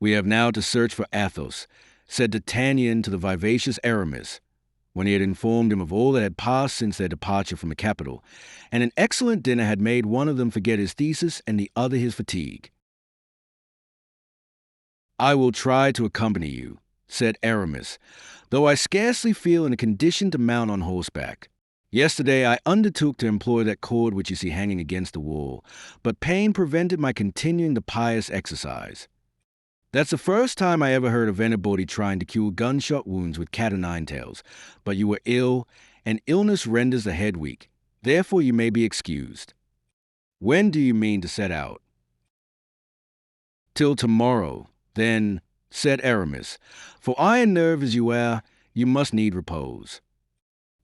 "We have now to search for Athos," said D'Artagnan to the vivacious Aramis, when he had informed him of all that had passed since their departure from the capital, and an excellent dinner had made one of them forget his thesis and the other his fatigue. "I will try to accompany you," said Aramis, "though I scarcely feel in a condition to mount on horseback. Yesterday I undertook to employ that cord which you see hanging against the wall, but pain prevented my continuing the pious exercise. That's the first time I ever heard of anybody trying to cure gunshot wounds with cat o' nine tails, but you were ill, and illness renders the head weak. Therefore you may be excused. When do you mean to set out?" "Till tomorrow, then," said Aramis, "for iron nerve as you are, you must need repose."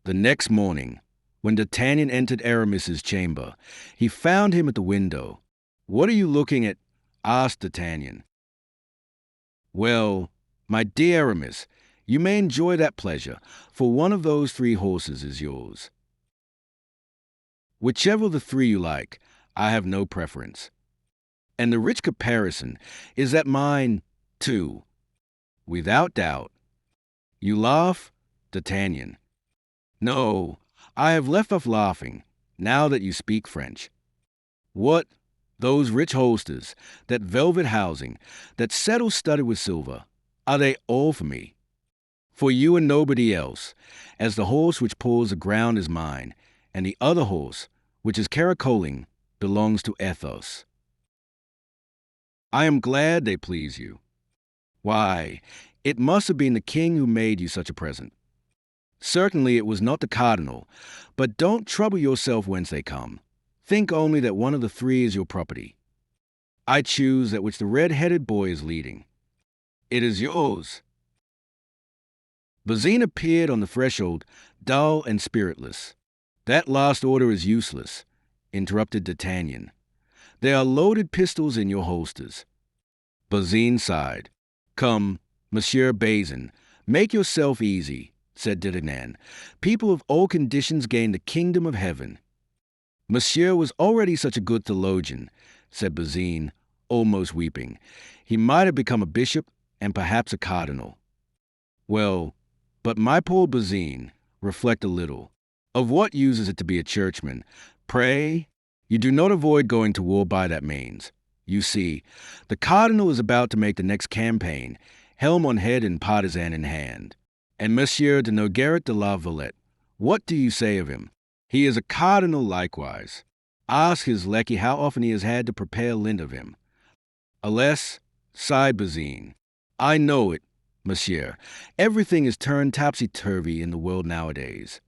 The next morning, when D'Artagnan entered Aramis's chamber, he found him at the window. "What are you looking at?" asked D'Artagnan. "Well, my dear Aramis, you may enjoy that pleasure, for one of those 3 horses is yours." "Whichever of the 3 you like, I have no preference. And the rich comparison is that mine, too." "Without doubt." "You laugh, D'Artagnan?" "No, I have left off laughing, now that you speak French. What, those rich holsters, that velvet housing, that settle studded with silver, are they all for me? For you and nobody else, as the horse which paws the ground is mine, and the other horse, which is caracoling, belongs to Athos." "I am glad they please you." "Why, it must have been the king who made you such a present. Certainly it was not the cardinal, but don't trouble yourself whence they come. Think only that one of the 3 is your property. I choose that which the red-headed boy is leading." "It is yours." Bazin appeared on the threshold, dull and spiritless. "That last order is useless," interrupted D'Artagnan. "There are loaded pistols in your holsters." Bazin sighed. "Come, Monsieur Bazin, make yourself easy," said D'Artagnan. "People of all conditions gain the kingdom of heaven." "Monsieur was already such a good theologian," said Bazin, almost weeping. "He might have become a bishop and perhaps a cardinal." "Well, but my poor Bazin, reflect a little. Of what use is it to be a churchman? Pray, you do not avoid going to war by that means. You see, the cardinal is about to make the next campaign, helm on head and partisan in hand. And Monsieur de Nogaret de la Valette, what do you say of him? He is a cardinal likewise. Ask his lackey how often he has had to prepare lint of him." "Alas," sighed Bazin, "I know it, monsieur. Everything is turned topsy-turvy in the world nowadays."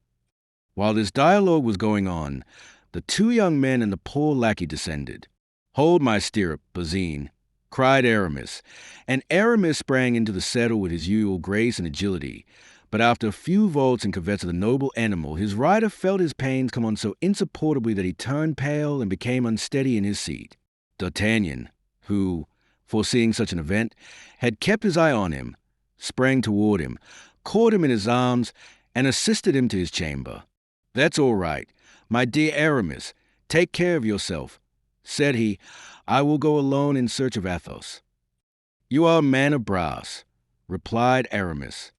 While this dialogue was going on, the 2 young men and the poor lackey descended. "Hold my stirrup, Bazin," cried Aramis, and Aramis sprang into the saddle with his usual grace and agility. But after a few vaults and curvets of the noble animal, his rider felt his pains come on so insupportably that he turned pale and became unsteady in his seat. D'Artagnan, who, foreseeing such an event, had kept his eye on him, sprang toward him, caught him in his arms, and assisted him to his chamber. "That's all right, my dear Aramis, take care of yourself," said he. "I will go alone in search of Athos." "You are a man of brass," replied Aramis.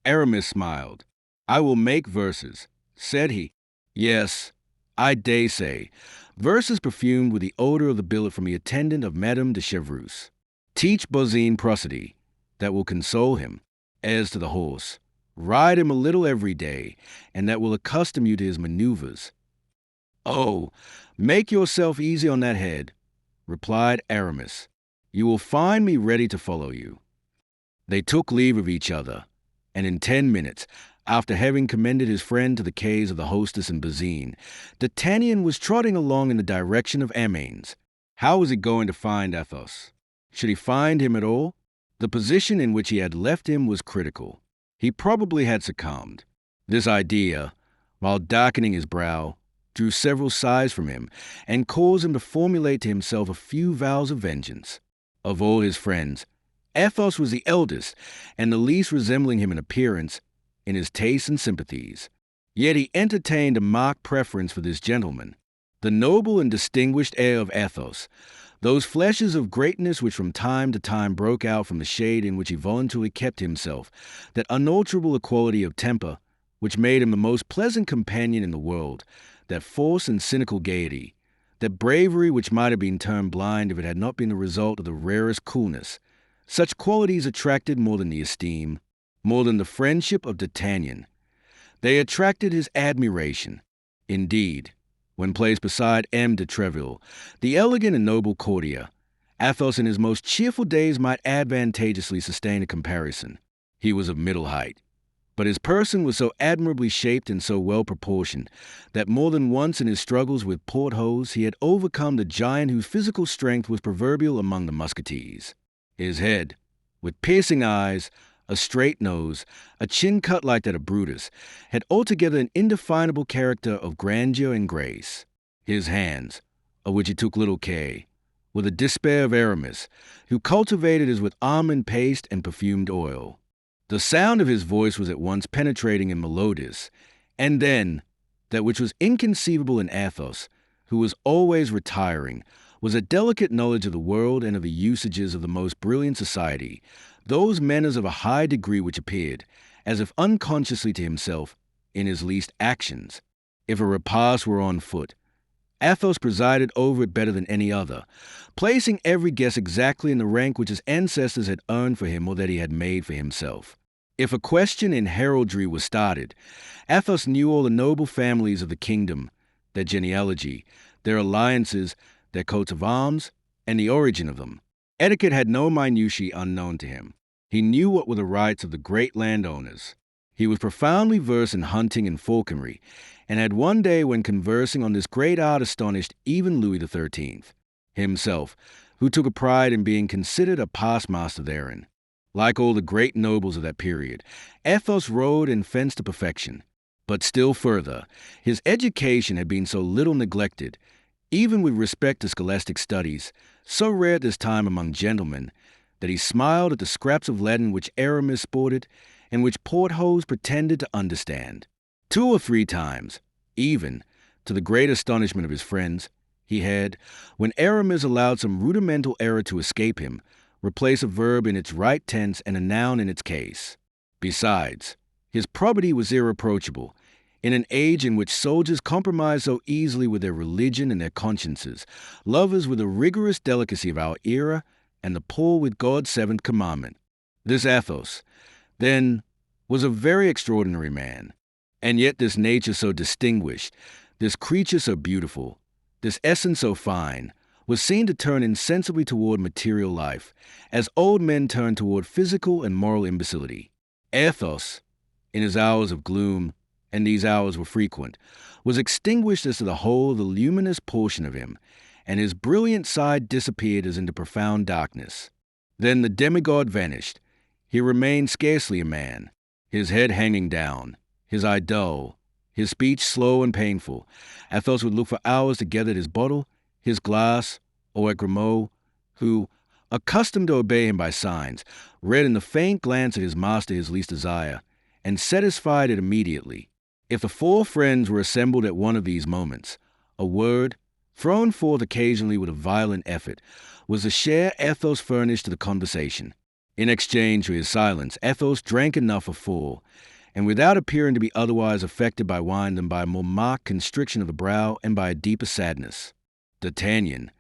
Aramis smiled. "I will make verses," said he. "Yes, I dare say, verses perfumed with the odor of the billet from the attendant of Madame de Chevreuse. Teach Bazin prosody, that will console him. As to the horse, ride him a little every day, and that will accustom you to his maneuvers." "Oh, make yourself easy on that head," replied Aramis. "You will find me ready to follow you." They took leave of each other, and in 10 minutes, after having commended his friend to the cares of the hostess and Bazin, D'Artagnan was trotting along in the direction of Amiens. How was he going to find Athos? Should he find him at all? The position in which he had left him was critical. He probably had succumbed. This idea, while darkening his brow, drew several sighs from him, and caused him to formulate to himself a few vows of vengeance. Of all his friends, Athos was the eldest, and the least resembling him in appearance, in his tastes and sympathies. Yet he entertained a marked preference for this gentleman. The noble and distinguished air of Athos, Those flashes of greatness which from time to time broke out from the shade in which he voluntarily kept himself, that unalterable equality of temper, which made him the most pleasant companion in the world, that force and cynical gaiety, that bravery which might have been termed blind if it had not been the result of the rarest coolness, such qualities attracted more than the esteem, more than the friendship of D'Artagnan. They attracted his admiration. Indeed, when placed beside M. de Treville, the elegant and noble courtier, Athos in his most cheerful days might advantageously sustain a comparison. He was of middle height, but his person was so admirably shaped and so well proportioned that more than once in his struggles with Porthos he had overcome the giant whose physical strength was proverbial among the musketeers. His head, with piercing eyes, a straight nose, a chin cut like that of Brutus, had altogether an indefinable character of grandeur and grace. His hands, of which he took little care, were the despair of Aramis, who cultivated as with almond paste and perfumed oil. The sound of his voice was at once penetrating and melodious, and then, that which was inconceivable in Athos, who was always retiring, was a delicate knowledge of the world and of the usages of the most brilliant society, those manners of a high degree which appeared, as if unconsciously to himself, in his least actions. If a repast were on foot, Athos presided over it better than any other, placing every guest exactly in the rank which his ancestors had earned for him or that he had made for himself. If a question in heraldry was started, Athos knew all the noble families of the kingdom, their genealogy, their alliances, their coats of arms, and the origin of them. Etiquette had no minutiae unknown to him. He knew what were the rights of the great landowners. He was profoundly versed in hunting and falconry, and had one day when conversing on this great art astonished even Louis XIII. himself, who took a pride in being considered a past master therein. Like all the great nobles of that period, Athos rode and fenced to perfection. But still further, his education had been so little neglected, even with respect to scholastic studies, so rare at this time among gentlemen, that he smiled at the scraps of Latin which Aramis sported, and which Porthos pretended to understand. 2 or 3 times, even, to the great astonishment of his friends, he had, when Aramis allowed some rudimental error to escape him, replaced a verb in its right tense and a noun in its case. Besides, his probity was irreproachable. In an age in which soldiers compromise so easily with their religion and their consciences, lovers with the rigorous delicacy of our era, and the poor with God's 7th commandment. This Athos, then, was a very extraordinary man. And yet this nature so distinguished, this creature so beautiful, this essence so fine, was seen to turn insensibly toward material life, as old men turn toward physical and moral imbecility. Athos, in his hours of gloom, and these hours were frequent, was extinguished as to the whole of the luminous portion of him, and his brilliant side disappeared as into profound darkness. Then the demigod vanished. He remained scarcely a man, his head hanging down, his eye dull, his speech slow and painful. Athos would look for hours together at his bottle, his glass, or at Grimaud, who, accustomed to obey him by signs, read in the faint glance at his master his least desire, and satisfied it immediately. If the 4 friends were assembled at one of these moments, a word, thrown forth occasionally with a violent effort, was the share Athos furnished to the conversation. In exchange for his silence, Athos drank enough for 4, and without appearing to be otherwise affected by wine than by a more marked constriction of the brow and by a deeper sadness. D'Artagnan,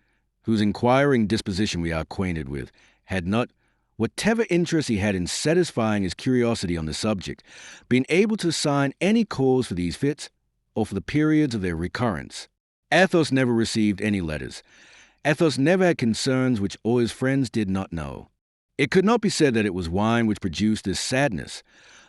whose inquiring disposition we are acquainted with, had not, whatever interest he had in satisfying his curiosity on the subject, been able to assign any cause for these fits, or for the periods of their recurrence. Athos never received any letters. Athos never had concerns which all his friends did not know. It could not be said that it was wine which produced this sadness,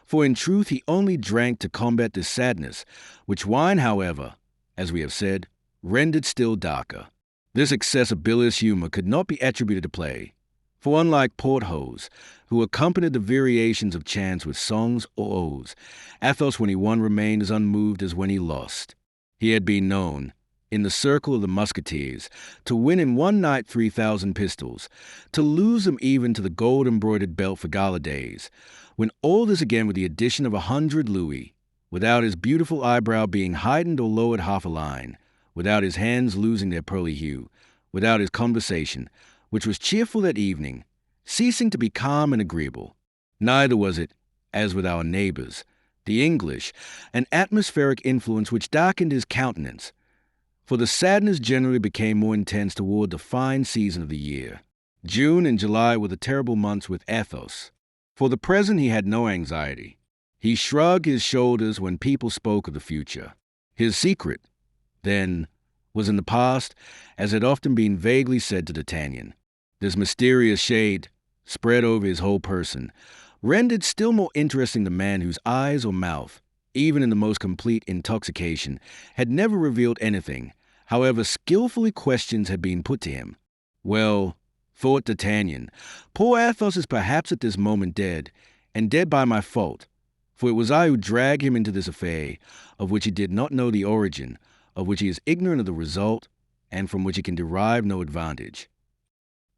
for in truth he only drank to combat this sadness, which wine, however, as we have said, rendered still darker. This excess of bilious humor could not be attributed to play, for unlike Porthos, who accompanied the variations of chance with songs or odes, Athos when he won remained as unmoved as when he lost. He had been known, in the circle of the musketeers, to win in one night 3,000 pistols, to lose them even to the gold-embroidered belt for gala days, when all this again with the addition of 100 louis, without his beautiful eyebrow being heightened or lowered half a line, without his hands losing their pearly hue, without his conversation, which was cheerful that evening, ceasing to be calm and agreeable. Neither was it, as with our neighbors, the English, an atmospheric influence which darkened his countenance, for the sadness generally became more intense toward the fine season of the year. June and July were the terrible months with Athos. For the present he had no anxiety. He shrugged his shoulders when people spoke of the future. His secret, then, was in the past, as had often been vaguely said to D'Artagnan. This mysterious shade, spread over his whole person, rendered still more interesting the man whose eyes or mouth, even in the most complete intoxication, had never revealed anything, however skillfully questions had been put to him. Well, thought D'Artagnan, poor Athos is perhaps at this moment dead, and dead by my fault, for it was I who dragged him into this affair, of which he did not know the origin, of which he is ignorant of the result, and from which he can derive no advantage.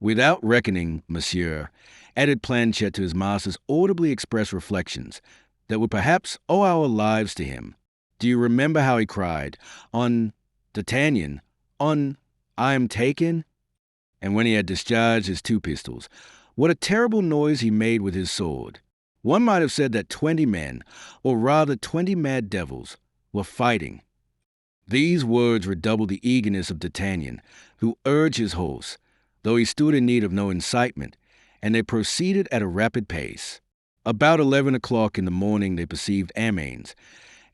Without reckoning, monsieur, added Planchet to his master's audibly expressed reflections, that would perhaps owe our lives to him. Do you remember how he cried, "On, D'Artagnan, on, I am taken"? And when he had discharged his 2 pistols, what a terrible noise he made with his sword. One might have said that 20 men, or rather 20 mad devils, were fighting. These words redoubled the eagerness of D'Artagnan, who urged his horse, though he stood in need of no incitement, and they proceeded at a rapid pace. About 11 o'clock in the morning they perceived Amiens,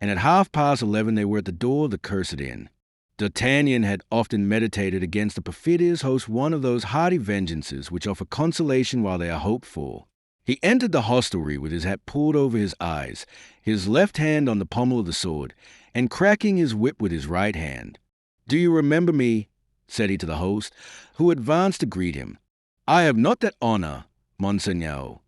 and at 11:30 they were at the door of the cursed inn. D'Artagnan had often meditated against the perfidious host one of those hearty vengeances which offer consolation while they are hoped for. He entered the hostelry with his hat pulled over his eyes, his left hand on the pommel of the sword, and cracking his whip with his right hand. "Do you remember me?" said he to the host, who advanced to greet him. "I have not that honor, monseigneur,"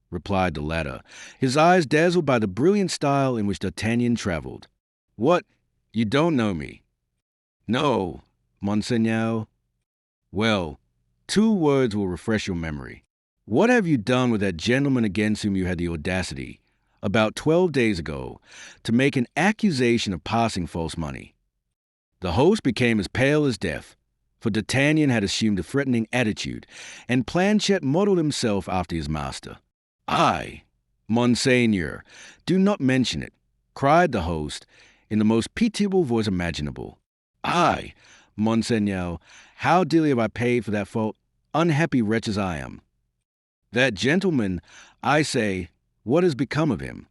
replied the latter, his eyes dazzled by the brilliant style in which D'Artagnan traveled. "What, you don't know me?" "No, monseigneur." "Well, 2 words will refresh your memory. What have you done with that gentleman against whom you had the audacity, about 12 days ago, to make an accusation of passing false money?" The host became as pale as death, for D'Artagnan had assumed a threatening attitude, and Planchet modeled himself after his master. "I, monseigneur, do not mention it," cried the host, in the most pitiable voice imaginable. "I, monseigneur, how dearly have I paid for that fault, unhappy wretch as I am! That gentleman, I say, what has become of him?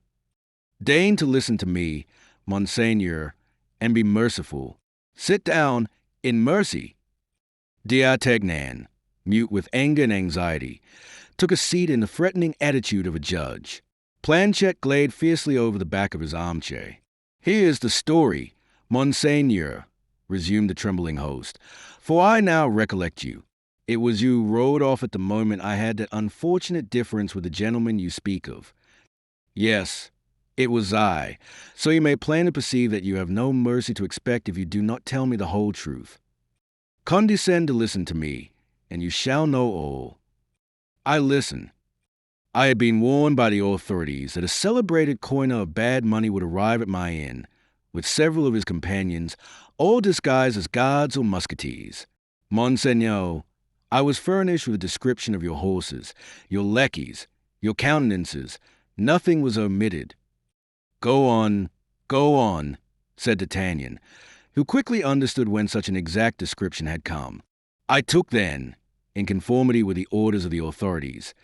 Deign to listen to me, monseigneur, and be merciful. Sit down, in mercy." D'Artagnan, mute with anger and anxiety, took a seat in the threatening attitude of a judge. Planchet glared fiercely over the back of his armchair. "Here is the story, monseigneur," resumed the trembling host, "for I now recollect you. It was you who rode off at the moment I had that unfortunate difference with the gentleman you speak of. Yes, it was I, so you may plainly perceive that you have no mercy to expect if you do not tell me the whole truth. Condescend to listen to me, and you shall know all." "I listen." "I had been warned by the authorities that a celebrated coiner of bad money would arrive at my inn, with several of his companions, all disguised as guards or musketeers. Monseigneur, I was furnished with a description of your horses, your lackeys, your countenances. Nothing was omitted." Go on," said D'Artagnan, who quickly understood when such an exact description had come. "I took then, in conformity with the orders of the authorities,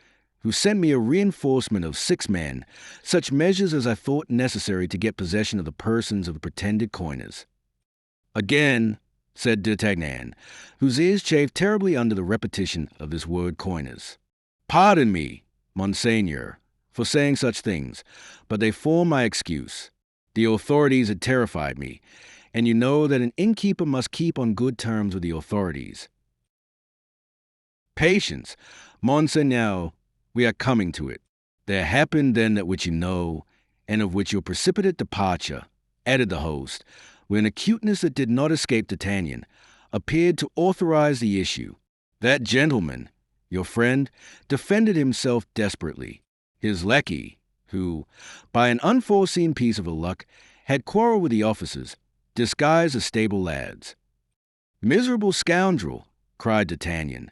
who sent me a reinforcement of 6 men, such measures as I thought necessary to get possession of the persons of the pretended coiners." "Again," said D'Artagnan, whose ears chafed terribly under the repetition of this word coiners. "Pardon me, monseigneur, for saying such things, but they form my excuse. The authorities had terrified me, and you know that an innkeeper must keep on good terms with the authorities." "Patience, monseigneur, we are coming to it. There happened then that which you know, and of which your precipitate departure," added the host, with an acuteness that did not escape D'Artagnan, "appeared to authorize the issue. That gentleman, your friend, defended himself desperately. His lackey, who, by an unforeseen piece of ill luck, had quarreled with the officers, disguised as stable lads. Miserable scoundrel, cried D'Artagnan.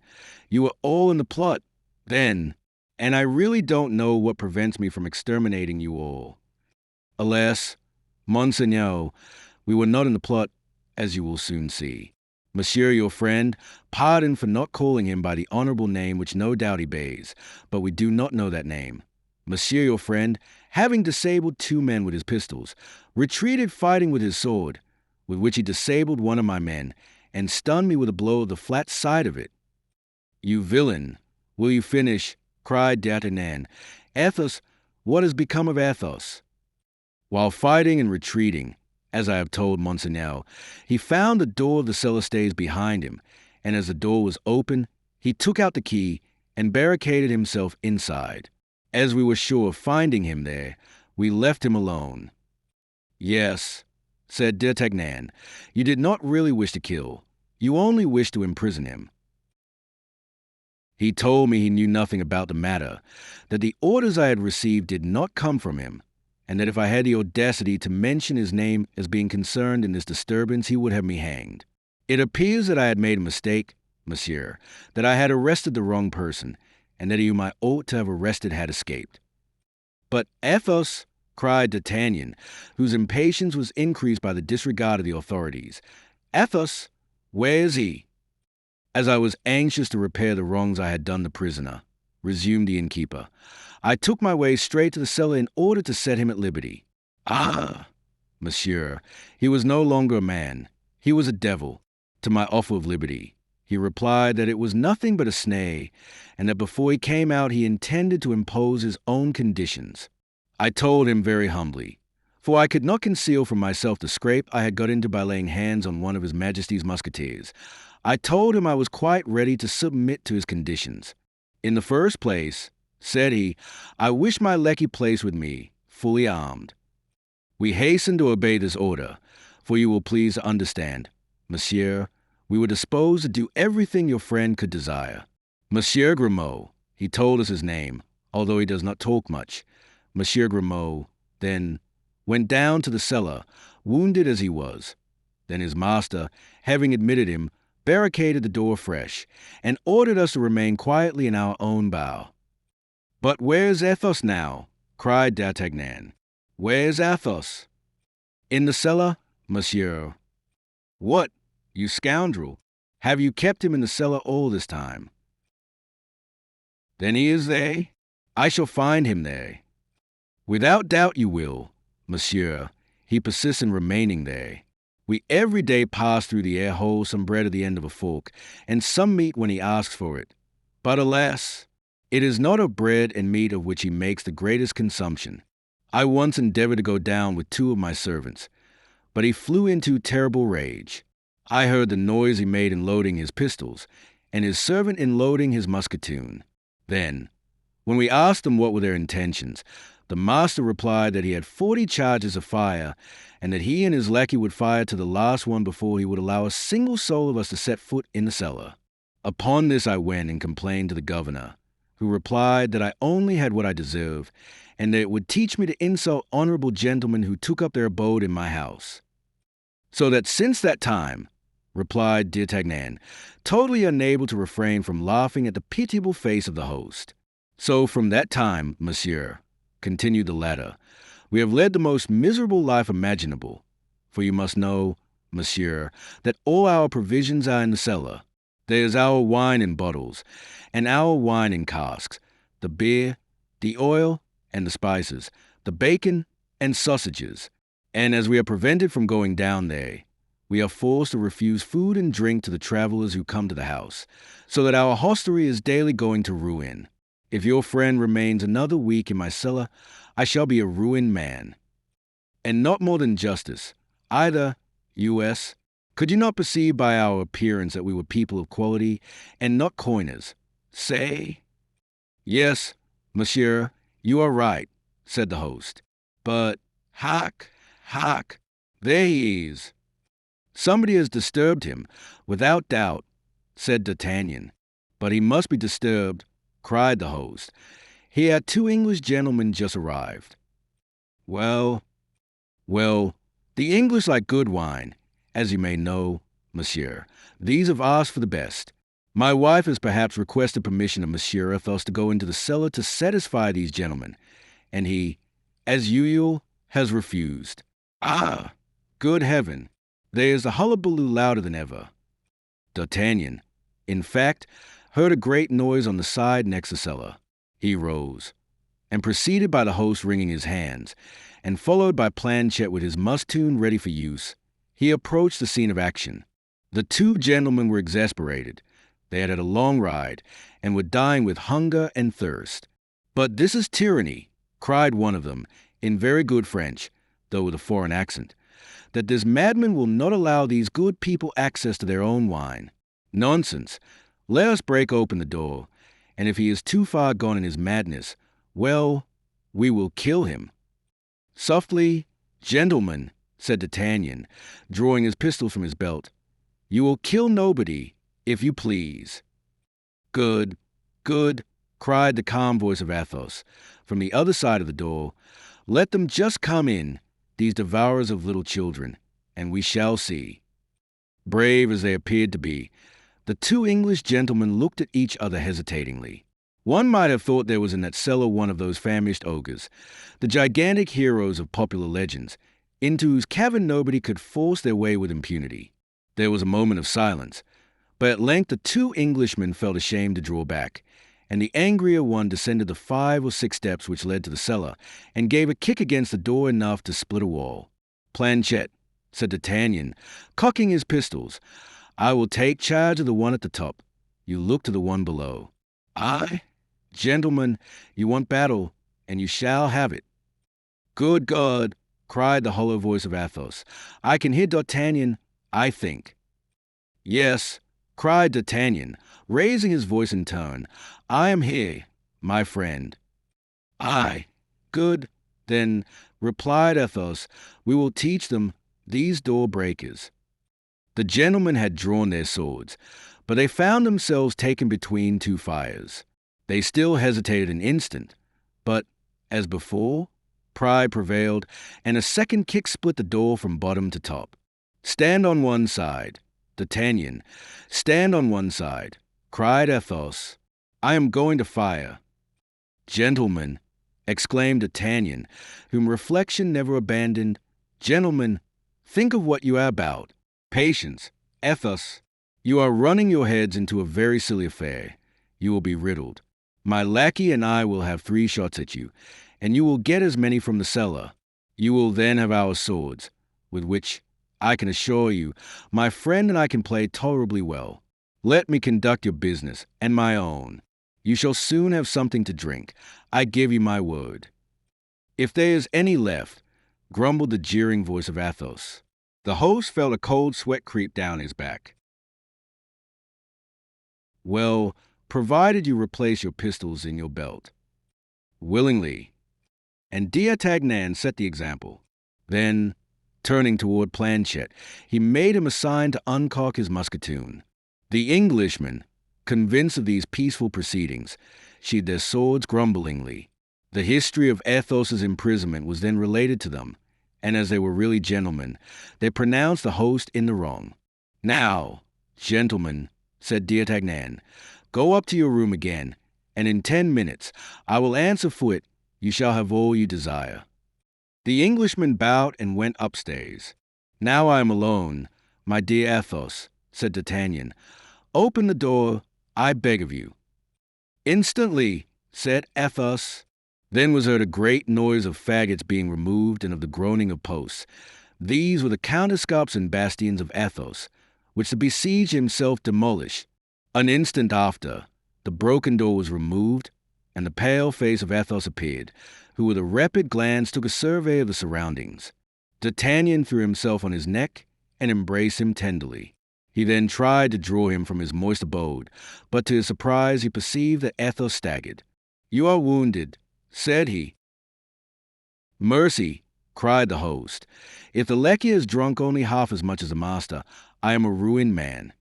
You were all in the plot, then, and I really don't know what prevents me from exterminating you all. Alas, Monseigneur, we were not in the plot, as you will soon see. Monsieur, your friend, pardon for not calling him by the honorable name which no doubt he bears, but we do not know that name. Monsieur, your friend, having disabled 2 men with his pistols, retreated fighting with his sword, with which he disabled one of my men, and stunned me with a blow of the flat side of it. You villain, will you finish? Cried D'Artagnan. Athos, what has become of Athos? While fighting and retreating, as I have told Monseigneur, he found the door of the cellar stays behind him, and as the door was open, he took out the key and barricaded himself inside. As we were sure of finding him there, we left him alone. Yes, said D'Artagnan, you did not really wish to kill. You only wished to imprison him. He told me he knew nothing about the matter, that the orders I had received did not come from him, and that if I had the audacity to mention his name as being concerned in this disturbance, he would have me hanged. It appears that I had made a mistake, monsieur, that I had arrested the wrong person, and that he whom I ought to have arrested had escaped. But Athos, cried D'Artagnan, whose impatience was increased by the disregard of the authorities. Athos, where is he? As I was anxious to repair the wrongs I had done the prisoner, resumed the innkeeper, I took my way straight to the cellar in order to set him at liberty. Ah, monsieur, he was no longer a man. He was a devil. To my offer of liberty, he replied that it was nothing but a snare, and that before he came out he intended to impose his own conditions. I told him very humbly, for I could not conceal from myself the scrape I had got into by laying hands on one of His Majesty's musketeers. I told him I was quite ready to submit to his conditions. In the first place, said he, I wish my lackey placed with me, fully armed. We hastened to obey this order, for you will please to understand, monsieur, we were disposed to do everything your friend could desire. Monsieur Grimaud, he told us his name, although he does not talk much. Monsieur Grimaud, then, went down to the cellar, wounded as he was. Then his master, having admitted him, barricaded the door afresh, and ordered us to remain quietly in our own bower. But where's Athos now? Cried D'Artagnan. Where's Athos? In the cellar, monsieur. What, you scoundrel? Have you kept him in the cellar all this time? Then he is there. I shall find him there. Without doubt you will, monsieur. He persists in remaining there. We every day pass through the air hole some bread at the end of a fork, and some meat when he asks for it. But alas, it is not of bread and meat of which he makes the greatest consumption. I once endeavored to go down with 2 of my servants, but he flew into terrible rage. I heard the noise he made in loading his pistols, and his servant in loading his musketoon. Then, when we asked them what were their intentions, the master replied that he had 40 charges of fire, and that he and his lackey would fire to the last one before he would allow a single soul of us to set foot in the cellar. Upon this I went and complained to the governor, who replied that I only had what I deserved, and that it would teach me to insult honorable gentlemen who took up their abode in my house. So that since that time, replied D'Artagnan, totally unable to refrain from laughing at the pitiable face of the host. So from that time, monsieur, continued the latter, we have led the most miserable life imaginable, for you must know, monsieur, that all our provisions are in the cellar. There is our wine in bottles, and our wine in casks, the beer, the oil, and the spices, the bacon, and sausages. And as we are prevented from going down there, we are forced to refuse food and drink to the travelers who come to the house, so that our hostelry is daily going to ruin. If your friend remains another week in my cellar, I shall be a ruined man. And not more than justice, either, U.S., could you not perceive by our appearance that we were people of quality, and not coiners? Say? Yes, monsieur, you are right, said the host. But, hark, there he is. Somebody has disturbed him, without doubt, said D'Artagnan. But he must be disturbed, cried the host. He had 2 English gentlemen just arrived. Well, the English like good wine, as you may know, monsieur. These have asked for the best. My wife has perhaps requested permission of Monsieur Athos to go into the cellar to satisfy these gentlemen, and he, as usual, has refused. Ah, good heaven! There is a hullabaloo louder than ever. D'Artagnan, in fact, heard a great noise on the side next the cellar. He rose, and preceded by the host wringing his hands, and followed by Planchet with his musketoon ready for use, he approached the scene of action. The two gentlemen were exasperated. They had had a long ride, and were dying with hunger and thirst. "But this is tyranny," cried one of them, in very good French, though with a foreign accent, "that this madman will not allow these good people access to their own wine. Nonsense! Let us break open the door, and if he is too far gone in his madness, well, we will kill him." "Softly, gentlemen," said D'Artagnan, drawing his pistol from his belt. "You will kill nobody, if you please." "Good, good," cried the calm voice of Athos, from the other side of the door. "Let them just come in, these devourers of little children, and we shall see." Brave as they appeared to be, the two English gentlemen looked at each other hesitatingly. One might have thought there was in that cellar one of those famished ogres, the gigantic heroes of popular legends, into whose cavern nobody could force their way with impunity. There was a moment of silence, but at length the two Englishmen felt ashamed to draw back, and the angrier one descended the 5 or 6 steps which led to the cellar, and gave a kick against the door enough to split a wall. "Planchet," said D'Artagnan, cocking his pistols, "I will take charge of the one at the top. You look to the one below." "I? Gentlemen, you want battle, and you shall have it." "Good God!" cried the hollow voice of Athos. "I can hear D'Artagnan, I think." "Yes," cried D'Artagnan, raising his voice in turn. "I am here, my friend." "Aye, good, then," replied Athos, "we will teach them, these door breakers." The gentlemen had drawn their swords, but they found themselves taken between two fires. They still hesitated an instant, but, as before, pride prevailed, and a second kick split the door from bottom to top. "Stand on one side, D'Artagnan, stand on one side," cried Athos. "I am going to fire." "Gentlemen," exclaimed D'Artagnan, whom reflection never abandoned, "gentlemen, think of what you are about. Patience, Athos. You are running your heads into a very silly affair. You will be riddled. My lackey and I will have 3 shots at you, and you will get as many from the cellar. You will then have our swords, with which, I can assure you, my friend and I can play tolerably well. Let me conduct your business, and my own. You shall soon have something to drink. I give you my word." "If there is any left," grumbled the jeering voice of Athos. The host felt a cold sweat creep down his back. "Well, provided you replace your pistols in your belt." "Willingly." And D'Artagnan set the example. Then, turning toward Planchet, he made him a sign to uncock his musketoon. The Englishmen, convinced of these peaceful proceedings, sheathed their swords grumblingly. The history of Athos's imprisonment was then related to them, and as they were really gentlemen, they pronounced the host in the wrong. "Now, gentlemen," said D'Artagnan, "go up to your room again, and in 10 minutes I will answer for it you shall have all you desire." The Englishman bowed and went upstairs. "Now I am alone, my dear Athos," said D'Artagnan. "Open the door, I beg of you." "Instantly," said Athos. Then was heard a great noise of faggots being removed and of the groaning of posts. These were the counterscarps and bastions of Athos, which the besieged himself demolished. An instant after, the broken door was removed, and the pale face of Athos appeared, who with a rapid glance took a survey of the surroundings. D'Artagnan threw himself on his neck and embraced him tenderly. He then tried to draw him from his moist abode, but to his surprise he perceived that Athos staggered. "You are wounded," said he. "Mercy," cried the host. "If the lackey has drunk only half as much as the master, I am a ruined man.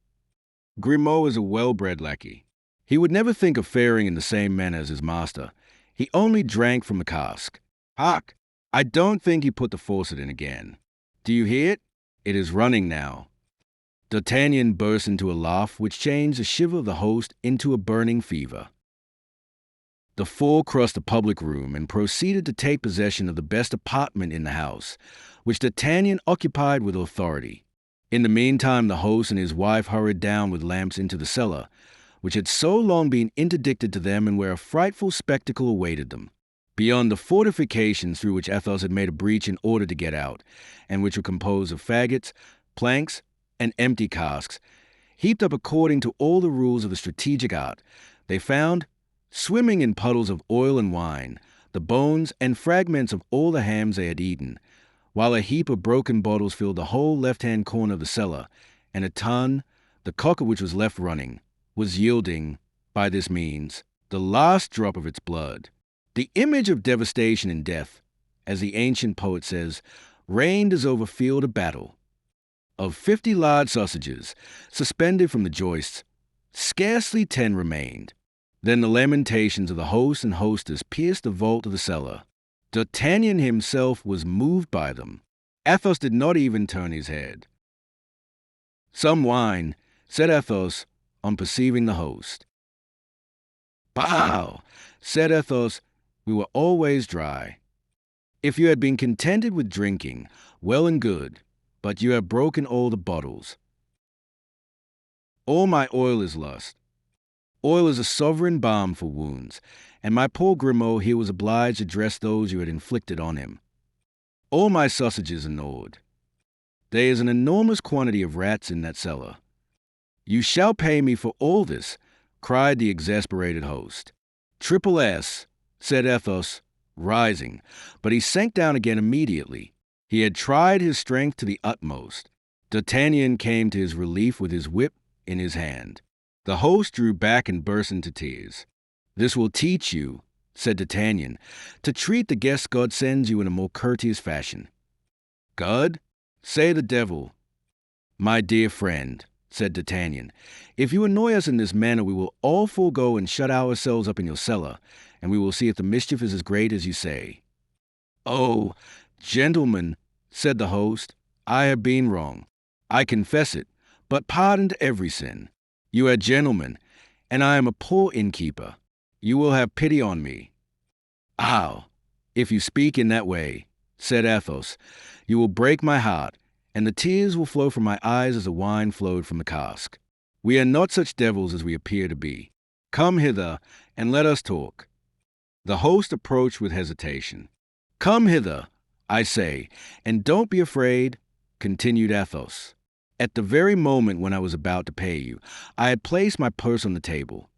Grimaud is a well-bred lackey. He would never think of faring in the same manner as his master. He only drank from the cask. Hark! I don't think he put the faucet in again. Do you hear it? It is running now." D'Artagnan burst into a laugh which changed the shiver of the host into a burning fever. The four crossed the public room and proceeded to take possession of the best apartment in the house, which D'Artagnan occupied with authority. In the meantime, the host and his wife hurried down with lamps into the cellar, which had so long been interdicted to them and where a frightful spectacle awaited them. Beyond the fortifications through which Athos had made a breach in order to get out, and which were composed of faggots, planks, and empty casks, heaped up according to all the rules of the strategic art, they found, swimming in puddles of oil and wine, the bones and fragments of all the hams they had eaten, while a heap of broken bottles filled the whole left-hand corner of the cellar, and a tun, the cock of which was left running, was yielding, by this means, the last drop of its blood. The image of devastation and death, as the ancient poet says, reigned as over field of battle. Of 50 large sausages, suspended from the joists, scarcely 10 remained. Then the lamentations of the host and hostess pierced the vault of the cellar. D'Artagnan himself was moved by them. Athos did not even turn his head. "Some wine," said Athos, on perceiving the host. "Bow," said Athos, "we were always dry. If you had been contented with drinking, well and good, but you have broken all the bottles. All my oil is lost. Oil is a sovereign balm for wounds, and my poor Grimaud here was obliged to dress those you had inflicted on him. All my sausages are gnawed. There is an enormous quantity of rats in that cellar. You shall pay me for all this," cried the exasperated host. "Triple S," said Athos, rising, but he sank down again immediately. He had tried his strength to the utmost. D'Artagnan came to his relief with his whip in his hand. The host drew back and burst into tears. "This will teach you," said D'Artagnan, "to treat the guests God sends you in a more courteous fashion." "God? Say the devil." "My dear friend," said D'Artagnan, "if you annoy us in this manner, we will all forego and shut ourselves up in your cellar, and we will see if the mischief is as great as you say." "Oh, gentlemen," said the host, "I have been wrong. I confess it, but pardoned every sin. You are gentlemen, and I am a poor innkeeper. You will have pity on me." "Ow, if you speak in that way," said Athos, "you will break my heart, and the tears will flow from my eyes as the wine flowed from the cask. We are not such devils as we appear to be. Come hither, and let us talk." The host approached with hesitation. "Come hither, I say, and don't be afraid," continued Athos. "At the very moment when I was about to pay you, I had placed my purse on the table."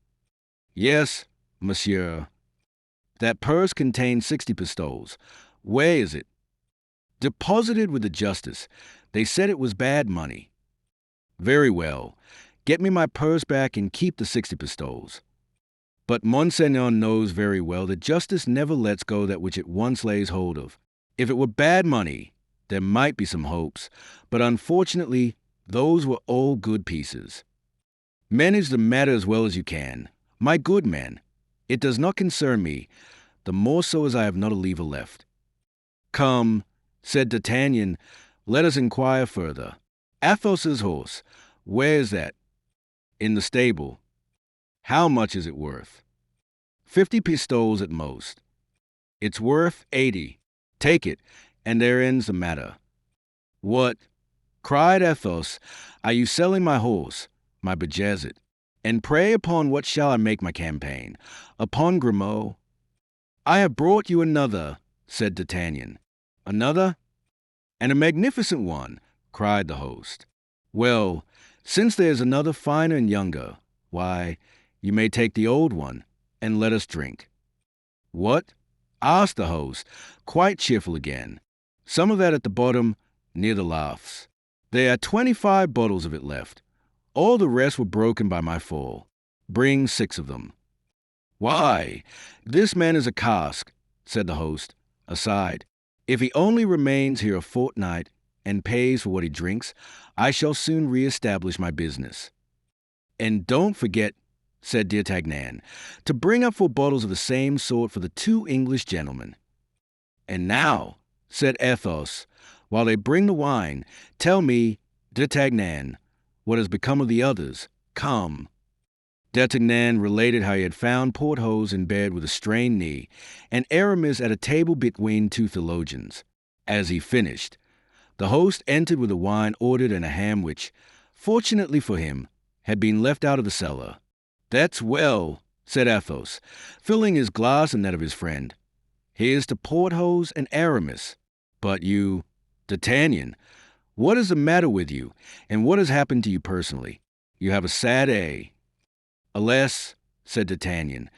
"Yes, monsieur. That purse contained 60 pistoles. Where is it?" "Deposited with the justice. They said it was bad money." "Very well. Get me my purse back and keep the 60 pistoles." "But Monseigneur knows very well that justice never lets go that which it once lays hold of. If it were bad money, there might be some hopes, but unfortunately, those were all good pieces. Manage the matter as well as you can, my good man. It does not concern me, the more so as I have not a lever left." "Come," said D'Artagnan, "let us inquire further. Athos's horse, where is that?" "In the stable." "How much is it worth?" 50 pistoles at most." "It's worth 80. Take it, and there ends the matter." "What?" cried Athos. "Are you selling my horse, my Bajazet? And pray upon what shall I make my campaign? Upon Grimaud?" "I have brought you another," said D'Artagnan. "Another? And a magnificent one," cried the host. "Well, since there is another finer and younger, why, you may take the old one, and let us drink." "What?" asked the host, quite cheerful again. "Some of that at the bottom, near the laughs. There are 25 bottles of it left. All the rest were broken by my fall. Bring 6 of them." "Why, this man is a cask," said the host, aside. "If he only remains here a fortnight and pays for what he drinks, I shall soon re-establish my business." "And don't forget," said D'Artagnan, "to bring up 4 bottles of the same sort for the 2 English gentlemen." "And now," said Athos, "while they bring the wine, tell me, D'Artagnan, What has become of the others? Come." D'Artagnan related how he had found Porthos in bed with a strained knee, and Aramis at a table between two theologians. As he finished, the host entered with a wine ordered and a ham which, fortunately for him, had been left out of the cellar. "That's well," said Athos, filling his glass and that of his friend. "Here's to Porthos and Aramis. But you, D'Artagnan, what is the matter with you, and what has happened to you personally? You have a sad air." "Alas," said D'Artagnan,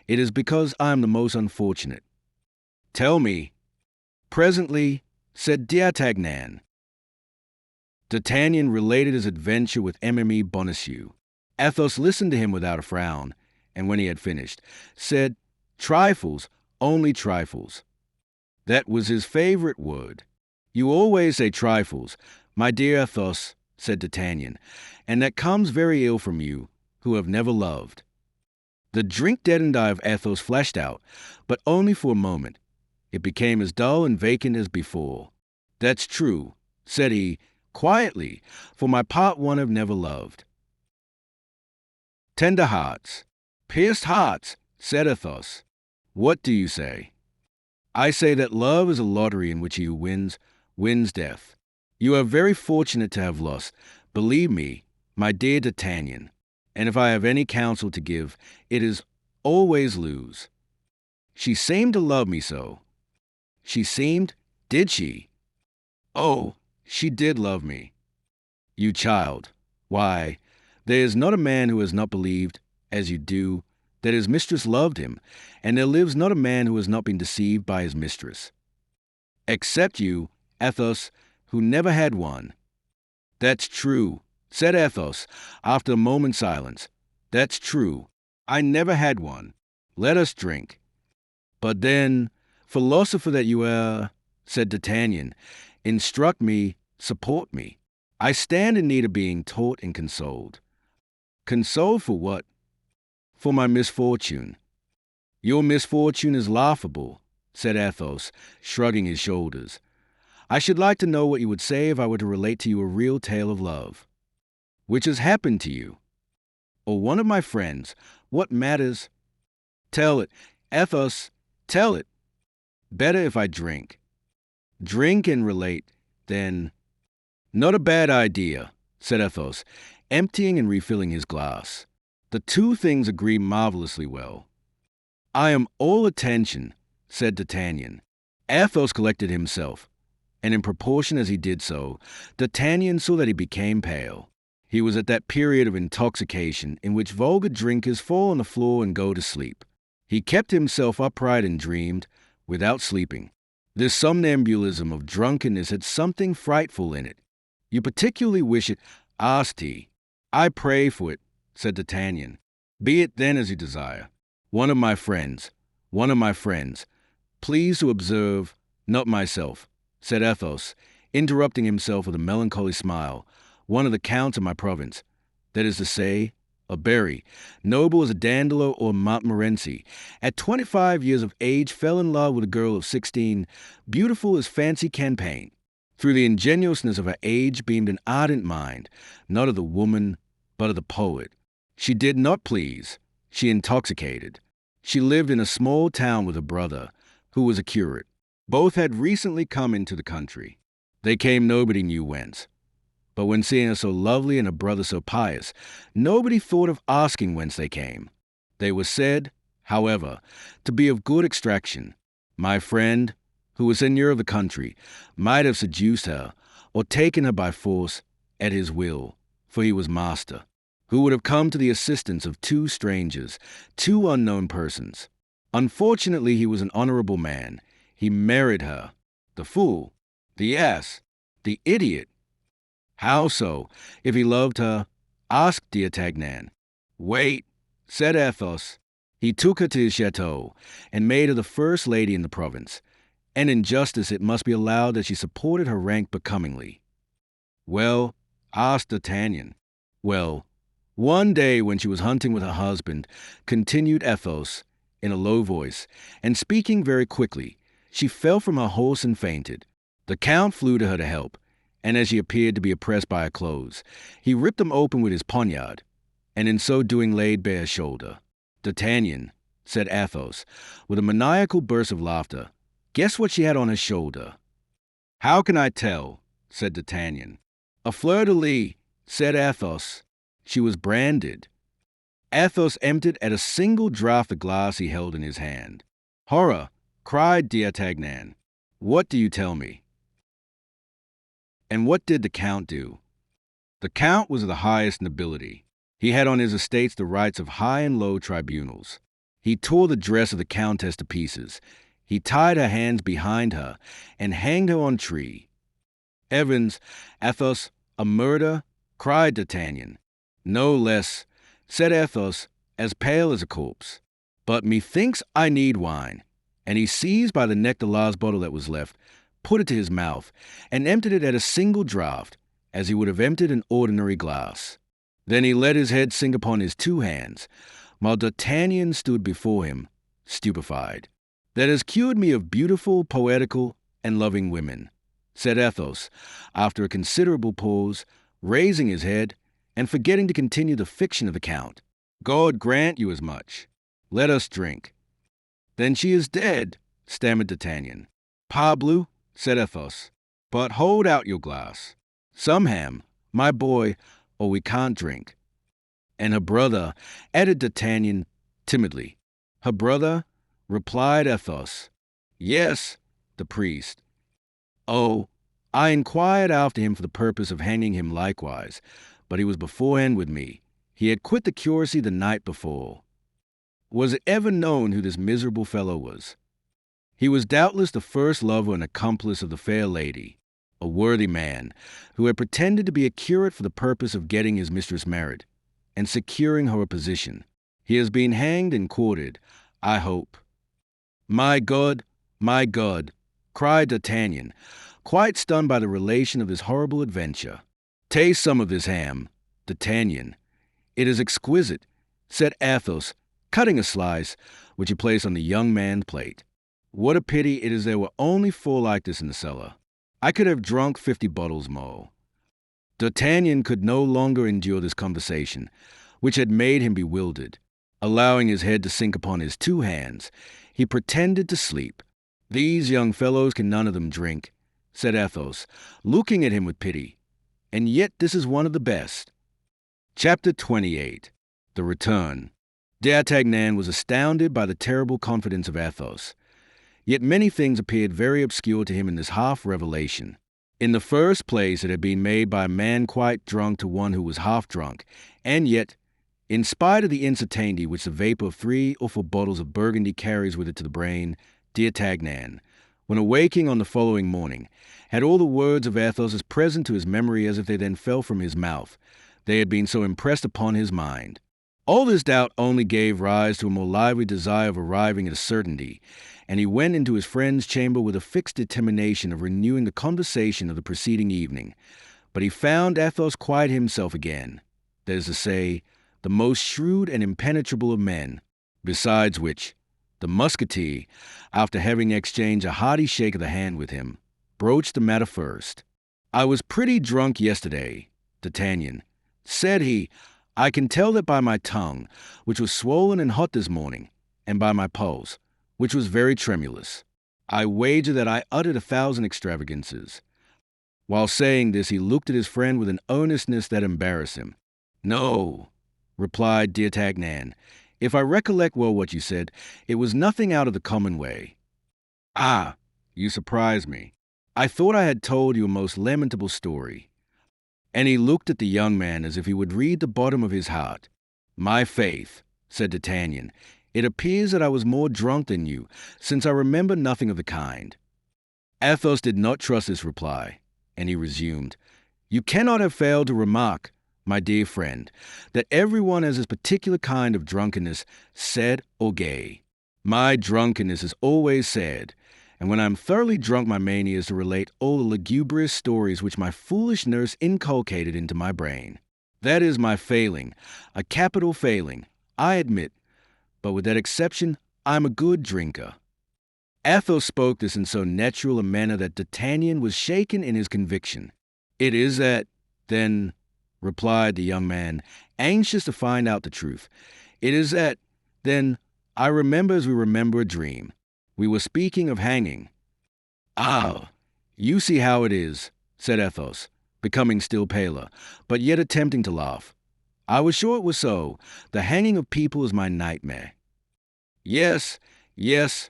"it is because I am the most unfortunate." "Tell me." "Presently," said D'Artagnan. D'Artagnan related his adventure with Enemy Bonacieux. Athos listened to him without a frown, and when he had finished, said, "Trifles, only trifles." That was his favorite word. "You always say trifles, my dear Athos," said D'Artagnan, "and that comes very ill from you, who have never loved." The drink-deadened eye of Athos flashed out, but only for a moment. It became as dull and vacant as before. "That's true," said he, quietly, "for my part one have never loved." "Tender hearts, pierced hearts," said Athos. "What do you say?" "I say that love is a lottery in which he who wins death. You are very fortunate to have lost, believe me, my dear D'Artagnan, and if I have any counsel to give, it is always lose." "She seemed to love me so." "She seemed? Did she?" "Oh, she did love me." "You child! Why, there is not a man who has not believed, as you do, that his mistress loved him, and there lives not a man who has not been deceived by his mistress." "Except you, Athos, who never had one." "That's true," said Athos, after a moment's silence. "That's true. I never had one. Let us drink." "But then, philosopher that you are," said D'Artagnan, "instruct me, support me. I stand in need of being taught and consoled." "Consoled for what?" "For my misfortune." "Your misfortune is laughable," said Athos, shrugging his shoulders. "I should like to know what you would say if I were to relate to you a real tale of love." "Which has happened to you?" "Or one of my friends. What matters?" "Tell it, Athos, tell it." "Better if I drink." "Drink and relate, then." "Not a bad idea," said Athos, emptying and refilling his glass. "The two things agree marvelously well." "I am all attention," said D'Artagnan. Athos collected himself, and in proportion as he did so, D'Artagnan saw that he became pale. He was at that period of intoxication in which vulgar drinkers fall on the floor and go to sleep. He kept himself upright and dreamed, without sleeping. This somnambulism of drunkenness had something frightful in it. "You particularly wish it?" asked he. "I pray for it," said D'Artagnan. "Be it then as you desire." One of my friends, please to observe, not myself," said Athos, interrupting himself with a melancholy smile, "one of the counts of my province, that is to say, a Berry, noble as a Dandolo or Montmorency, at 25 years of age fell in love with a girl of 16, beautiful as fancy can paint. Through the ingenuousness of her age beamed an ardent mind, not of the woman, but of the poet. She did not please, she intoxicated. She lived in a small town with a brother, who was a curate. Both had recently come into the country. They came nobody knew whence. But when seeing her so lovely and a brother so pious, nobody thought of asking whence they came. They were said, however, to be of good extraction. My friend, who was seigneur of the country, might have seduced her, or taken her by force, at his will, for he was master, who would have come to the assistance of two strangers, two unknown persons. Unfortunately, he was an honorable man. He married her. The fool, the ass, the idiot. How so, if he loved her? Asked D'Artagnan. Wait, said Athos. He took her to his chateau, and made her the first lady in the province, and in justice it must be allowed that she supported her rank becomingly. Well, asked D'Artagnan. Well, one day when she was hunting with her husband, continued Athos, in a low voice, and speaking very quickly, she fell from her horse and fainted. The count flew to her to help, and as she appeared to be oppressed by her clothes, he ripped them open with his poniard, and in so doing laid bare her shoulder. "D'Artagnan," said Athos, with a maniacal burst of laughter, "guess what she had on her shoulder?" "How can I tell?" said D'Artagnan. "A fleur-de-lis," said Athos. "She was branded." Athos emptied at a single draught the glass he held in his hand. "Horror!" cried D'Artagnan. "What do you tell me?" "And what did the Count do?" The Count was of the highest nobility. He had on his estates the rights of high and low tribunals. He tore the dress of the Countess to pieces. He tied her hands behind her and hanged her on a tree. "Evans, Athos, a murder?" cried D'Artagnan. "No less," said Athos, as pale as a corpse. "But methinks I need wine." And he seized by the neck the last bottle that was left, put it to his mouth, and emptied it at a single draught, as he would have emptied an ordinary glass. Then he let his head sink upon his two hands, while D'Artagnan stood before him, stupefied. "That has cured me of beautiful, poetical, and loving women," said Athos, after a considerable pause, raising his head, and forgetting to continue the fiction of the Count. "God grant you as much. Let us drink." "Then she is dead," stammered D'Artagnan. "Parbleu," said Athos, "but hold out your glass. Some ham, my boy, or we can't drink." "And her brother," added D'Artagnan timidly. "Her brother?" replied Athos. "Yes, the priest." "Oh, I inquired after him for the purpose of hanging him likewise, but he was beforehand with me. He had quit the curacy the night before." "Was it ever known who this miserable fellow was?" "He was doubtless the first lover and accomplice of the fair lady, a worthy man, who had pretended to be a curate for the purpose of getting his mistress married, and securing her a position. He has been hanged and quartered, I hope." My God," cried D'Artagnan, quite stunned by the relation of this horrible adventure. "Taste some of this ham, D'Artagnan. It is exquisite," said Athos, cutting a slice, which he placed on the young man's plate. "What a pity it is there were only 4 like this in the cellar. I could have drunk 50 bottles more." D'Artagnan could no longer endure this conversation, which had made him bewildered. Allowing his head to sink upon his 2 hands, he pretended to sleep. "These young fellows can none of them drink," said Athos, looking at him with pity. "And yet this is one of the best." Chapter 28. The Return. D'Artagnan was astounded by the terrible confidence of Athos. Yet many things appeared very obscure to him in this half-revelation. In the first place, it had been made by a man quite drunk to one who was half drunk, and yet, in spite of the uncertainty which the vapor of 3 or 4 bottles of Burgundy carries with it to the brain, D'Artagnan, when awaking on the following morning, had all the words of Athos as present to his memory as if they then fell from his mouth. They had been so impressed upon his mind. All this doubt only gave rise to a more lively desire of arriving at a certainty, and he went into his friend's chamber with a fixed determination of renewing the conversation of the preceding evening. But he found Athos quite himself again, that is to say, the most shrewd and impenetrable of men. Besides which, the musketeer, after having exchanged a hearty shake of the hand with him, broached the matter first. "I was pretty drunk yesterday, D'Artagnan," said he. "I can tell that by my tongue, which was swollen and hot this morning, and by my pulse, which was very tremulous. I wager that I uttered 1,000 extravagances." While saying this, he looked at his friend with an earnestness that embarrassed him. "No," replied D'Artagnan. "If I recollect well what you said, it was nothing out of the common way." "Ah, you surprise me. I thought I had told you a most lamentable story." And he looked at the young man as if he would read the bottom of his heart. "My faith," said D'Artagnan, "it appears that I was more drunk than you, since I remember nothing of the kind." Athos did not trust this reply, and he resumed, "You cannot have failed to remark, my dear friend, that everyone has his particular kind of drunkenness, sad or gay. My drunkenness is always sad, and when I am thoroughly drunk my mania is to relate all the lugubrious stories which my foolish nurse inculcated into my brain. That is my failing, a capital failing, I admit, but with that exception I am a good drinker." Athos spoke this in so natural a manner that D'Artagnan was shaken in his conviction. It is that, then, replied the young man, anxious to find out the truth. It is that, then, I remember as we remember a dream. We were speaking of hanging. Ah, you see how it is, said Athos, becoming still paler, but yet attempting to laugh. I was sure it was so. The hanging of people is my nightmare. Yes, yes,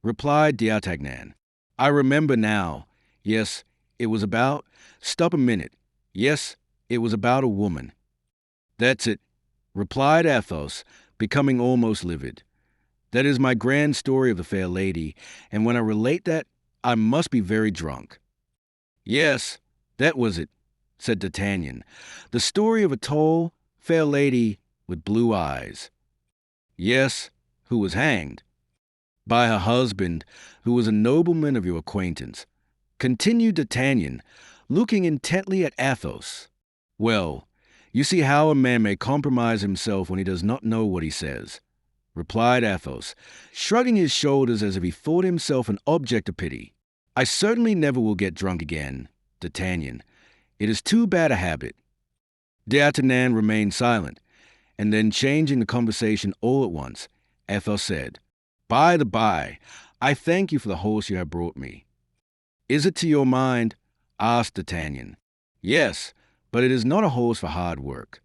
replied D'Artagnan. I remember now. Yes, it was about... Stop a minute. Yes, it was about a woman. That's it, replied Athos, becoming almost livid. That is my grand story of the fair lady, and when I relate that, I must be very drunk. Yes, that was it, said D'Artagnan. The story of a tall, fair lady with blue eyes. Yes, who was hanged. By her husband, who was a nobleman of your acquaintance, continued D'Artagnan, looking intently at Athos. Well, you see how a man may compromise himself when he does not know what he says, replied Athos, shrugging his shoulders as if he thought himself an object of pity. I certainly never will get drunk again, D'Artagnan. It is too bad a habit. D'Artagnan remained silent, and then changing the conversation all at once, Athos said, By the by, I thank you for the horse you have brought me. Is it to your mind? Asked D'Artagnan. Yes, but it is not a horse for hard work.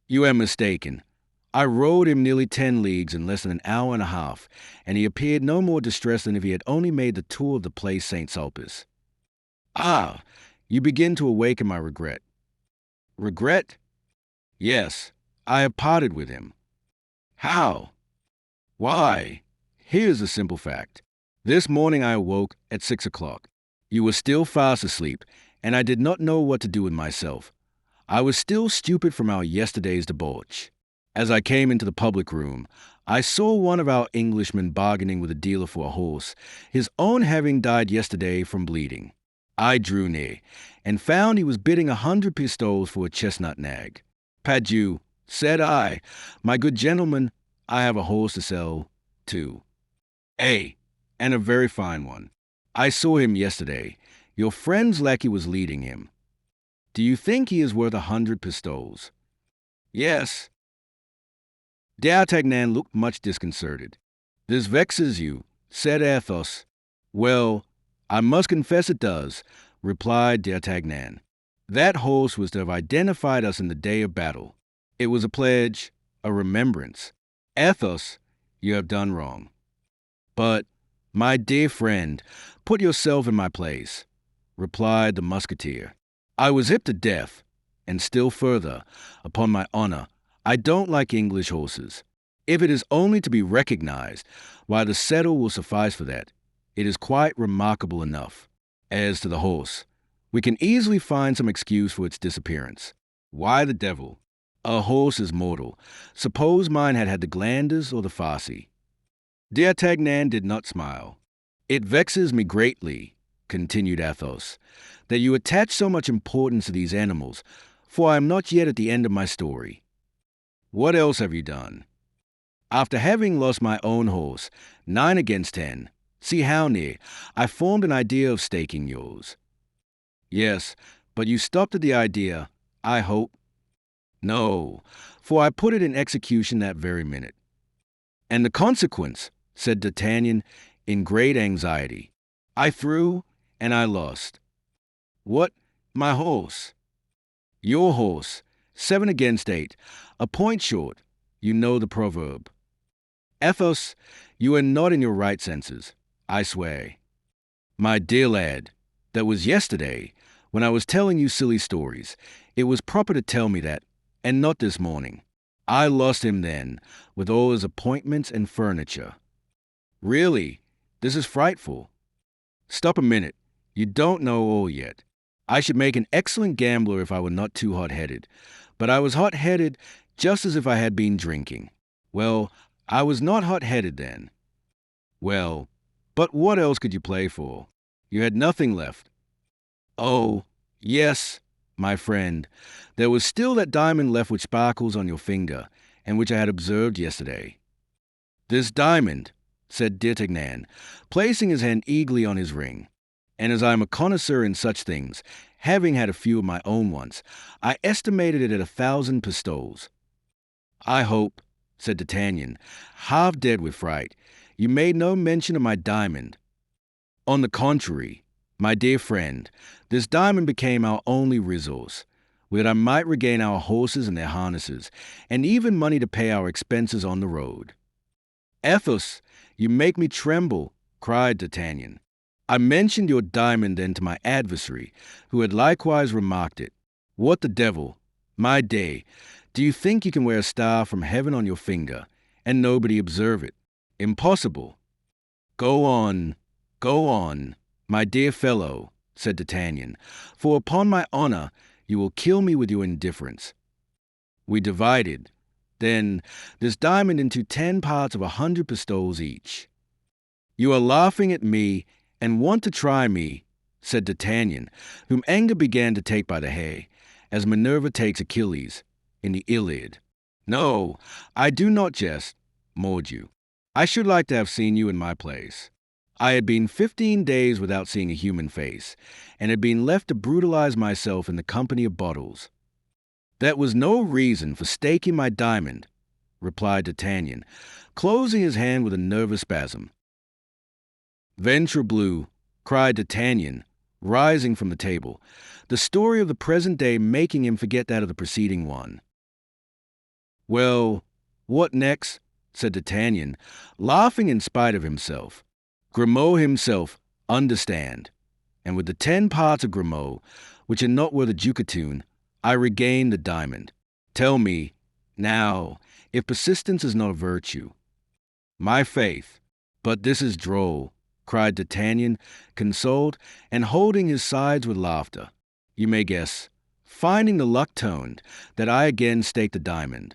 You are mistaken. I rode him nearly 10 leagues in less than an hour and a half, and he appeared no more distressed than if he had only made the tour of the place St. Sulpice. Ah, you begin to awaken my regret. Regret? Yes, I have parted with him. How? Why? Here's the simple fact. This morning I awoke at 6 o'clock. You were still fast asleep, and I did not know what to do with myself. I was still stupid from our yesterday's debauch. As I came into the public room, I saw one of our Englishmen bargaining with a dealer for a horse, his own having died yesterday from bleeding. I drew near, and found he was bidding 100 pistoles for a chestnut nag. Pardieu, said I, my good gentleman, I have a horse to sell, too. And a very fine one. I saw him yesterday. Your friend's lackey was leading him. Do you think he is worth 100 pistoles? Yes. D'Artagnan looked much disconcerted. This vexes you, said Athos. Well, I must confess it does, replied D'Artagnan. That horse was to have identified us in the day of battle. It was a pledge, a remembrance. Athos, you have done wrong. But, my dear friend, put yourself in my place, replied the musketeer. I was hip to death, and still further, upon my honor, I don't like English horses. If it is only to be recognized, why the saddle will suffice for that. It is quite remarkable enough. As to the horse, we can easily find some excuse for its disappearance. Why the devil? A horse is mortal. Suppose mine had had the glanders or the farcy. D'Artagnan did not smile. It vexes me greatly, continued Athos, that you attach so much importance to these animals, for I am not yet at the end of my story. What else have you done? After having lost my own horse, 9 against 10, see how near, I formed an idea of staking yours. Yes, but you stopped at the idea, I hope. No, for I put it in execution that very minute. And the consequence, said D'Artagnan, in great anxiety. I threw, and I lost. What? My horse? Your horse, 7 against 8, a point short. You know the proverb. Athos, you are not in your right senses, I swear. My dear lad, that was yesterday, when I was telling you silly stories. It was proper to tell me that, and not this morning. I lost him then, with all his appointments and furniture. Really, this is frightful. Stop a minute. You don't know all yet. I should make an excellent gambler if I were not too hot-headed. But I was hot-headed just as if I had been drinking. Well, I was not hot-headed then. Well, but what else could you play for? You had nothing left. Oh, yes, my friend. There was still that diamond left which sparkles on your finger, and which I had observed yesterday. This diamond, said D'Artagnan, placing his hand eagerly on his ring. And as I am a connoisseur in such things, having had a few of my own once, I estimated it at 1,000 pistoles. I hope, said D'Artagnan, half dead with fright, you made no mention of my diamond. On the contrary, my dear friend, this diamond became our only resource, with it I might regain our horses and their harnesses, and even money to pay our expenses on the road. Athos, you make me tremble, cried D'Artagnan. I mentioned your diamond then to my adversary, who had likewise remarked it. What the devil, my day, do you think you can wear a star from heaven on your finger, and nobody observe it? Impossible. Go on, my dear fellow, said D'Artagnan, for upon my honor you will kill me with your indifference. We divided, then, this diamond into 10 parts of 100 pistoles each. You are laughing at me, and want to try me, said D'Artagnan, whom anger began to take by the hair, as Minerva takes Achilles in the Iliad. No, I do not jest, Mordieu. I should like to have seen you in my place. I had been 15 days without seeing a human face, and had been left to brutalize myself in the company of bottles. That was no reason for staking my diamond, replied D'Artagnan, closing his hand with a nervous spasm. Ventre bleu, cried D'Artagnan, rising from the table, the story of the present day making him forget that of the preceding one. Well, what next? Said D'Artagnan, laughing in spite of himself. Grimaud himself, understand. And with the 10 parts of Grimaud, which are not worth a ducatoon, I regain the diamond. Tell me, now, if persistence is not a virtue. My faith, but this is droll, cried D'Artagnan, consoled, and holding his sides with laughter. You may guess, finding the luck turned, that I again staked the diamond.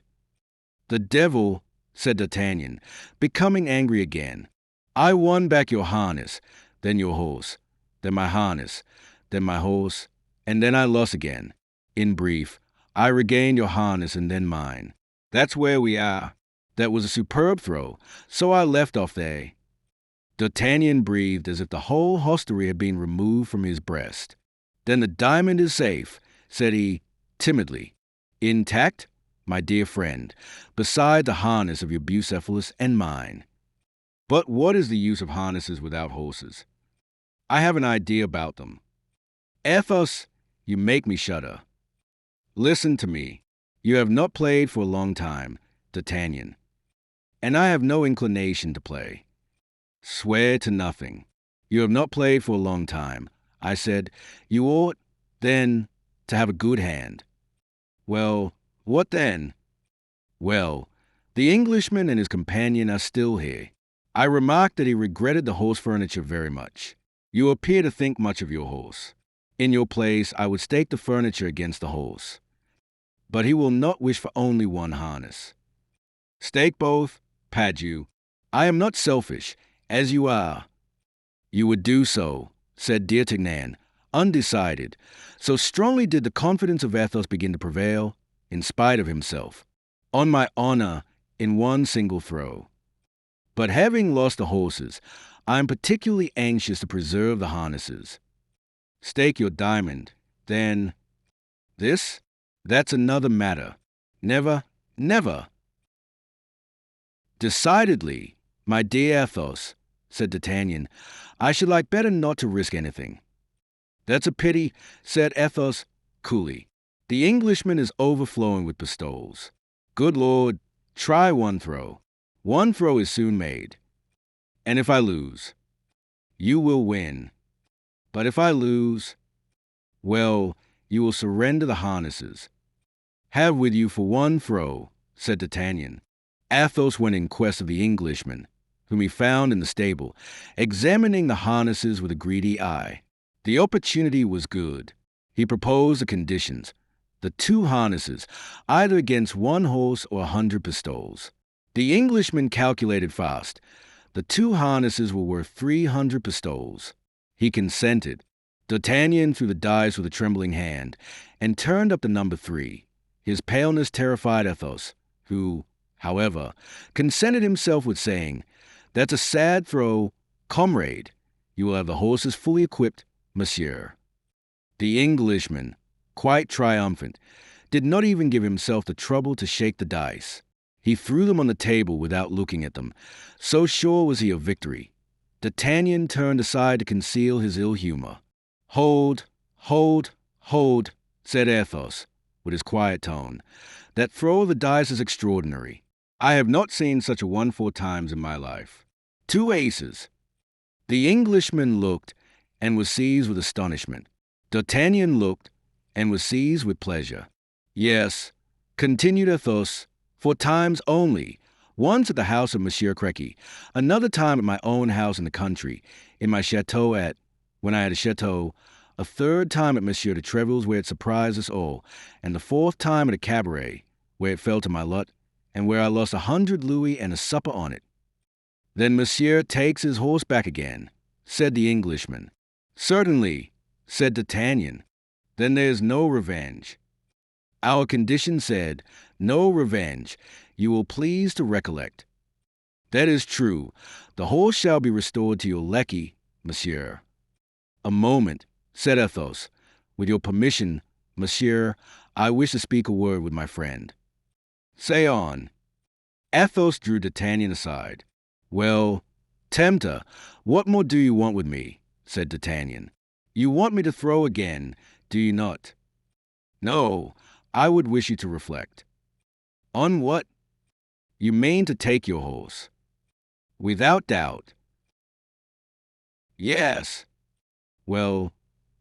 The devil, said D'Artagnan, becoming angry again. I won back your harness, then your horse, then my harness, then my horse, and then I lost again. In brief, I regained your harness and then mine. That's where we are. That was a superb throw, so I left off there. D'Artagnan breathed as if the whole hostelry had been removed from his breast. Then the diamond is safe, said he, timidly. Intact, my dear friend, beside the harness of your Bucephalus and mine. But what is the use of harnesses without horses? I have an idea about them. Athos, you make me shudder. Listen to me. You have not played for a long time, D'Artagnan, and I have no inclination to play. Swear to nothing. You have not played for a long time. I said, you ought, then, to have a good hand. Well, what then? Well, the Englishman and his companion are still here. I remarked that he regretted the horse furniture very much. You appear to think much of your horse. In your place, I would stake the furniture against the horse. But he will not wish for only one harness. Stake both, Padju. I am not selfish, as you are. You would do so, said D'Artagnan, undecided. So strongly did the confidence of Athos begin to prevail, in spite of himself. On my honor, in one single throw. But having lost the horses, I am particularly anxious to preserve the harnesses. Stake your diamond, then. This? That's another matter. Never, never. Decidedly, my dear Athos, said D'Artagnan, I should like better not to risk anything. That's a pity, said Athos, coolly. The Englishman is overflowing with pistoles. Good Lord, try one throw. One throw is soon made. And if I lose, you will win. But if I lose, well, you will surrender the harnesses. Have with you for one throw, said D'Artagnan. Athos went in quest of the Englishman, whom he found in the stable, examining the harnesses with a greedy eye. The opportunity was good. He proposed the conditions, the 2 harnesses, either against 1 horse or 100 pistoles. The Englishman calculated fast. The 2 harnesses were worth 300 pistoles. He consented. D'Artagnan threw the dice with a trembling hand, and turned up the number 3. His paleness terrified Athos, who, however, consented himself with saying, That's a sad throw. Comrade, you will have the horses fully equipped monsieur." The Englishman, quite triumphant, did not even give himself the trouble to shake the dice. He threw them on the table without looking at them, so sure was he of victory. D'Artagnan turned aside to conceal his ill humor. "Hold, hold, hold," said Athos, with his quiet tone. "That throw of the dice is extraordinary. I have not seen such a one 4 times in my life. 2 aces." The Englishman looked and was seized with astonishment. D'Artagnan looked and was seized with pleasure. "Yes," continued Athos, "4 times only. Once at the house of Monsieur Crequy, another time at my own house in the country, in my chateau when I had a chateau, a 3rd time at Monsieur de Treville's where it surprised us all, and the 4th time at a cabaret, where it fell to my lot, and where I lost 100 louis and a supper on it." "Then Monsieur takes his horse back again," said the Englishman. "Certainly," said D'Artagnan. "Then there's no revenge." "Our condition said, no revenge, you will please to recollect." "That is true. The horse shall be restored to your lackey, monsieur." "A moment," said Athos. "With your permission, monsieur, I wish to speak a word with my friend." "Say on." Athos drew D'Artagnan aside. "Well, Tempter, what more do you want with me?" said D'Artagnan. "You want me to throw again, do you not?" "No, I would wish you to reflect." "On what?" "You mean to take your horse." "Without doubt." "Yes." "Well,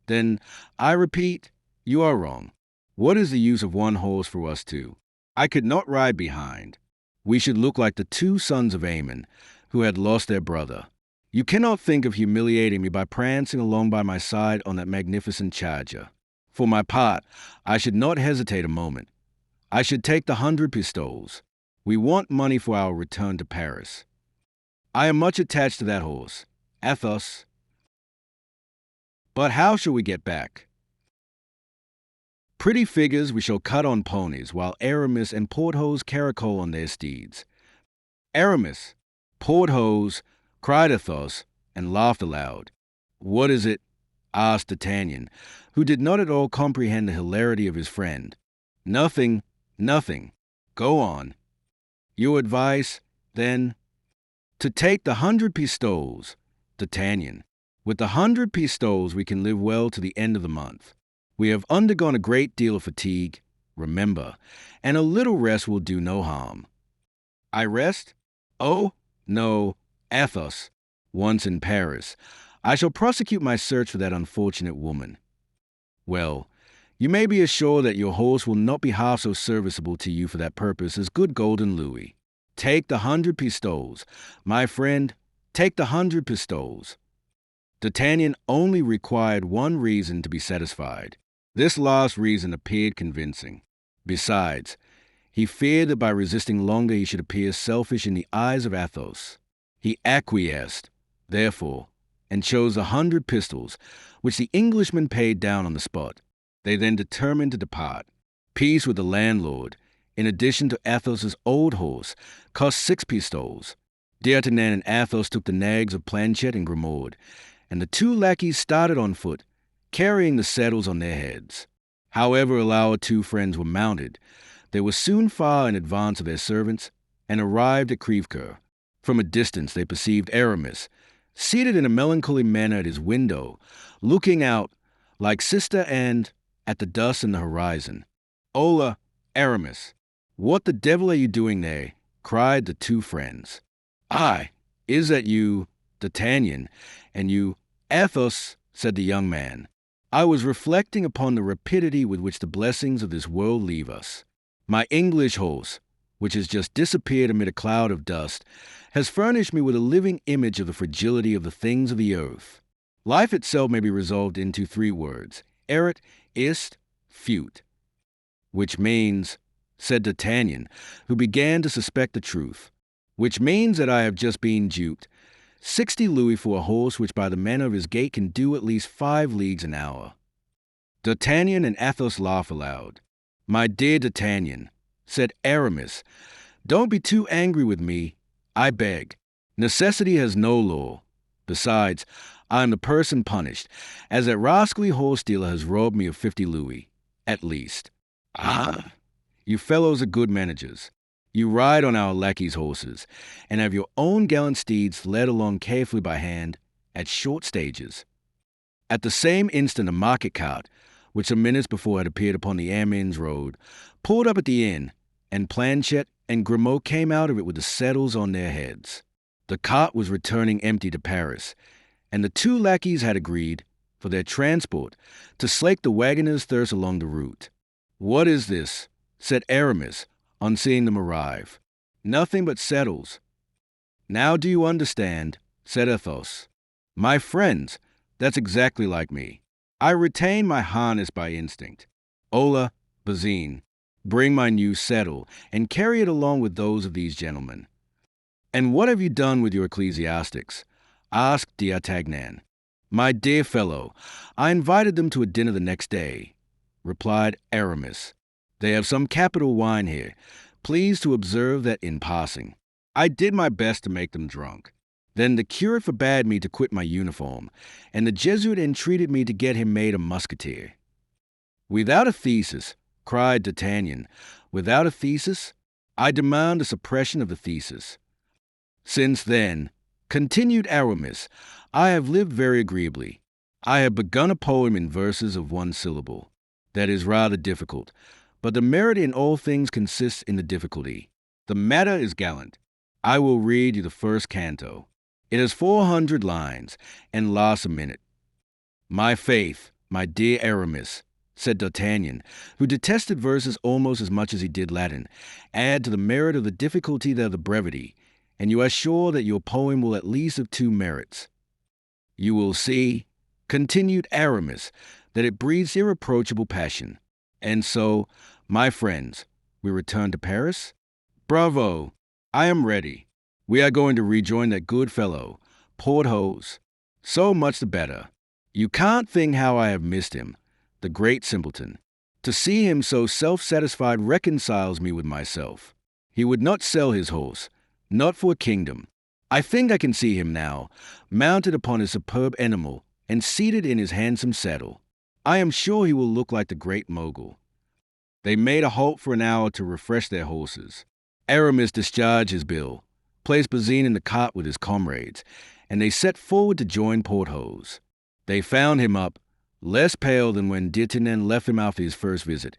then, I repeat, you are wrong. What is the use of one horse for us 2? I could not ride behind. We should look like the 2 sons of Ammon, who had lost their brother. You cannot think of humiliating me by prancing along by my side on that magnificent charger. For my part, I should not hesitate a moment. I should take the 100 pistoles. We want money for our return to Paris. I am much attached to that horse, Athos. But how shall we get back?" "Pretty figures we shall cut on ponies, while Aramis and Porthos caracole on their steeds." "Aramis, Porthos," cried Athos, and laughed aloud. "What is it?" asked D'Artagnan, who did not at all comprehend the hilarity of his friend. "Nothing, nothing. Go on." "Your advice, then?" "To take the 100 pistoles, D'Artagnan. With the 100 pistoles we can live well to the end of the month. We have undergone a great deal of fatigue, remember, and a little rest will do no harm." "I rest? Oh, no, Athos. Once in Paris, I shall prosecute my search for that unfortunate woman." "Well, you may be assured that your horse will not be half so serviceable to you for that purpose as good golden louis. Take the 100 pistoles. My friend, take the 100 pistoles." D'Artagnan only required one reason to be satisfied. This last reason appeared convincing. Besides, he feared that by resisting longer he should appear selfish in the eyes of Athos. He acquiesced, therefore, and chose 100 pistols, which the Englishman paid down on the spot. They then determined to depart. Peace with the landlord, in addition to Athos's old horse, cost 6 pistoles. D'Artagnan and Athos took the nags of Planchet and Grimaud, and the 2 lackeys started on foot, carrying the saddles on their heads. However, our 2 friends were mounted, they were soon far in advance of their servants, and arrived at Crèvecoeur. From a distance they perceived Aramis, seated in a melancholy manner at his window, looking out, like Sister Anne, at the dust in the horizon. "Hola, Aramis, what the devil are you doing there?" cried the 2 friends. "Aye, is that you, D'Artagnan, and you, Athos?" said the young man. "I was reflecting upon the rapidity with which the blessings of this world leave us. My English horse, which has just disappeared amid a cloud of dust, has furnished me with a living image of the fragility of the things of the earth. Life itself may be resolved into 3 words, erit, ist, fut." "Which means," said D'Artagnan, who began to suspect the truth, "which means that I have just been duped. 60 louis for a horse which by the manner of his gait can do at least 5 leagues an hour." D'Artagnan and Athos laughed aloud. "My dear D'Artagnan," said Aramis, "don't be too angry with me, I beg. Necessity has no law. The Besides, I am the person punished, as that rascally horse dealer has robbed me of 50 louis, at least. Ah, you fellows are good managers. You ride on our lackeys' horses, and have your own gallant steeds led along carefully by hand at short stages. At the same instant a market cart, which some minutes before had appeared upon the Amiens road, pulled up at the inn, and Planchet and Grimaud came out of it with the saddles on their heads. The cart was returning empty to Paris, and the two lackeys had agreed, for their transport, to slake the wagoner's thirst along the route. "What is this?" said Aramis, on seeing them arrive. "Nothing but saddles." "Now do you understand?" said Athos. "My friends, that's exactly like me. I retain my harness by instinct. Hola, Bazin, bring my new saddle, and carry it along with those of these gentlemen." "And what have you done with your ecclesiastics?" asked D'Artagnan. "My dear fellow, I invited them to a dinner the next day," replied Aramis. "They have some capital wine here. Please to observe that in passing. I did my best to make them drunk. Then the curate forbade me to quit my uniform, and the Jesuit entreated me to get him made a musketeer." "Without a thesis," cried D'Artagnan. "Without a thesis? I demand the suppression of the thesis." "Since then," continued Aramis, "I have lived very agreeably. I have begun a poem in verses of one syllable. That is rather difficult, but the merit in all things consists in the difficulty. The matter is gallant. I will read you the first canto. It has 400 lines, and lasts a minute." "My faith, my dear Aramis," said D'Artagnan, who detested verses almost as much as he did Latin, "add to the merit of the difficulty the brevity, and you are sure that your poem will at least have 2 merits. You will see," continued Aramis, "that it breathes irreproachable passion. And so, my friends, we return to Paris? Bravo! I am ready. We are going to rejoin that good fellow, Porthos. So much the better. You can't think how I have missed him, the great simpleton. To see him so self-satisfied reconciles me with myself. He would not sell his horse, not for a kingdom. I think I can see him now, mounted upon his superb animal and seated in his handsome saddle. I am sure he will look like the great mogul." They made a halt for an hour to refresh their horses. Aramis discharged his bill, placed Bazin in the cart with his comrades, and they set forward to join Porthos. They found him up, less pale than when D'Artagnan left him after his first visit,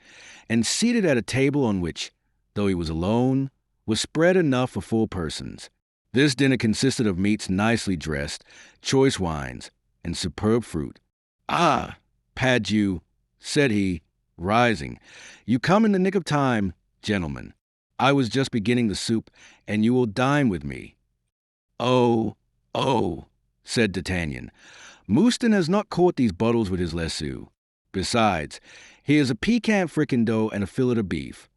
and seated at a table on which, though he was alone, was spread enough for 4 persons. This dinner consisted of meats nicely dressed, choice wines, and superb fruit. "Ah, Pardieu," said he, rising, "you come in the nick of time, gentlemen. I was just beginning the soup, and you will dine with me." "Oh, oh," said D'Artagnan, "Mouston has not caught these bottles with his lasso. Besides, here's a piquant fricandeau and a fillet of beef."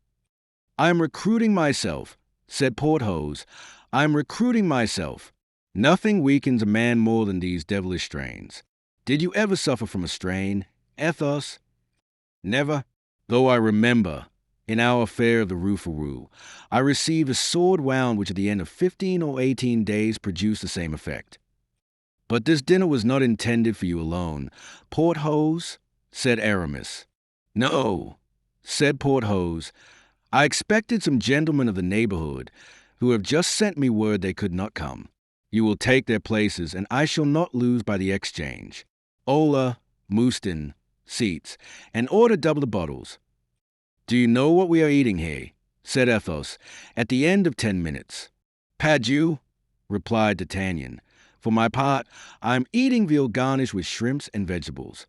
"I am recruiting myself," said Porthos. "I am recruiting myself. Nothing weakens a man more than these devilish strains. Did you ever suffer from a strain, Athos?" "Never, though I remember, in our affair of the Rue Ferou, I received a sword wound which at the end of 15 or 18 days produced the same effect. But this dinner was not intended for you alone, Porthos," said Aramis. "No," said Porthos. "I expected some gentlemen of the neighborhood, who have just sent me word they could not come. You will take their places, and I shall not lose by the exchange. Hola, Mouston, seats, and order double the bottles." "Do you know what we are eating here?" said Athos, at the end of 10 minutes. "Pardieu," replied D'Artagnan. "For my part, I am eating veal garnished with shrimps and vegetables."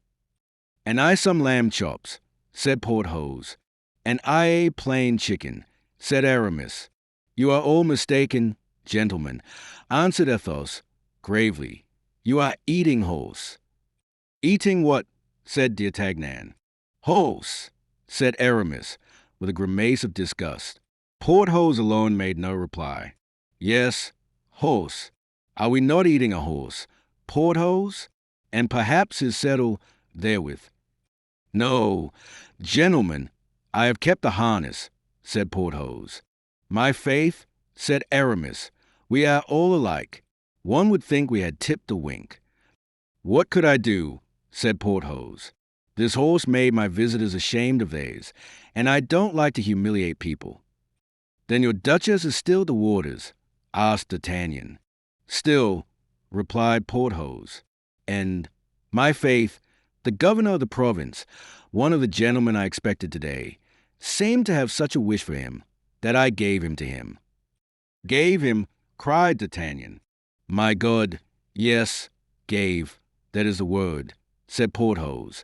"And I some lamb chops," said Porthos. "And I plain chicken," said Aramis. "You are all mistaken, gentlemen," answered Athos, gravely. "You are eating horse." "Eating what?" said D'Artagnan. "Horse," said Aramis, with a grimace of disgust. Porthos alone made no reply. "Yes, horse. Are we not eating a horse, Porthos? And perhaps his saddle therewith." "No, gentlemen, I have kept the harness," said Porthos. "My faith," said Aramis, "we are all alike. One would think we had tipped a wink. "What could I do?" said Porthos. "This horse made my visitors ashamed of theirs, and I don't like to humiliate people." "Then your duchess is still the warders?" asked D'Artagnan. "Still," replied Porthos. "And, my faith, the governor of the province, one of the gentlemen I expected today, seemed to have such a wish for him that I gave him to him." "Gave him?" cried D'Artagnan. "My God, yes, gave, that is the word," said Porthos,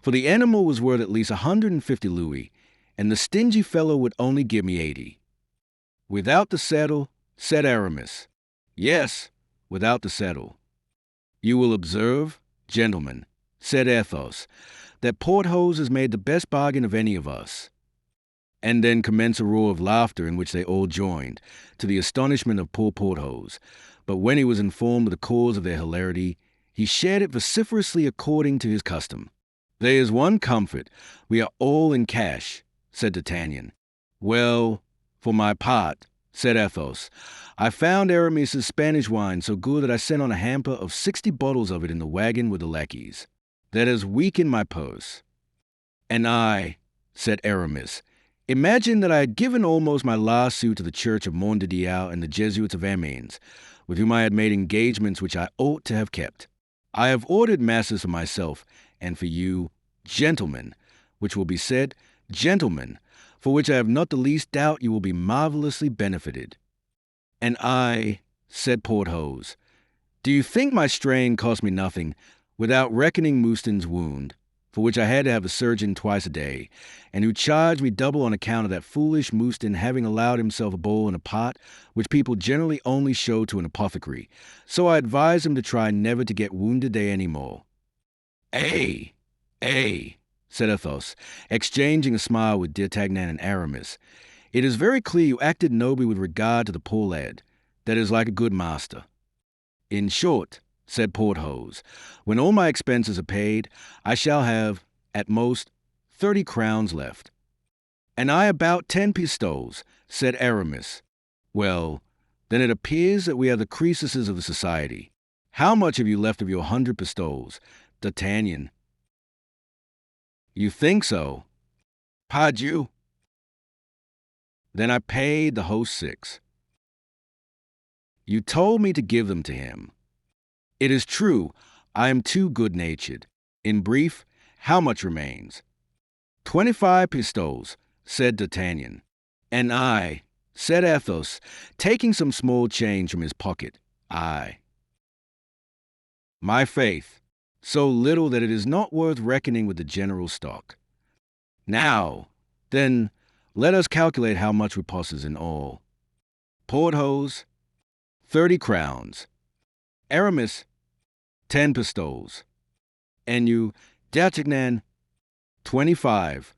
"for the animal was worth at least 150 louis, and the stingy fellow would only give me 80. "Without the saddle?" said Aramis. "Yes, without the saddle." "You will observe, gentlemen," said Athos, "that Porthos has made the best bargain of any of us." And then commenced a roar of laughter in which they all joined, to the astonishment of poor Porthos. But when he was informed of the cause of their hilarity, he shared it vociferously according to his custom. "There is one comfort, we are all in cash," said D'Artagnan. "Well, for my part," said Athos, "I found Aramis's Spanish wine so good that I sent on a hamper of 60 bottles of it in the wagon with the lackeys. That has weakened my purse." "And I," said Aramis, "imagine that I had given almost my last sou to the Church of Mont de Dieu and the Jesuits of Amiens, with whom I had made engagements which I ought to have kept. I have ordered masses for myself and for you, gentlemen, which will be said, gentlemen, for which I have not the least doubt you will be marvelously benefited." "And I," said Porthos, "do you think my strain cost me nothing, without reckoning Mouston's wound, for which I had to have a surgeon twice a day, and who charged me double on account of that foolish Mouston having allowed himself a bowl in a pot, which people generally only show to an apothecary, so I advised him to try never to get wounded there any more." "Eh, said Athos, exchanging a smile with D'Artagnan and Aramis. "It is very clear you acted nobly with regard to the poor lad. That is like a good master." "In short," said Porthos, "when all my expenses are paid, I shall have, at most, 30 crowns left." "And I about 10 pistoles," said Aramis. "Well, then it appears that we are the Croesuses of the society. How much have you left of your 100 pistoles, D'Artagnan?" "You think so?" "Pardieu." "Then I paid the host 6. You told me to give them to him. It is true, I am too good-natured. In brief, how much remains?" 25 pistoles, said D'Artagnan. "And I," said Athos, taking some small change from his pocket. "I." "My faith, so little that it is not worth reckoning with the general stock. Now, then, let us calculate how much repasses in all. Porthos, 30 crowns. Aramis, 10 pistoles. And you, D'Artagnan, 25.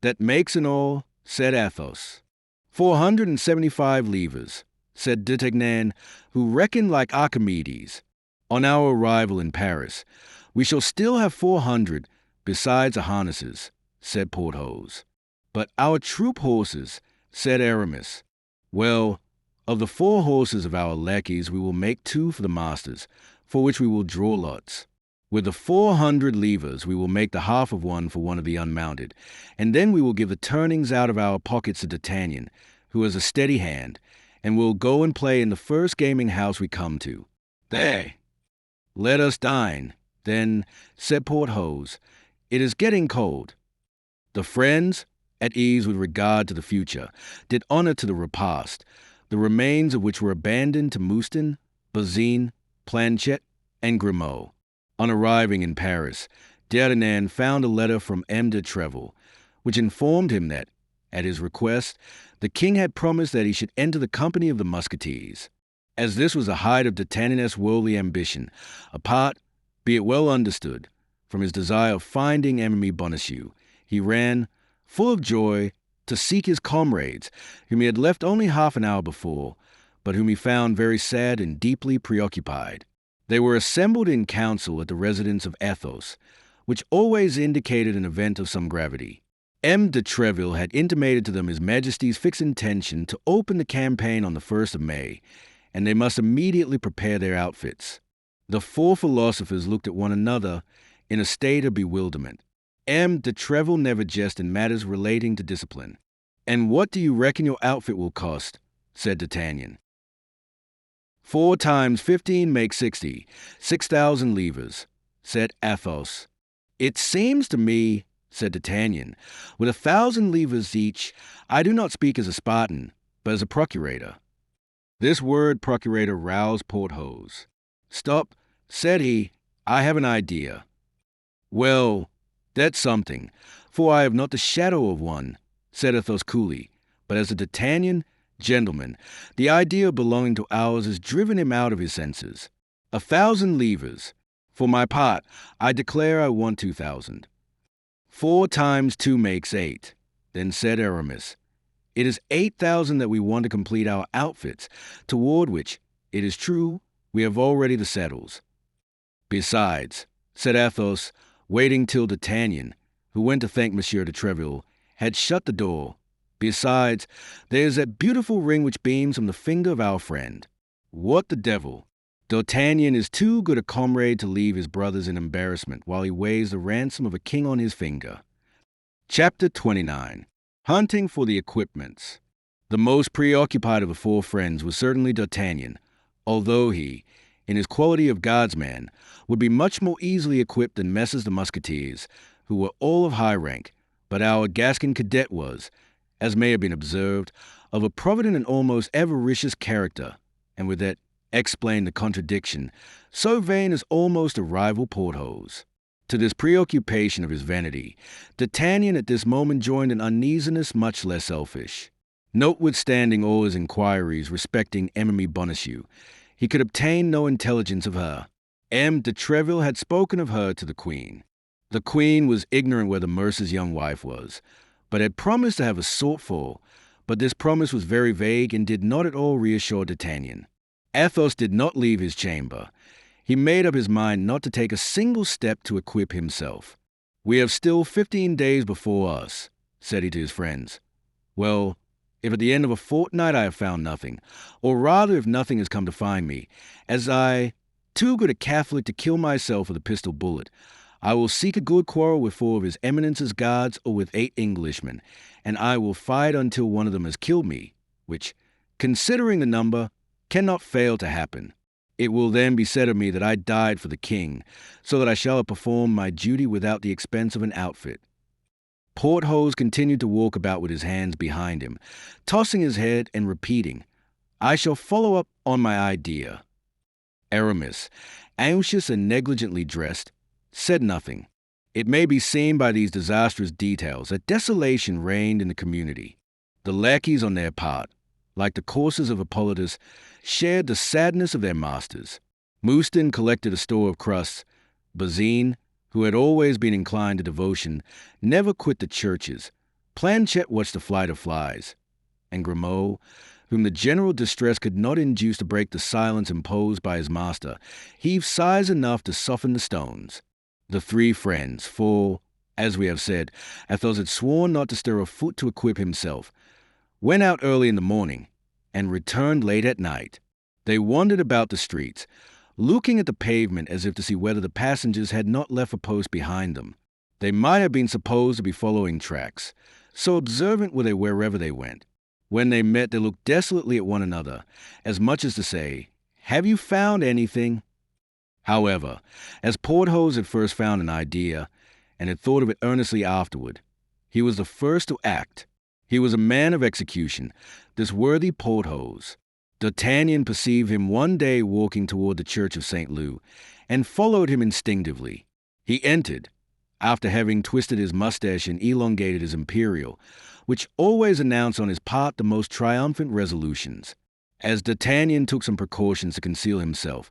That makes in all," said Athos, 475 livres, said D'Artagnan, who reckoned like Archimedes. "On our arrival in Paris, we shall still have 400, besides the harnesses," said Porthos. "But our troop horses," said Aramis. "Well, of the 4 horses of our lackeys we will make 2 for the masters, for which we will draw lots. With the 400 livres we will make the half of one for one of the unmounted, and then we will give the turnings out of our pockets to D'Artagnan, who has a steady hand, and will go and play in the first gaming house we come to. There! Let us dine, then," said Porthos. "It is getting cold." The friends, at ease with regard to the future, did honor to the repast, the remains of which were abandoned to Mouston, Bazin, Planchet, and Grimaud. On arriving in Paris, D'Artagnan found a letter from M. de Treville, which informed him that, at his request, the king had promised that he should enter the company of the musketeers. As this was the height of D'Artagnan's worldly ambition, apart, be it well understood, from his desire of finding Enemy Bonacieux, he ran, full of joy, to seek his comrades, whom he had left only half an hour before, but whom he found very sad and deeply preoccupied. They were assembled in council at the residence of Athos, which always indicated an event of some gravity. M. de Treville had intimated to them His Majesty's fixed intention to open the campaign on the 1st of May, and they must immediately prepare their outfits. The four philosophers looked at one another in a state of bewilderment. De Treville never jest in matters relating to discipline. "And what do you reckon your outfit will cost?" said D'Artagnan. 4 times 15 makes 60, 6,000 livres, said Athos. "It seems to me," said D'Artagnan, "with 1,000 livres each, I do not speak as a Spartan, but as a procurator." This word procurator roused Porthos. "Stop," said he, "I have an idea." "Well, that's something, for I have not the shadow of one," said Athos coolly. But as a D'Artagnan, gentleman, the idea belonging to ours has driven him out of his senses. 1,000 livres. For my part, I declare I want 2,000. 4 times 2 makes 8. Then said Aramis, "It is 8,000 that we want to complete our outfits, toward which, it is true, we have already the saddles." "Besides," said Athos, waiting till D'Artagnan, who went to thank Monsieur de Treville, had shut the door. "Besides, there is that beautiful ring which beams from the finger of our friend." "What the devil! D'Artagnan is too good a comrade to leave his brothers in embarrassment while he weighs the ransom of a king on his finger." Chapter 29. Hunting for the equipments. The most preoccupied of the four friends was certainly D'Artagnan, although he, in his quality of guardsman, would be much more easily equipped than Messrs the Musketeers, who were all of high rank, but our Gascon cadet was, as may have been observed, of a provident and almost avaricious character, and with that explained the contradiction, so vain as almost to rival Porthos. To this preoccupation of his vanity, D'Artagnan at this moment joined an uneasiness much less selfish. Notwithstanding all his inquiries respecting Emily Bonacieux, he could obtain no intelligence of her. M. de Treville had spoken of her to the Queen. The Queen was ignorant where the mercer's young wife was, but had promised to have a sought for, but this promise was very vague and did not at all reassure D'Artagnan. Athos did not leave his chamber. He made up his mind not to take a single step to equip himself. "We have still 15 days before us," said he to his friends. "Well, if at the end of a fortnight I have found nothing, or rather if nothing has come to find me, as I, too good a Catholic to kill myself with a pistol bullet, I will seek a good quarrel with 4 of his Eminence's guards or with 8 Englishmen, and I will fight until one of them has killed me, which, considering the number, cannot fail to happen. It will then be said of me that I died for the king, so that I shall have performed my duty without the expense of an outfit." Porthos continued to walk about with his hands behind him, tossing his head and repeating, "I shall follow up on my idea." Aramis, anxious and negligently dressed, said nothing. It may be seen by these disastrous details that desolation reigned in the community. The lackeys, on their part, like the coursers of Hippolytus, shared the sadness of their masters. Mouston collected a store of crusts. Bazin, who had always been inclined to devotion, never quit the churches. Planchet watched the flight of flies. And Grimaud, whom the general distress could not induce to break the silence imposed by his master, heaved sighs enough to soften the stones. The 3 friends, for, as we have said, Athos had sworn not to stir a foot to equip himself, went out early in the morning, and returned late at night. They wandered about the streets, looking at the pavement as if to see whether the passengers had not left a post behind them. They might have been supposed to be following tracks, so observant were they wherever they went. When they met, they looked desolately at one another, as much as to say, "Have you found anything?" However, as Porthos had first found an idea, and had thought of it earnestly afterward, he was the first to act. He was a man of execution, this worthy Porthos. D'Artagnan perceived him one day walking toward the church of St. Leu, and followed him instinctively. He entered, after having twisted his mustache and elongated his imperial, which always announced on his part the most triumphant resolutions. As D'Artagnan took some precautions to conceal himself,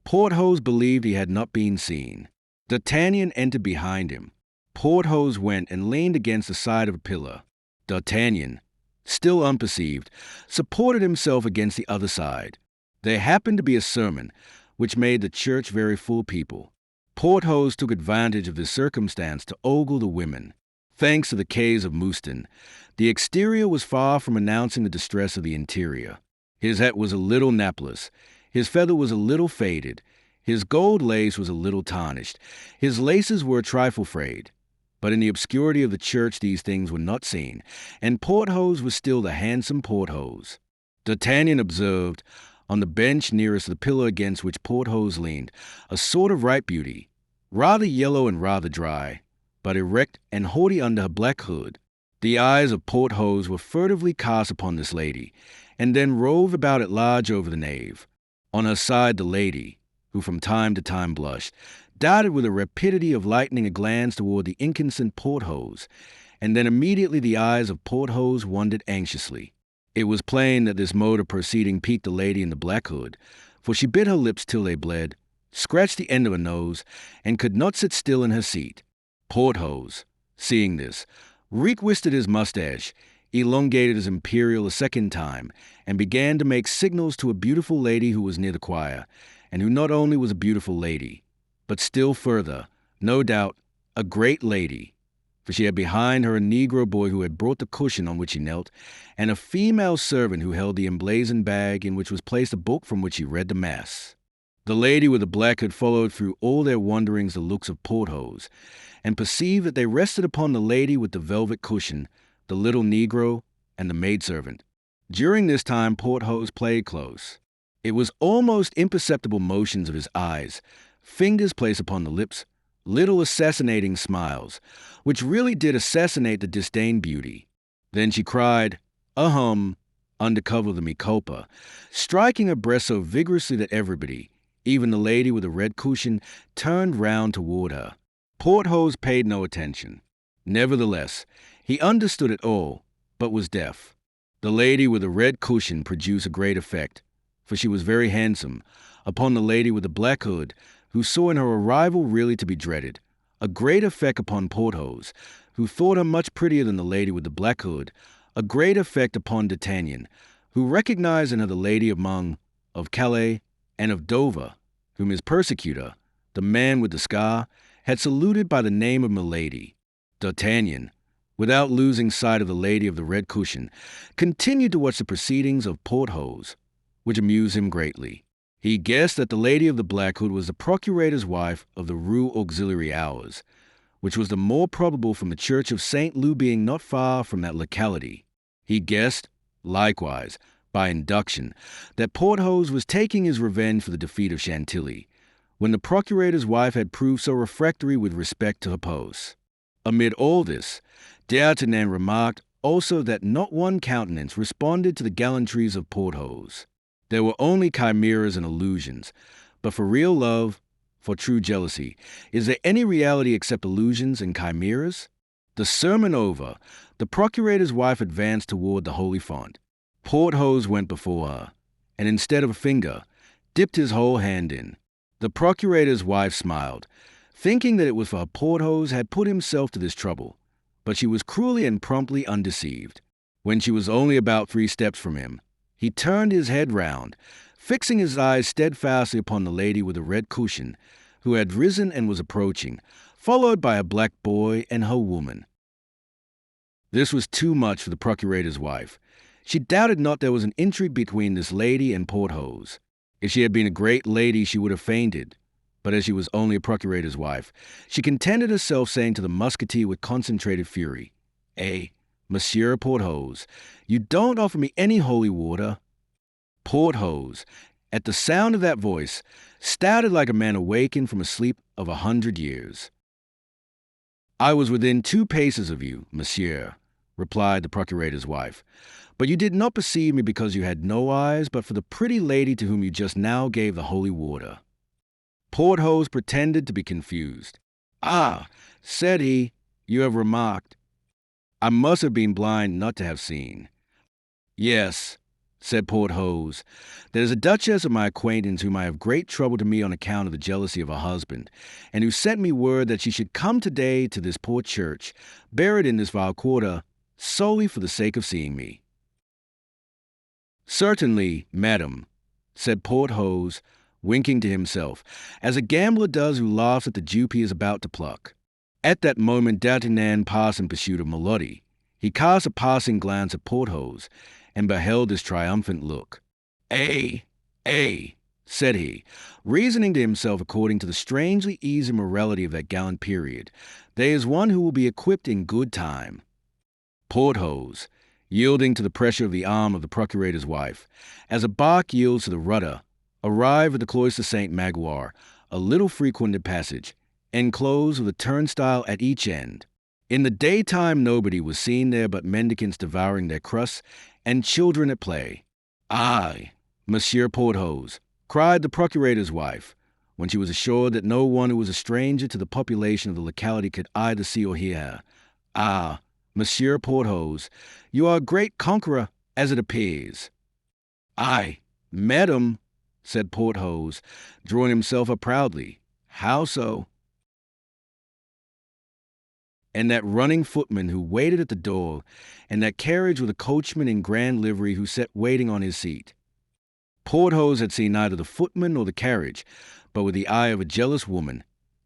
Porthos believed he had not been seen. D'Artagnan entered behind him. Porthos went and leaned against the side of a pillar. D'Artagnan, still unperceived, supported himself against the other side. There happened to be a sermon, which made the church very full people. Porthos took advantage of this circumstance to ogle the women. Thanks to the caves of Mouston, the exterior was far from announcing the distress of the interior. His hat was a little napless, his feather was a little faded, his gold lace was a little tarnished, his laces were a trifle frayed. But in the obscurity of the church these things were not seen, and Porthos was still the handsome Porthos. D'Artagnan observed, on the bench nearest the pillar against which Porthos leaned, a sort of ripe beauty, rather yellow and rather dry, but erect and haughty under her black hood. The eyes of Porthos were furtively cast upon this lady, and then roved about at large over the nave. On her side the lady, who from time to time blushed, darted with the rapidity of lightning a glance toward the inconstant Porthos, and then immediately the eyes of Porthos wandered anxiously. It was plain that this mode of proceeding piqued the lady in the black hood, for she bit her lips till they bled, scratched the end of her nose, and could not sit still in her seat. Porthos, seeing this, retwisted his mustache, elongated his imperial a second time, and began to make signals to a beautiful lady who was near the choir, and who not only was a beautiful lady, but still further, no doubt, a great lady, for she had behind her a Negro boy who had brought the cushion on which he knelt, and a female servant who held the emblazoned bag in which was placed a book from which he read the Mass. The lady with the black hood followed through all their wanderings the looks of Porthos, and perceived that they rested upon the lady with the velvet cushion, the little Negro, and the maidservant. During this time Porthos played close. It was almost imperceptible motions of his eyes, fingers placed upon the lips, little assassinating smiles, which really did assassinate the disdained beauty. Then she cried, "Ahum," under cover of the mea culpa, striking her breast so vigorously that everybody, even the lady with the red cushion, turned round toward her. Porthos paid no attention. Nevertheless, he understood it all, but was deaf. The lady with the red cushion produced a great effect, for she was very handsome, upon the lady with the black hood, who saw in her a rival really to be dreaded, a great effect upon Porthos, who thought her much prettier than the lady with the black hood, a great effect upon D'Artagnan, who recognized in her the lady of Mung, of Calais, and of Dover, whom his persecutor, the man with the scar, had saluted by the name of Milady. D'Artagnan, without losing sight of the lady of the red cushion, continued to watch the proceedings of Porthos, which amused him greatly. He guessed that the lady of the black hood was the procurator's wife of the Rue Auxiliary Hours, which was the more probable from the church of St. Loup being not far from that locality. He guessed, likewise, by induction, that Porthos was taking his revenge for the defeat of Chantilly, when the procurator's wife had proved so refractory with respect to her post. Amid all this, D'Artagnan remarked also that not one countenance responded to the gallantries of Porthos. There were only chimeras and illusions, but for real love, for true jealousy, is there any reality except illusions and chimeras? The sermon over, the procurator's wife advanced toward the holy font. Porthos went before her, and instead of a finger, dipped his whole hand in. The procurator's wife smiled, thinking that it was for Porthos had put himself to this trouble, but she was cruelly and promptly undeceived. When she was only about 3 steps from him, he turned his head round, fixing his eyes steadfastly upon the lady with the red cushion, who had risen and was approaching, followed by a black boy and her woman. This was too much for the procurator's wife. She doubted not there was an intrigue between this lady and Porthos. If she had been a great lady, she would have fainted. But as she was only a procurator's wife, she contented herself, saying to the musketeer with concentrated fury, Monsieur Porthos, you don't offer me any holy water." Porthos, at the sound of that voice, started like a man awakened from a sleep of 100 years. "I was within 2 paces of you, monsieur," replied the procurator's wife, "but you did not perceive me because you had no eyes but for the pretty lady to whom you just now gave the holy water." Porthos pretended to be confused. "Ah," said he, "you have remarked. I must have been blind not to have seen." "Yes," said Porthos, "there is a duchess of my acquaintance whom I have great trouble to me on account of the jealousy of her husband, and who sent me word that she should come today to this poor church, buried in this vile quarter, solely for the sake of seeing me." "Certainly, madam," said Porthos, winking to himself, as a gambler does who laughs at the dupe he is about to pluck. At that moment D'Artagnan passed in pursuit of Milady. He cast a passing glance at Porthos, and beheld his triumphant look. "A," said he, reasoning to himself according to the strangely easy morality of that gallant period. "There is one who will be equipped in good time." Porthos, yielding to the pressure of the arm of the procurator's wife, as a bark yields to the rudder, arrived at the cloister St. Magloire, a little frequented passage, enclosed with a turnstile at each end. In the daytime nobody was seen there but mendicants devouring their crusts and children at play. "Aye, Monsieur Porthos," cried the procurator's wife, when she was assured that no one who was a stranger to the population of the locality could either see or hear her. "Ah, Monsieur Porthos, you are a great conqueror, as it appears." "Aye, madam," said Porthos, drawing himself up proudly. "How so?" And that running footman who waited at the door, and that carriage with a coachman in grand livery who sat waiting on his seat. Porthos had seen neither the footman nor the carriage, but with the eye of a jealous woman,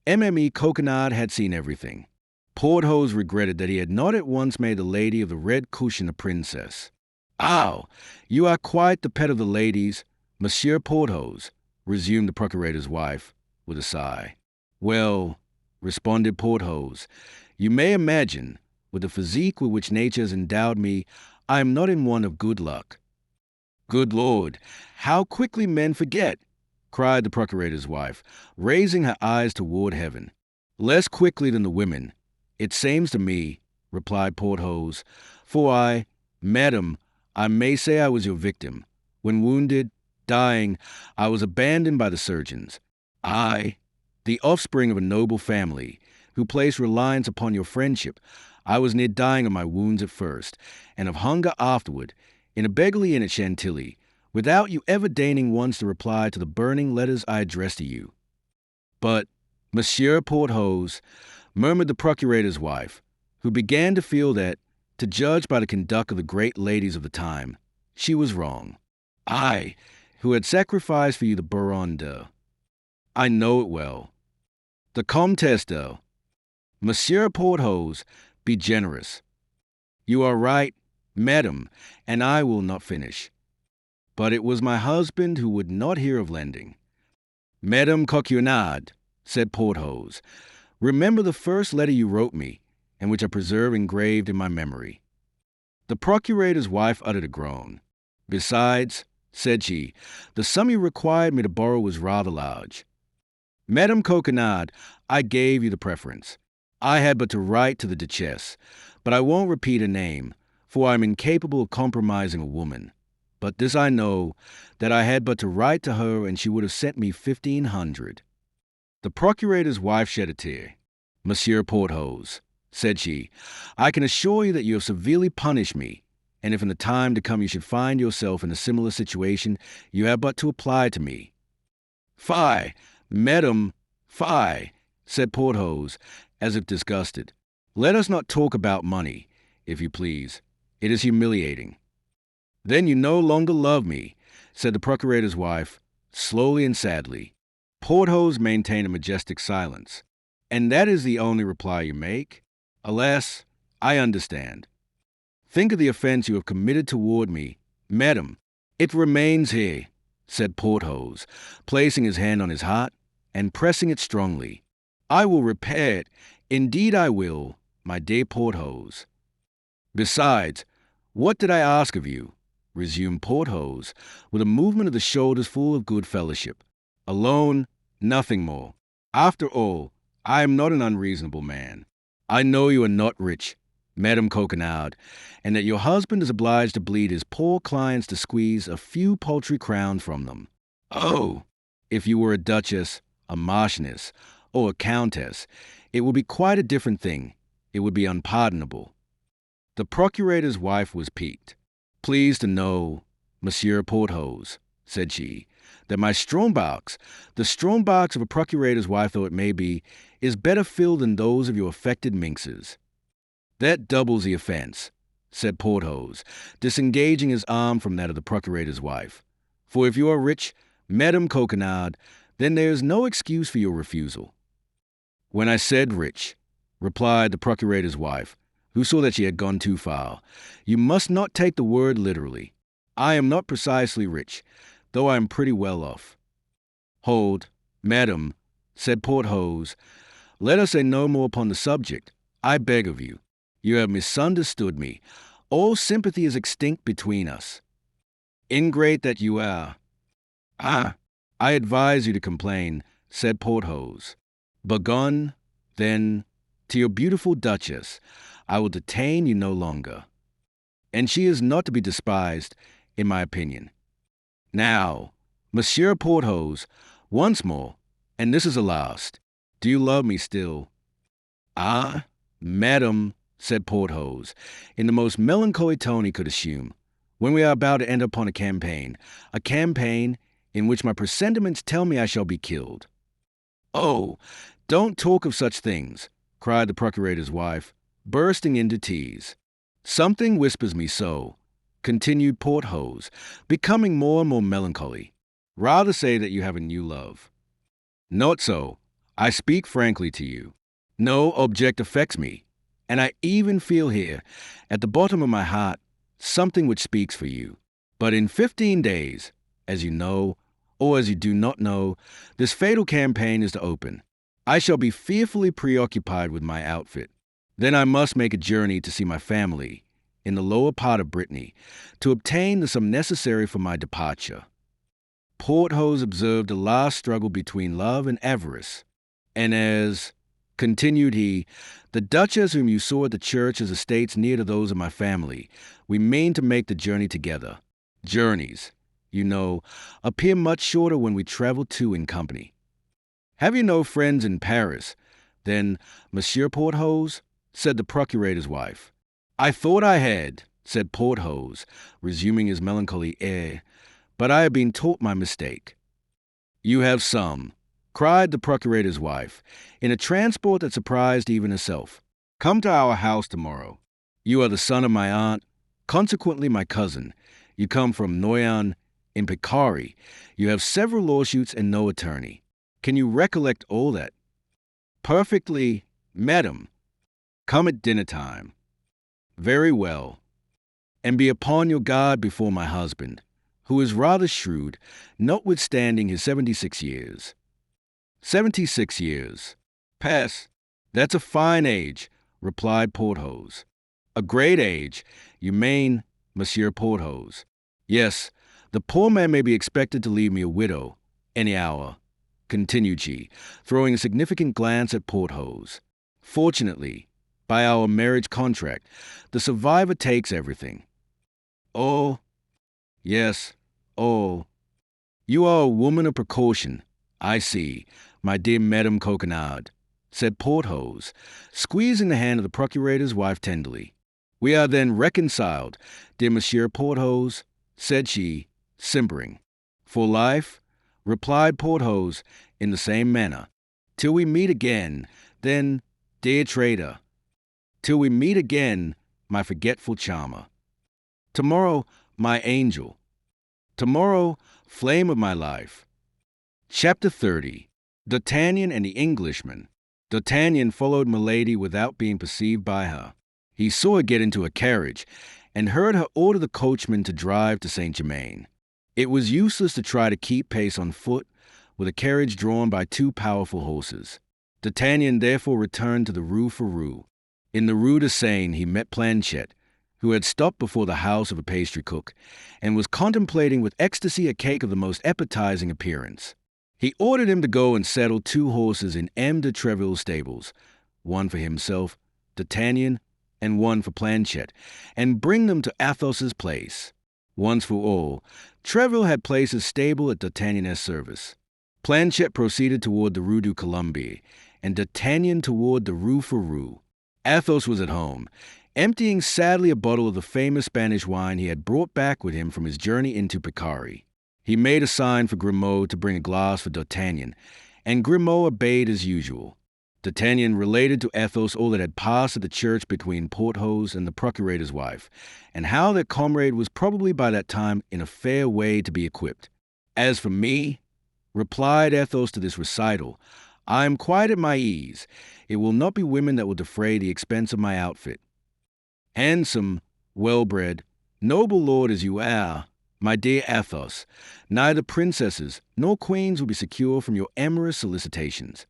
Mme. Coquenard had seen everything. Porthos regretted that he had not at once made the lady of the red cushion a princess. "Ah, you are quite the pet of the ladies, Monsieur Porthos," resumed the procurator's wife, with a sigh. "Well," responded Porthos, "you may imagine, with the physique with which nature has endowed me, I am not in want of good luck." "Good Lord, how quickly men forget!" cried the procurator's wife, raising her eyes toward heaven. "Less quickly than the women, it seems to me," replied Porthos, "for madam, I may say I was your victim. When wounded, dying, I was abandoned by the surgeons. I, the offspring of a noble family, who placed reliance upon your friendship, I was near dying of my wounds at first, and of hunger afterward, in a beggarly inn at Chantilly, without you ever deigning once to reply to the burning letters I addressed to you." "But, Monsieur Porthos," murmured the procurator's wife, who began to feel that, to judge by the conduct of the great ladies of the time, she was wrong. "I, who had sacrificed for you the Baron de—" "I know it well." "The Comtesse de—" "Monsieur Porthos, be generous." "You are right, madam, and I will not finish. But it was my husband who would not hear of lending." "Madame Coquenard," said Porthos, "remember the first letter you wrote me, and which I preserve engraved in my memory." The procurator's wife uttered a groan. "Besides," said she, "the sum you required me to borrow was rather large." "Madame Coquenard, I gave you the preference. I had but to write to the Duchess, but I won't repeat her name, for I am incapable of compromising a woman. But this I know, that I had but to write to her and she would have sent me 1,500. The procurator's wife shed a tear. "Monsieur Porthos," said she, "I can assure you that you have severely punished me, and if in the time to come you should find yourself in a similar situation, you have but to apply to me." "Fie, madam, fie," said Porthos, as if disgusted. "Let us not talk about money, if you please. It is humiliating." "Then you no longer love me," said the procurator's wife, slowly and sadly. Porthos maintained a majestic silence. "And that is the only reply you make? Alas, I understand. Think of the offense you have committed toward me, madam." "It remains here," said Porthos, placing his hand on his heart and pressing it strongly. "I will repair it. Indeed I will, my dear Porthos." "Besides, what did I ask of you?" resumed Porthos, with a movement of the shoulders full of good fellowship. "Alone, nothing more. After all, I am not an unreasonable man. I know you are not rich, Madame Coquenard, and that your husband is obliged to bleed his poor clients to squeeze a few paltry crowns from them. Oh, if you were a duchess, a marchioness, or a countess, it would be quite a different thing. It would be unpardonable." The procurator's wife was piqued. "Pleased to know, Monsieur Porthos," said she, "that my strong box, the strong box of a procurator's wife though it may be, is better filled than those of your affected minxes." "That doubles the offense," said Porthos, disengaging his arm from that of the procurator's wife. "For if you are rich, Madame Coquenard, then there is no excuse for your refusal." "When I said rich," replied the procurator's wife, who saw that she had gone too far, "you must not take the word literally. I am not precisely rich, though I am pretty well off. Hold, madam, said Porthos, let us say no more upon the subject. I beg of you. You have misunderstood me. All sympathy is extinct between us. Ingrate that you are. Ah, I advise you to complain, said Porthos. Begone, then, to your beautiful duchess. I will detain you no longer. And she is not to be despised, in my opinion. Now, Monsieur Porthos, once more, and this is the last, do you love me still? Ah, madam, said Porthos, in the most melancholy tone he could assume, when we are about to enter upon a campaign in which my presentiments tell me I shall be killed. Oh, don't talk of such things, cried the procurator's wife, bursting into tears. Something whispers me so, continued Porthos, becoming more and more melancholy. Rather say that you have a new love. Not so. I speak frankly to you. No object affects me, and I even feel here, at the bottom of my heart, something which speaks for you. But in 15 days, as you know, or as you do not know, this fatal campaign is to open. I shall be fearfully preoccupied with my outfit. Then I must make a journey to see my family in the lower part of Brittany to obtain the sum necessary for my departure. Porthos observed a last struggle between love and avarice, and as, continued he, the duchess whom you saw at the church has estates near to those of my family. We mean to make the journey together. Journeys, you know, appear much shorter when we travel two in company. Have you no friends in Paris, then, Monsieur Porthos? Said the procurator's wife. I thought I had, said Porthos, resuming his melancholy air, but I have been taught my mistake. You have some, cried the procurator's wife, in a transport that surprised even herself. Come to our house tomorrow. You are the son of my aunt, consequently my cousin. You come from Noyon in Picardy. You have several lawsuits and no attorney. Can you recollect all that? Perfectly, madam. Come at dinner time. Very well. And be upon your guard before my husband, who is rather shrewd, notwithstanding his 76 years. 76 years. Pass. That's a fine age, replied Porthos. A great age, you mean, Monsieur Porthos. Yes, the poor man may be expected to leave me a widow, any hour, continued she, throwing a significant glance at Porthos. Fortunately, by our marriage contract, the survivor takes everything. Oh, yes, oh, you are a woman of precaution, I see, my dear Madame Coquenard, said Porthos, squeezing the hand of the procurator's wife tenderly. We are then reconciled, dear Monsieur Porthos, said she, simpering. For life, replied Porthos in the same manner. Till we meet again, then, dear traitor. Till we meet again, my forgetful charmer. Tomorrow, my angel. Tomorrow, flame of my life. Chapter 30. D'Artagnan and the Englishman. D'Artagnan followed Milady without being perceived by her. He saw her get into a carriage, and heard her order the coachman to drive to Saint-Germain. It was useless to try to keep pace on foot with a carriage drawn by two powerful horses. D'Artagnan therefore returned to the Rue Férou. In the Rue de Seine he met Planchet, who had stopped before the house of a pastry cook, and was contemplating with ecstasy a cake of the most appetizing appearance. He ordered him to go and saddle two horses in M. de Treville's stables, one for himself, D'Artagnan, and one for Planchet, and bring them to Athos's place. Once for all, Treville had placed his stable at D'Artagnan's service. Planchet proceeded toward the Rue du Colombier, and D'Artagnan toward the Rue Férou. Athos was at home, emptying sadly a bottle of the famous Spanish wine he had brought back with him from his journey into Picardy. He made a sign for Grimaud to bring a glass for D'Artagnan, and Grimaud obeyed as usual. D'Artagnan related to Athos all that had passed at the church between Porthos and the procurator's wife, and how their comrade was probably by that time in a fair way to be equipped. As for me, replied Athos to this recital, I am quite at my ease. It will not be women that will defray the expense of my outfit. Handsome, well-bred, noble lord as you are, My dear Athos, neither princesses nor queens will be secure from your amorous solicitations."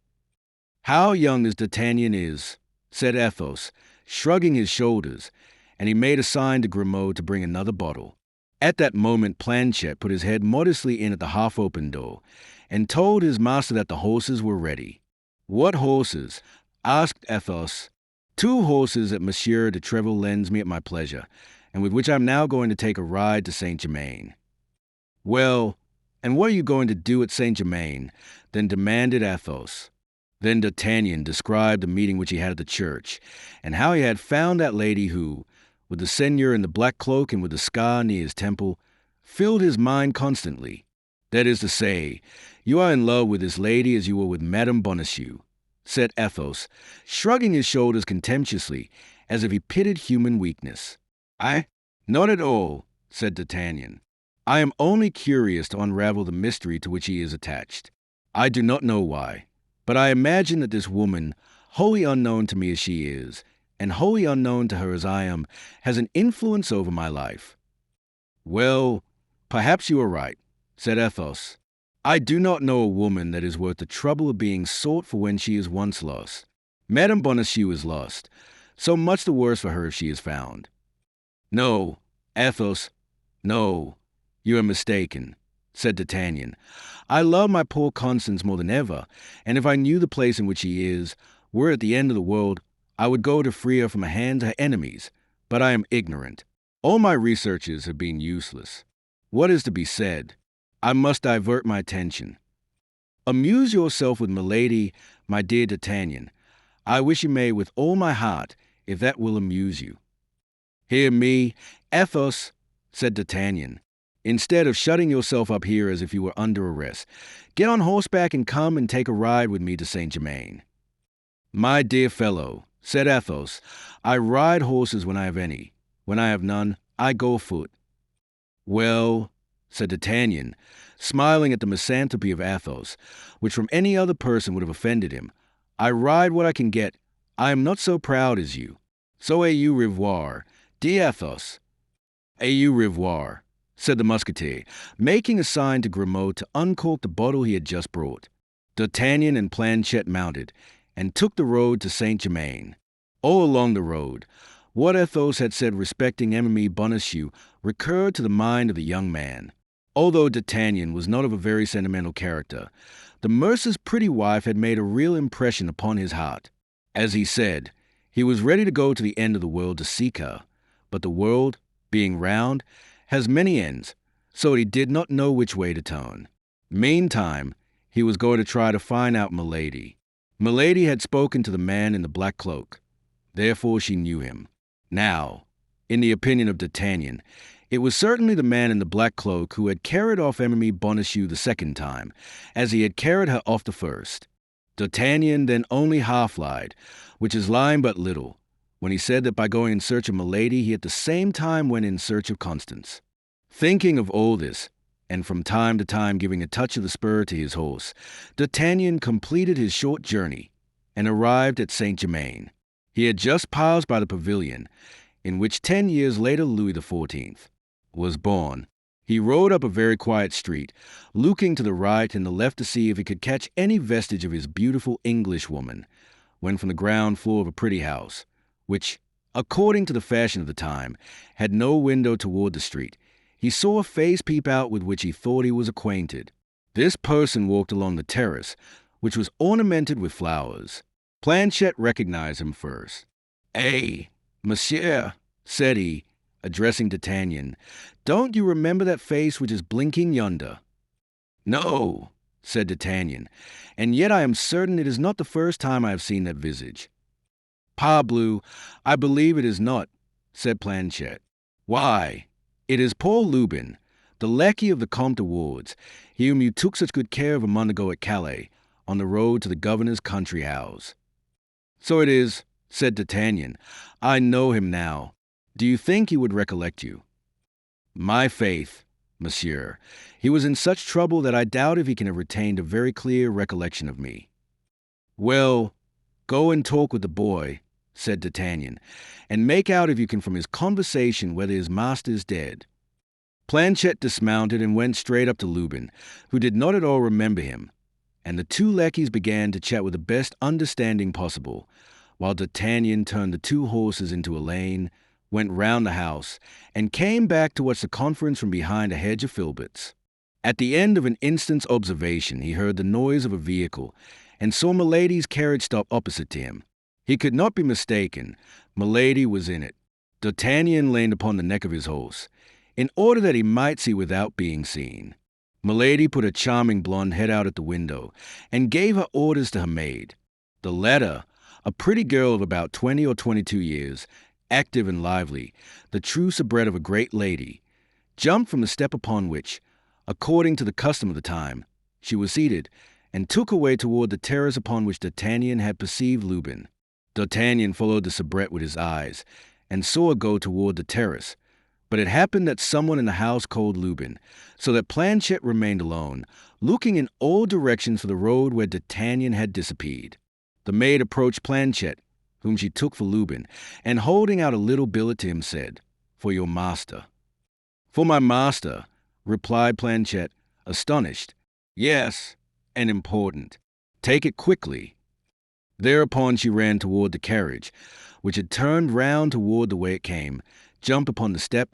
"How young this D'Artagnan is," said Athos, shrugging his shoulders, and he made a sign to Grimaud to bring another bottle. At that moment Planchet put his head modestly in at the half-open door, and told his master that the horses were ready. "What horses?" asked Athos. "Two horses that Monsieur de Treville lends me at my pleasure, and with which I'm now going to take a ride to Saint-Germain." "Well, and what are you going to do at Saint-Germain?" then demanded Athos. Then D'Artagnan described the meeting which he had at the church, and how he had found that lady who, with the seigneur in the black cloak and with the scar near his temple, filled his mind constantly. "That is to say, you are in love with this lady as you were with Madame Bonacieux," said Athos, shrugging his shoulders contemptuously, as if he pitied human weakness. "Not at all," said D'Artagnan. "I am only curious to unravel the mystery to which he is attached. I do not know why, but I imagine that this woman, wholly unknown to me as she is, and wholly unknown to her as I am, has an influence over my life." "Well, perhaps you are right," said Athos. "I do not know a woman that is worth the trouble of being sought for when she is once lost. Madame Bonacieux is lost, so much the worse for her if she is found." "No, Athos, no, you are mistaken," said D'Artagnan. "I love my poor Constance more than ever, and if I knew the place in which she is, were at the end of the world, I would go to free her from the hands of her enemies, but I am ignorant. All my researches have been useless. What is to be said? I must divert my attention. Amuse yourself with Milady, my dear D'Artagnan. I wish you may with all my heart, if that will amuse you." "Hear me, Athos," said D'Artagnan. "Instead of shutting yourself up here as if you were under arrest, get on horseback and come and take a ride with me to Saint-Germain." "My dear fellow," said Athos, "I ride horses when I have any. When I have none, I go afoot." "Well," said D'Artagnan, smiling at the misanthropy of Athos, which from any other person would have offended him, "I ride what I can get. I am not so proud as you. So au revoir, dear Athos." "Au revoir," said the musketeer, making a sign to Grimaud to uncork the bottle he had just brought. D'Artagnan and Planchet mounted, and took the road to Saint-Germain. All along the road, what Athos had said respecting Madame Bonacieux recurred to the mind of the young man. Although D'Artagnan was not of a very sentimental character, the mercer's pretty wife had made a real impression upon his heart. As he said, he was ready to go to the end of the world to seek her, but the world, being round, has many ends, so he did not know which way to turn. Meantime, he was going to try to find out Milady. Milady had spoken to the man in the black cloak. Therefore she knew him. Now, in the opinion of D'Artagnan, it was certainly the man in the black cloak who had carried off Madame Bonacieux the second time, as he had carried her off the first. D'Artagnan then only half lied, which is lying but little, when he said that by going in search of Milady he at the same time went in search of Constance. Thinking of all this, and from time to time giving a touch of the spur to his horse, D'Artagnan completed his short journey, and arrived at Saint-Germain. He had just passed by the pavilion, in which 10 years later Louis XIV was born. He rode up a very quiet street, looking to the right and the left to see if he could catch any vestige of his beautiful Englishwoman, when from the ground floor of a pretty house, which, according to the fashion of the time, had no window toward the street, he saw a face peep out with which he thought he was acquainted. This person walked along the terrace, which was ornamented with flowers. Planchet recognized him first. "Eh, monsieur," said he, addressing D'Artagnan, "don't you remember that face which is blinking yonder?" "No," said D'Artagnan, "and yet I am certain it is not the first time I have seen that visage." "Parbleu, I believe it is not," said Planchet. "Why, it is Paul Lubin, the lackey of the Comte de Wardes, he whom you took such good care of a month ago at Calais, on the road to the governor's country house." "So it is," said D'Artagnan. "I know him now. Do you think he would recollect you?" "My faith, monsieur, he was in such trouble that I doubt if he can have retained a very clear recollection of me." "Well, go and talk with the boy," said D'Artagnan, "and make out if you can from his conversation whether his master is dead." Planchet dismounted and went straight up to Lubin, who did not at all remember him, and the two lackeys began to chat with the best understanding possible, while D'Artagnan turned the two horses into a lane, went round the house, and came back to watch the conference from behind a hedge of filberts. At the end of an instant's observation, he heard the noise of a vehicle, and saw Milady's carriage stop opposite to him. He could not be mistaken. Milady was in it. D'Artagnan leaned upon the neck of his horse, in order that he might see without being seen. Milady put her charming blonde head out at the window, and gave her orders to her maid. The latter, a pretty girl of about 20 or 22 years, active and lively, the true soubrette of a great lady, jumped from the step upon which, according to the custom of the time, she was seated, and took her way toward the terrace upon which D'Artagnan had perceived Lubin. D'Artagnan followed the soubrette with his eyes, and saw her go toward the terrace, but it happened that someone in the house called Lubin, so that Planchet remained alone, looking in all directions for the road where D'Artagnan had disappeared. The maid approached Planchet, whom she took for Lubin, and holding out a little billet to him said, "For your master." "For my master," replied Planchet, astonished. "Yes, and important. Take it quickly." Thereupon she ran toward the carriage, which had turned round toward the way it came, jumped upon the step,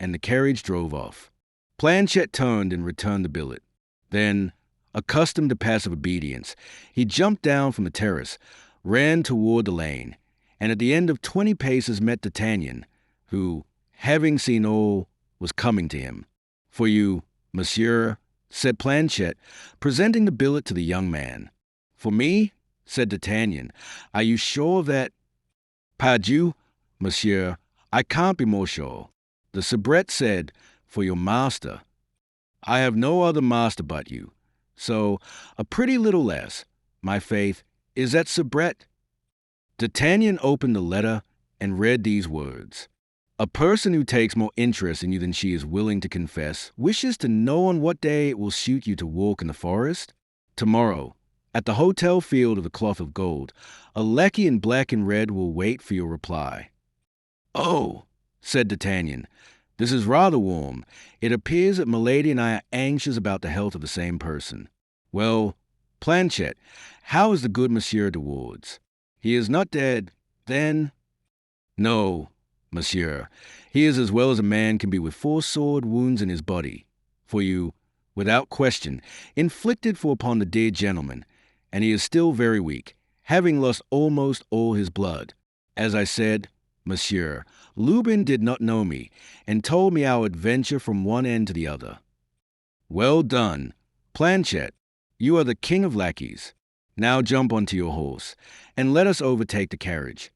and the carriage drove off. Planchet turned and returned the billet. Then, accustomed to passive obedience, he jumped down from the terrace, ran toward the lane, and at the end of 20 paces met D'Artagnan, who, having seen all, was coming to him. "For you, monsieur," said Planchet, presenting the billet to the young man. "For me?" said D'Artagnan. "Are you sure that—" "Pardieu, monsieur, I can't be more sure." The soubrette said, "For your master." "I have no other master but you. So, a pretty little less. My faith, is that soubrette?" D'Artagnan opened the letter and read these words. "A person who takes more interest in you than she is willing to confess wishes to know on what day it will suit you to walk in the forest. Tomorrow, at the Hotel Field of the Cloth of Gold, a lackey in black and red will wait for your reply." "Oh," said D'Artagnan, "this is rather warm. It appears that Milady and I are anxious about the health of the same person. Well, Planchet, how is the good Monsieur de Wardes? He is not dead, then?" "No, monsieur. He is as well as a man can be with 4 sword wounds in his body. For you, without question, inflicted for upon the dear gentleman, and he is still very weak, having lost almost all his blood. As I said, monsieur, Lubin did not know me, and told me our adventure from one end to the other." "Well done. Planchet, you are the king of lackeys. Now jump onto your horse, and let us overtake the carriage."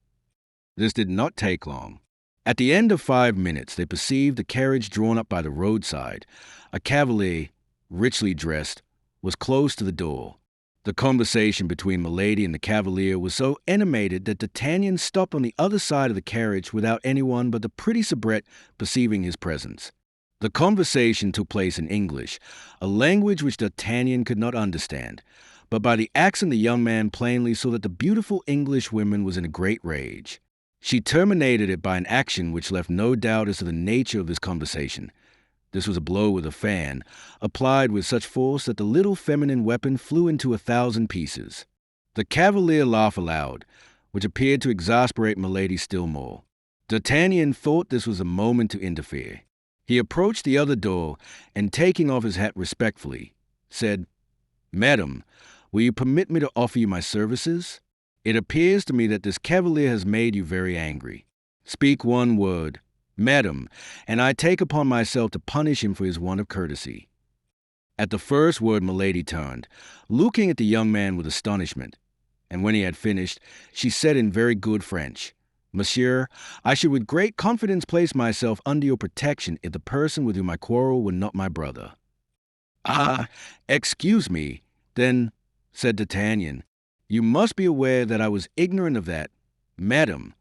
This did not take long. At the end of 5 minutes, they perceived the carriage drawn up by the roadside. A cavalier, richly dressed, was close to the door. The conversation between Milady and the cavalier was so animated that D'Artagnan stopped on the other side of the carriage without anyone but the pretty soubrette perceiving his presence. The conversation took place in English, a language which D'Artagnan could not understand, but by the accent the young man plainly saw that the beautiful English woman was in a great rage. She terminated it by an action which left no doubt as to the nature of this conversation. This was a blow with a fan, applied with such force that the little feminine weapon flew into 1,000 pieces. The cavalier laughed aloud, which appeared to exasperate Milady still more. D'Artagnan thought this was a moment to interfere. He approached the other door, and taking off his hat respectfully, said, "Madam, will you permit me to offer you my services? It appears to me that this cavalier has made you very angry. Speak one word, madam, and I take upon myself to punish him for his want of courtesy." At the first word Milady turned, looking at the young man with astonishment, and when he had finished, she said in very good French, "Monsieur, I should with great confidence place myself under your protection if the person with whom I quarrel were not my brother." "Ah, excuse me, then," said D'Artagnan. "You must be aware that I was ignorant of that. Madam,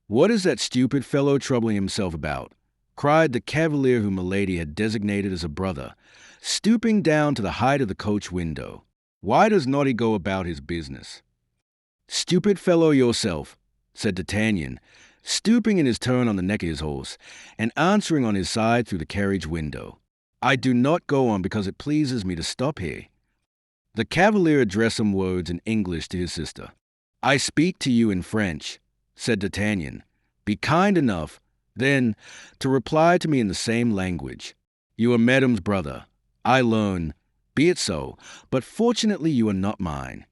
what is that stupid fellow troubling himself about?" cried the cavalier whom Milady had designated as a brother, stooping down to the height of the coach window. "Why does not he go about his business?" "Stupid fellow yourself," said D'Artagnan, stooping in his turn on the neck of his horse, and answering on his side through the carriage window. "I do not go on because it pleases me to stop here." The cavalier addressed some words in English to his sister. "I speak to you in French," said D'Artagnan. "Be kind enough, then, to reply to me in the same language. You are Madame's brother. I learn. Be it so, but fortunately you are not mine."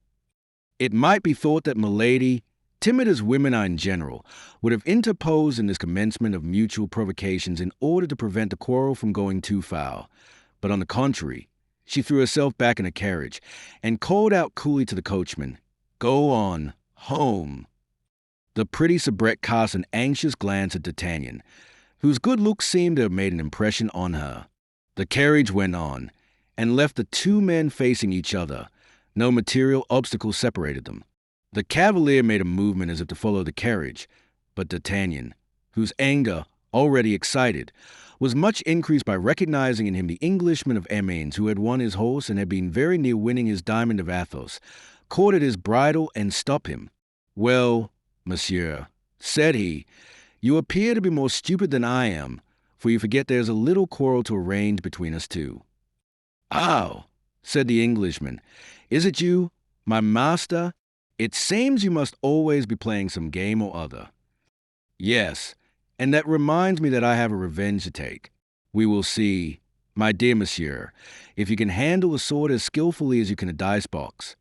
It might be thought that Milady, timid as women are in general, would have interposed in this commencement of mutual provocations in order to prevent the quarrel from going too far. But on the contrary, she threw herself back in a carriage and called out coolly to the coachman, "Go on, home." The pretty soubrette cast an anxious glance at D'Artagnan, whose good looks seemed to have made an impression on her. The carriage went on, and left the two men facing each other. No material obstacle separated them. The cavalier made a movement as if to follow the carriage, but D'Artagnan, whose anger, already excited, was much increased by recognizing in him the Englishman of Amiens who had won his horse and had been very near winning his diamond of Athos, caught at his bridle and stopped him. "Well, monsieur," said he, "you appear to be more stupid than I am, for you forget there's a little quarrel to arrange between us two." "Oh," said the Englishman, "is it you, my master? It seems you must always be playing some game or other." "Yes, and that reminds me that I have a revenge to take. We will see, my dear monsieur, if you can handle a sword as skillfully as you can a dice box."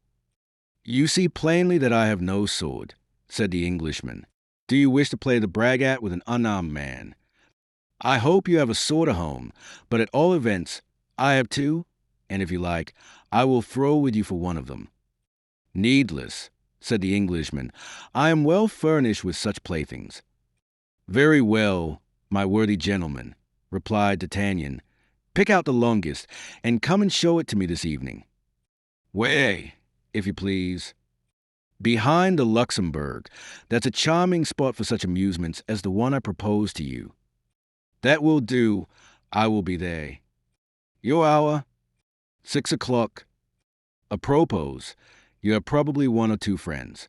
"You see plainly that I have no sword," said the Englishman. "Do you wish to play the braggart with an unarmed man? I hope you have a sword at home, but at all events, I have two, and if you like, I will throw with you for one of them." "Needless," said the Englishman. "I am well furnished with such playthings." "Very well, my worthy gentleman," replied D'Artagnan. "Pick out the longest, and come and show it to me this evening." "Where, if you please?" "Behind the Luxembourg. That's a charming spot for such amusements as the one I propose to you." "That will do. I will be there." "Your hour?" 6 o'clock. "Apropos, you have probably one or two friends."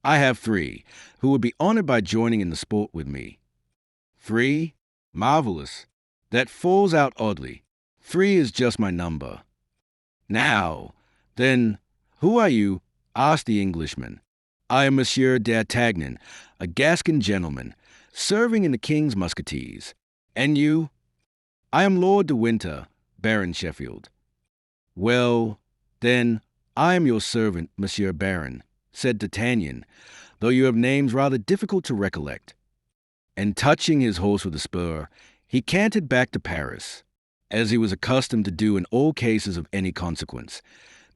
"I have three, who would be honored by joining in the sport with me." "Three? Marvelous. That falls out oddly. 3 is just my number." "Now, then, who are you?" asked the Englishman. "I am Monsieur d'Artagnan, a Gascon gentleman, serving in the King's Musketeers. And you?" "I am Lord de Winter, Baron Sheffield." "Well, then, I am your servant, Monsieur Baron," said D'Artagnan, "though you have names rather difficult to recollect." And touching his horse with a spur, he cantered back to Paris, as he was accustomed to do in all cases of any consequence.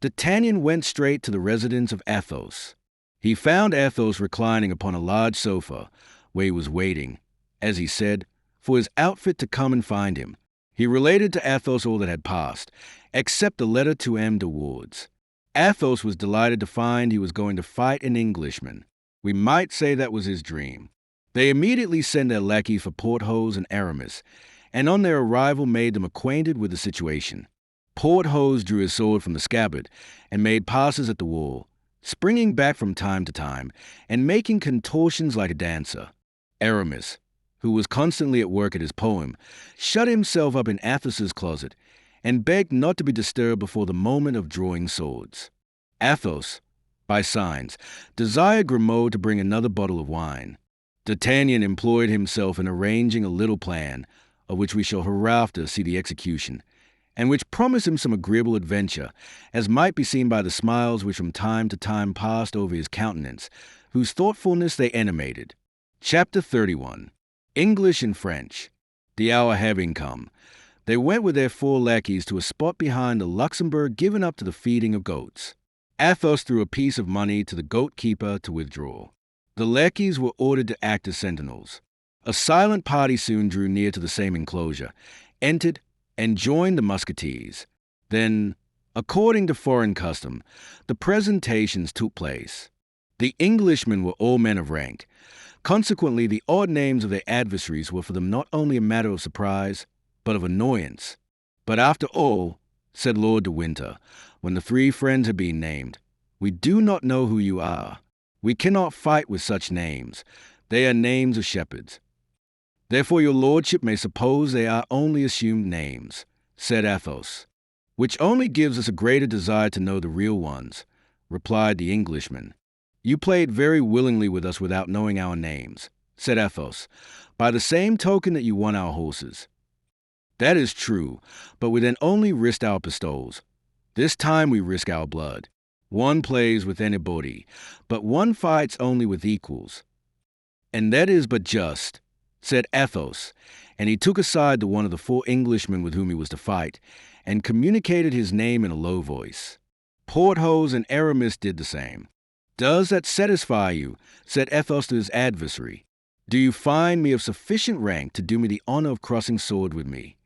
D'Artagnan went straight to the residence of Athos. He found Athos reclining upon a large sofa, where he was waiting, as he said, for his outfit to come and find him. He related to Athos all that had passed, except the letter to M. de Wardes. Athos was delighted to find he was going to fight an Englishman. We might say that was his dream. They immediately sent their lackeys for Porthos and Aramis, and on their arrival made them acquainted with the situation. Porthos drew his sword from the scabbard and made passes at the wall, springing back from time to time and making contortions like a dancer. Aramis, who was constantly at work at his poem, shut himself up in Athos's closet and begged not to be disturbed before the moment of drawing swords. Athos, by signs, desired Grimaud to bring another bottle of wine. D'Artagnan employed himself in arranging a little plan, of which we shall hereafter see the execution, and which promised him some agreeable adventure, as might be seen by the smiles which from time to time passed over his countenance, whose thoughtfulness they animated. Chapter 31. English and French. The hour having come, they went with their 4 lackeys to a spot behind the Luxembourg given up to the feeding of goats. Athos threw a piece of money to the goat-keeper to withdraw. The lackeys were ordered to act as sentinels. A silent party soon drew near to the same enclosure, entered, and joined the musketeers. Then, according to foreign custom, the presentations took place. The Englishmen were all men of rank. Consequently, the odd names of their adversaries were for them not only a matter of surprise, but of annoyance. "But after all," said Lord de Winter, when the 3 friends had been named, "we do not know who you are. We cannot fight with such names, They are names of shepherds. Therefore your lordship may suppose they are only assumed names, said Athos. Which only gives us a greater desire to know the real ones, replied the Englishman. You played very willingly with us without knowing our names, said Athos, by the same token that you won our horses. That is true, but we then only risked our pistoles. This time we risk our blood. One plays with anybody, but one fights only with equals. And that is but just, said Athos, and he took aside to one of the 4 Englishmen with whom he was to fight, and communicated his name in a low voice. Porthos and Aramis did the same. Does that satisfy you? Said Athos to his adversary. Do you find me of sufficient rank to do me the honor of crossing sword with me?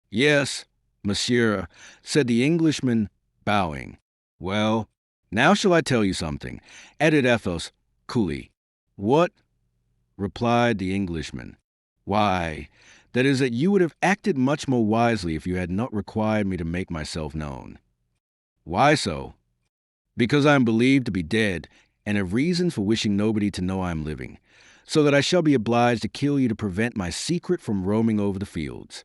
Yes, monsieur, said the Englishman, bowing. Well, now shall I tell you something, added Athos, coolly. What? Replied the Englishman. Why, that is that you would have acted much more wisely if you had not required me to make myself known. Why so? Because I am believed to be dead, and have reasons for wishing nobody to know I am living, so that I shall be obliged to kill you to prevent my secret from roaming over the fields.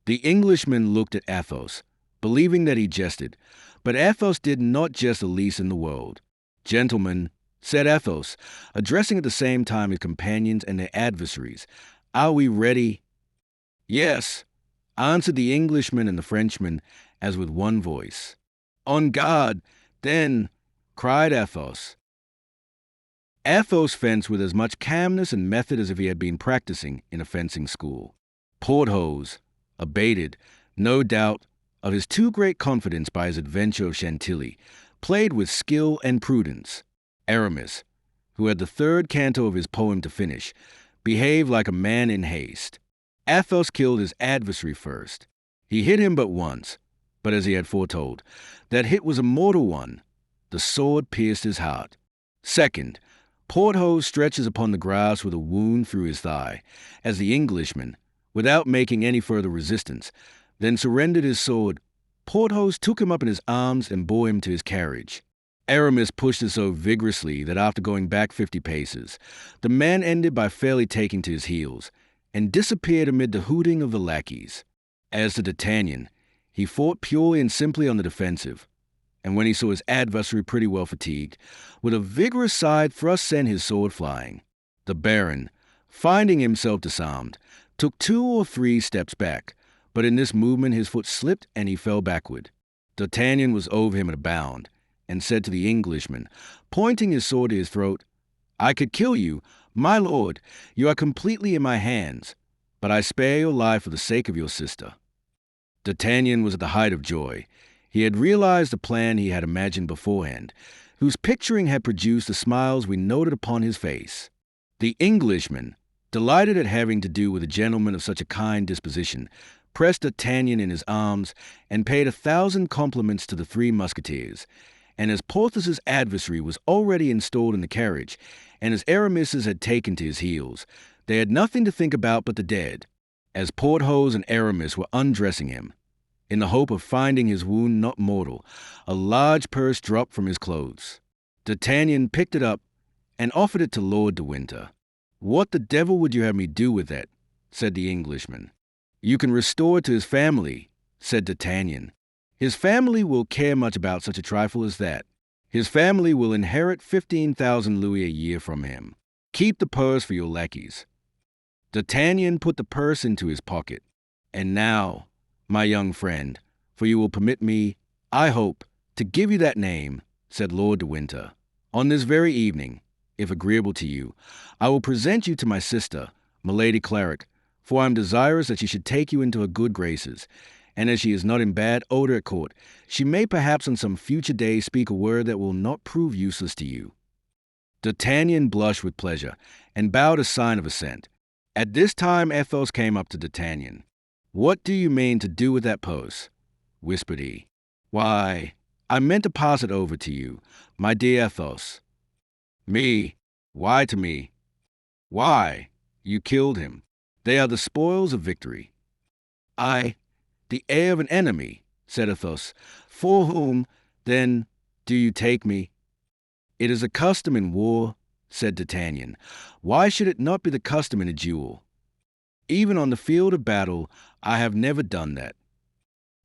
The Englishman looked at Athos, believing that he jested, but Athos did not jest the least in the world. Gentlemen, said Athos, addressing at the same time his companions and their adversaries, are we ready? Yes, answered the Englishman and the Frenchman, as with one voice. On guard, then, cried Athos. Athos fenced with as much calmness and method as if he had been practicing in a fencing school. Porthos, abated, no doubt, of his too great confidence by his adventure of Chantilly, played with skill and prudence. Aramis, who had the 3rd canto of his poem to finish, behaved like a man in haste. Athos killed his adversary first. He hit him but once, but as he had foretold, that hit was a mortal one. The sword pierced his heart. Second, Porthos stretches upon the grass with a wound through his thigh, as the Englishman, without making any further resistance, then surrendered his sword. Porthos took him up in his arms and bore him to his carriage. Aramis pushed it so vigorously that after going back 50 paces, the man ended by fairly taking to his heels, and disappeared amid the hooting of the lackeys. As to D'Artagnan, he fought purely and simply on the defensive, and when he saw his adversary pretty well fatigued, with a vigorous side thrust sent his sword flying. The Baron, finding himself disarmed, took 2 or 3 steps back, but in this movement his foot slipped and he fell backward. D'Artagnan was over him at a bound, and said to the Englishman, pointing his sword to his throat, I could kill you, my lord, you are completely in my hands, but I spare your life for the sake of your sister. D'Artagnan was at the height of joy. He had realized the plan he had imagined beforehand, whose picturing had produced the smiles we noted upon his face. The Englishman, delighted at having to do with a gentleman of such a kind disposition, pressed D'Artagnan in his arms and paid 1,000 compliments to the 3 Musketeers, and as Porthos's adversary was already installed in the carriage, and as Aramis's had taken to his heels, they had nothing to think about but the dead, as Porthos and Aramis were undressing him. In the hope of finding his wound not mortal, a large purse dropped from his clothes. D'Artagnan picked it up and offered it to Lord de Winter. What the devil would you have me do with that? Said the Englishman. You can restore it to his family, said D'Artagnan. His family will care much about such a trifle as that. His family will inherit 15,000 louis a year from him. Keep the purse for your lackeys. D'Artagnan put the purse into his pocket. And now, my young friend, for you will permit me, I hope, to give you that name, said Lord de Winter. On this very evening, if agreeable to you, I will present you to my sister, Milady Cleric, for I am desirous that she should take you into her good graces, and as she is not in bad odor at court, she may perhaps on some future day speak a word that will not prove useless to you. D'Artagnan blushed with pleasure, and bowed a sign of assent. At this time Athos came up to D'Artagnan. What do you mean to do with that purse? Whispered he. Why, I meant to pass it over to you, my dear Athos. Me? Why to me? Why? You killed him. They are the spoils of victory. The heir of an enemy, said Athos. For whom, then, do you take me? It is a custom in war, said D'Artagnan. "Why should it not be the custom in a duel? Even on the field of battle, I have never done that."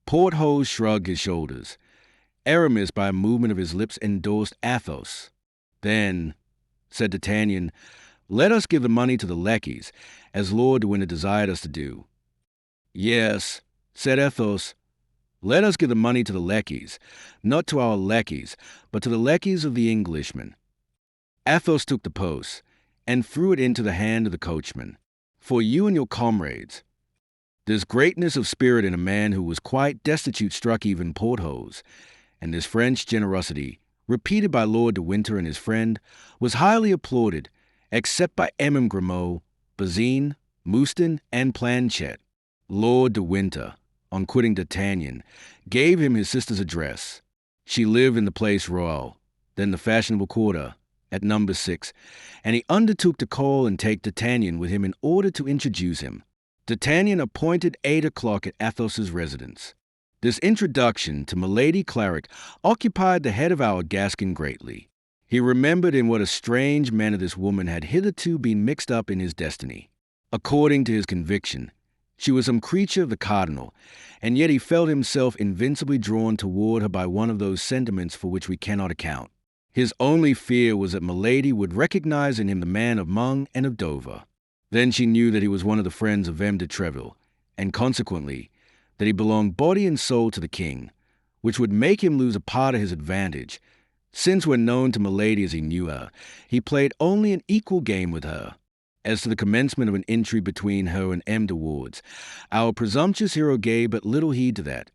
Porthos shrugged his shoulders. Aramis, by a movement of his lips, endorsed Athos. "Then," said D'Artagnan, "let us give the money to the lackeys, as Lord de Winter desired us to do." "Yes," said Athos, "let us give the money to the lackeys, not to our lackeys, but to the lackeys of the Englishmen." Athos took the purse and threw it into the hand of the coachman. "For you and your comrades." This greatness of spirit in a man who was quite destitute struck even Porthos, and this French generosity, repeated by Lord de Winter and his friend, was highly applauded, except by M. Grimaud, Bazin, Mouston, and Planchet. Lord de Winter, on quitting D'Artagnan, gave him his sister's address. She lived in the Place Royal, then the fashionable quarter, at number 6, and he undertook to call and take D'Artagnan with him in order to introduce him. D'Artagnan appointed 8 o'clock at Athos's residence. This introduction to Milady Claret occupied the head of our Gascon greatly. He remembered in what a strange manner this woman had hitherto been mixed up in his destiny. According to his conviction, she was some creature of the cardinal, and yet he felt himself invincibly drawn toward her by one of those sentiments for which we cannot account. His only fear was that Milady would recognize in him the man of Meung and of Dover. Then she knew that he was one of the friends of M. de Treville, and consequently that he belonged body and soul to the king, which would make him lose a part of his advantage, since when known to Milady as he knew her, he played only an equal game with her. As to the commencement of an intrigue between her and M. de Wardes, our presumptuous hero gave but little heed to that,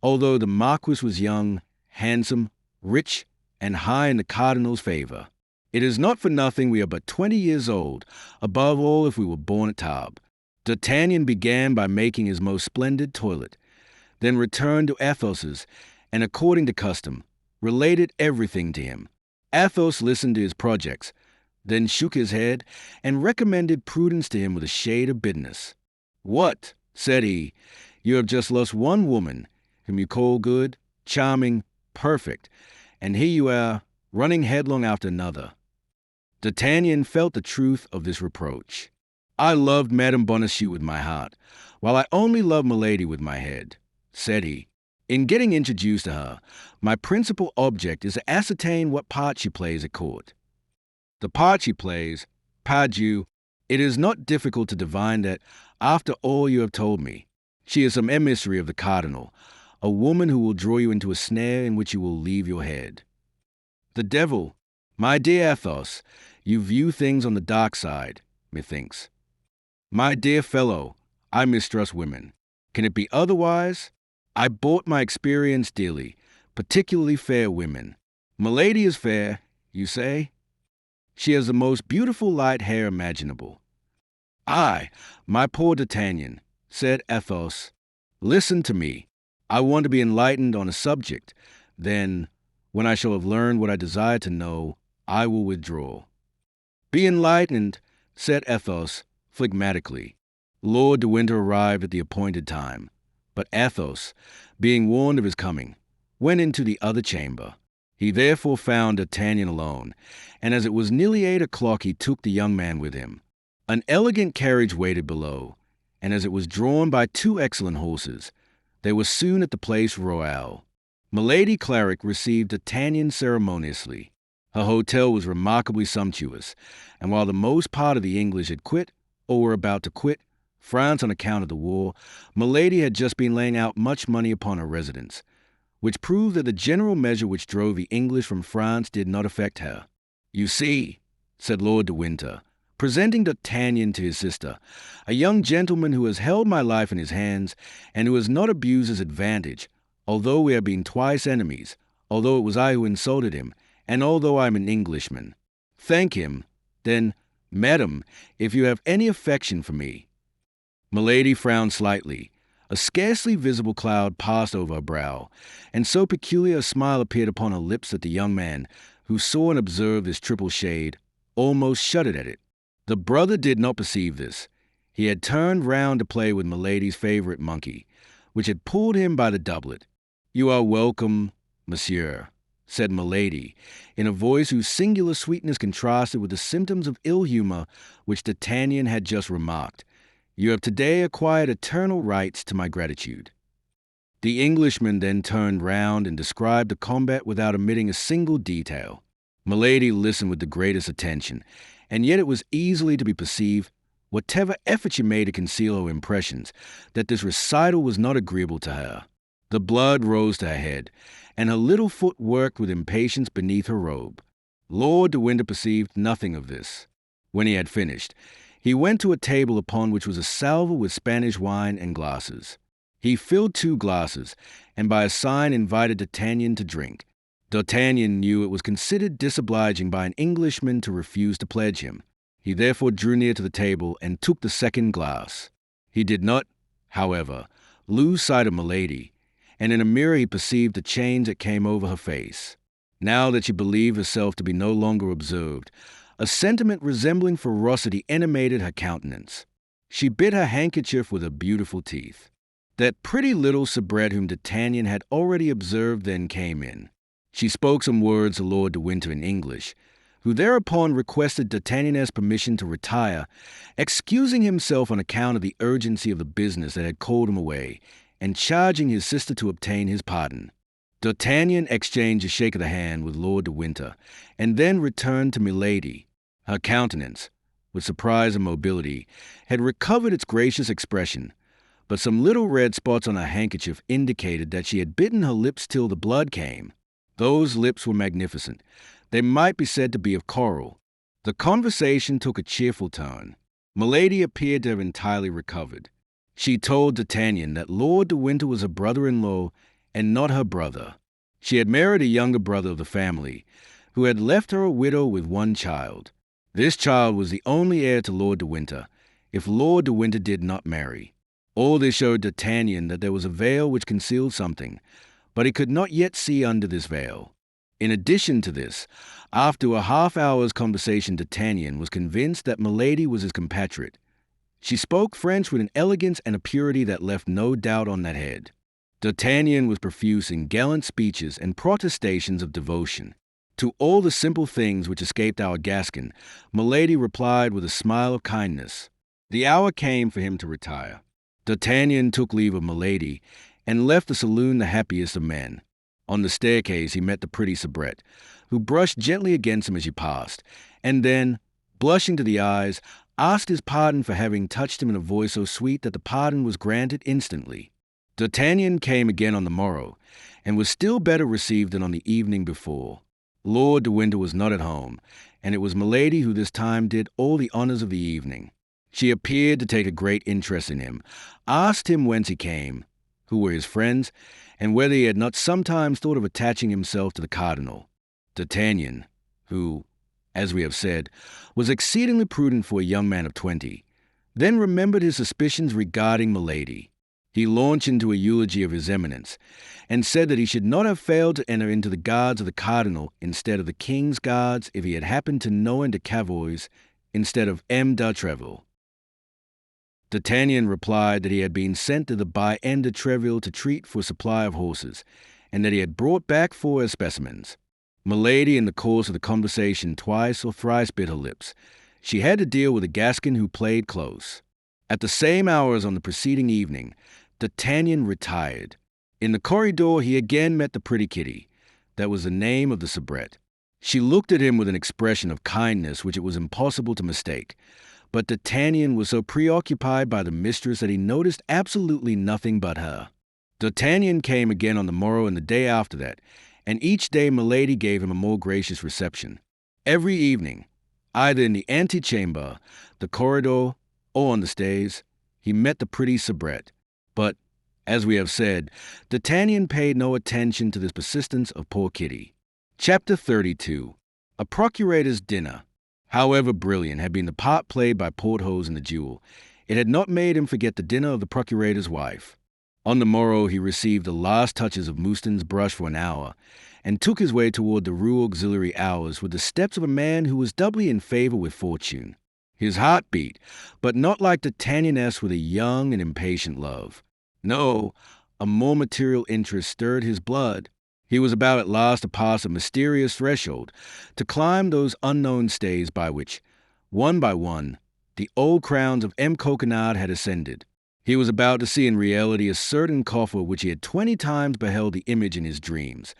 although the Marquis was young, handsome, rich, and high in the cardinal's favor. It is not for nothing we are but 20 years old, above all if we were born at Tarbes. D'Artagnan began by making his most splendid toilet, then returned to Athos's, and according to custom, related everything to him. Athos listened to his projects, then shook his head, and recommended prudence to him with a shade of bitterness. "What?" said he. "You have just lost one woman, whom you call good, charming, perfect, and here you are, running headlong after another." D'Artagnan felt the truth of this reproach. "I loved Madame Bonacieux with my heart, while I only loved Milady with my head," said he. "In getting introduced to her, my principal object is to ascertain what part she plays at court. The part she plays, pardieu, it is not difficult to divine that, after all you have told me, she is some emissary of the cardinal, a woman who will draw you into a snare in which you will leave your head." "The devil! My dear Athos, you view things on the dark side, methinks." "My dear fellow, I mistrust women. Can it be otherwise? I bought my experience dearly, particularly fair women. Milady is fair, you say? She has the most beautiful light hair imaginable." "Ay, my poor D'Artagnan," said Athos, "listen to me. I want to be enlightened on a subject. Then, when I shall have learned what I desire to know, I will withdraw." "Be enlightened," said Athos, phlegmatically. Lord de Winter arrived at the appointed time, but Athos, being warned of his coming, went into the other chamber. He therefore found D'Artagnan alone, and as it was nearly 8 o'clock, he took the young man with him. An elegant carriage waited below, and as it was drawn by 2 excellent horses, they were soon at the Place Royal. Milady Claret received D'Artagnan ceremoniously. Her hotel was remarkably sumptuous, and while the most part of the English had quit, or were about to quit, France on account of the war, Milady had just been laying out much money upon her residence, which proved that the general measure which drove the English from France did not affect her. "You see," said Lord de Winter, presenting D'Artagnan to his sister, "a young gentleman who has held my life in his hands, and who has not abused his advantage, although we have been twice enemies, although it was I who insulted him, and although I am an Englishman. Thank him, then, madam, if you have any affection for me." Milady frowned slightly. A scarcely visible cloud passed over her brow, and so peculiar a smile appeared upon her lips that the young man, who saw and observed this triple shade, almost shuddered at it. The brother did not perceive this. He had turned round to play with Milady's favorite monkey, which had pulled him by the doublet. "You are welcome, monsieur," said Milady, in a voice whose singular sweetness contrasted with the symptoms of ill humor which D'Artagnan had just remarked. "You have today acquired eternal rights to my gratitude." The Englishman then turned round and described the combat without omitting a single detail. Milady listened with the greatest attention, and yet it was easily to be perceived, whatever effort she made to conceal her impressions, that this recital was not agreeable to her. The blood rose to her head, and her little foot worked with impatience beneath her robe. Lord de Winter perceived nothing of this. When he had finished, he went to a table upon which was a salver with Spanish wine and glasses. He filled 2 glasses, and by a sign invited D'Artagnan to drink. D'Artagnan knew it was considered disobliging by an Englishman to refuse to pledge him. He therefore drew near to the table and took the second glass. He did not, however, lose sight of Milady, and in a mirror he perceived the change that came over her face. Now that she believed herself to be no longer observed, a sentiment resembling ferocity animated her countenance. She bit her handkerchief with her beautiful teeth. That pretty little soubrette whom D'Artagnan had already observed then came in. She spoke some words to Lord de Winter in English, who thereupon requested D'Artagnan's permission to retire, excusing himself on account of the urgency of the business that had called him away, and charging his sister to obtain his pardon. D'Artagnan exchanged a shake of the hand with Lord de Winter, and then returned to Milady. Her countenance, with surprise and mobility, had recovered its gracious expression, but some little red spots on her handkerchief indicated that she had bitten her lips till the blood came. Those lips were magnificent. They might be said to be of coral. The conversation took a cheerful turn. Milady appeared to have entirely recovered. She told D'Artagnan that Lord de Winter was her brother-in-law and not her brother. She had married a younger brother of the family, who had left her a widow with 1 child. This child was the only heir to Lord de Winter, if Lord de Winter did not marry. All this showed D'Artagnan that there was a veil which concealed something, but he could not yet see under this veil. In addition to this, after a half-hour's conversation, D'Artagnan was convinced that Milady was his compatriot. She spoke French with an elegance and a purity that left no doubt on that head. D'Artagnan was profuse in gallant speeches and protestations of devotion. To all the simple things which escaped our Gascon, Milady replied with a smile of kindness. The hour came for him to retire. D'Artagnan took leave of Milady, and left the saloon the happiest of men. On the staircase he met the pretty soubrette, who brushed gently against him as he passed, and then, blushing to the eyes, asked his pardon for having touched him in a voice so sweet that the pardon was granted instantly. D'Artagnan came again on the morrow, and was still better received than on the evening before. Lord de Winter was not at home, and it was Milady who this time did all the honors of the evening. She appeared to take a great interest in him, asked him whence he came, who were his friends, and whether he had not sometimes thought of attaching himself to the cardinal. D'Artagnan, who, as we have said, was exceedingly prudent for a young man of 20, then remembered his suspicions regarding Milady. He launched into a eulogy of his eminence, and said that he should not have failed to enter into the guards of the cardinal instead of the king's guards if he had happened to Noain de Cavois instead of M. d'Artreville. D'Artagnan replied that he had been sent to the Baye de Treville to treat for a supply of horses, and that he had brought back 4 as specimens. Milady, in the course of the conversation, twice or thrice bit her lips. She had to deal with a Gascon who played close. At the same hour as on the preceding evening, D'Artagnan retired. In the corridor he again met the pretty Kitty. That was the name of the soubrette. She looked at him with an expression of kindness which it was impossible to mistake. But D'Artagnan was so preoccupied by the mistress that he noticed absolutely nothing but her. D'Artagnan came again on the morrow and the day after that, and each day Milady gave him a more gracious reception. Every evening, either in the antechamber, the corridor, or on the stairs, he met the pretty soubrette. But, as we have said, D'Artagnan paid no attention to this persistence of poor Kitty. Chapter 32. A procurator's dinner. However brilliant had been the part played by Porthos in the duel, it had not made him forget the dinner of the procurator's wife. On the morrow he received the last touches of Mouston's brush for an hour, and took his way toward the Rue Auxiliary Hours with the steps of a man who was doubly in favor with fortune. His heart beat, but not like D'Artagnan's with a young and impatient love. No, a more material interest stirred his blood. He was about at last to pass a mysterious threshold, to climb those unknown stays by which, one by one, the old crowns of M. Coquenard had ascended. He was about to see in reality a certain coffer which he had 20 times beheld the image in his dreams,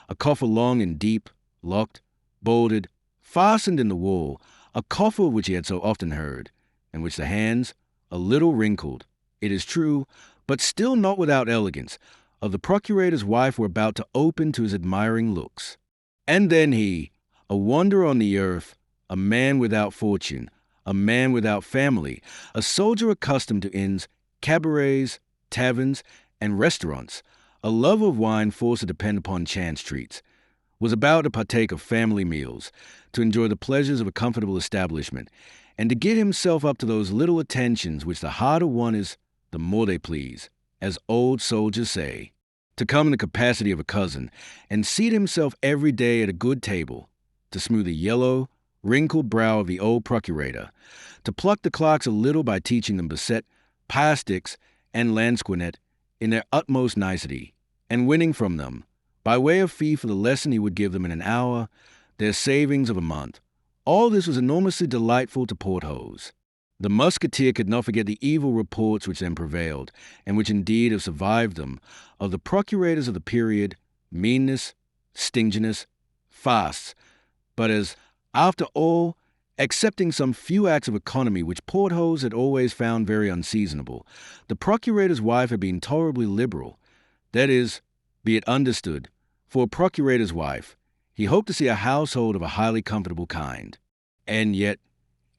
a coffer long and deep, locked, bolted, fastened in the wall, a coffer which he had so often heard, and which the hands, a little wrinkled, it is true, but still not without elegance, of the procurator's wife were about to open to his admiring looks. And then he, a wanderer on the earth, a man without fortune, a man without family, a soldier accustomed to inns, cabarets, taverns, and restaurants, a lover of wine forced to depend upon chance treats, was about to partake of family meals, to enjoy the pleasures of a comfortable establishment, and to give himself up to those little attentions which the harder one is, the more they please, as old soldiers say, to come in the capacity of a cousin, and seat himself every day at a good table, to smooth the yellow, wrinkled brow of the old procurator, to pluck the clerks a little by teaching them basset, pasticks, and lansquenet in their utmost nicety, and winning from them, by way of fee for the lesson he would give them in an hour, their savings of a month. All this was enormously delightful to Porthos. The musketeer could not forget the evil reports which then prevailed, and which indeed have survived them, of the procurators of the period, meanness, stinginess, fasts, but as, after all, excepting some few acts of economy which Porthos had always found very unseasonable, the procurator's wife had been tolerably liberal. That is, be it understood, for a procurator's wife, he hoped to see a household of a highly comfortable kind. And yet,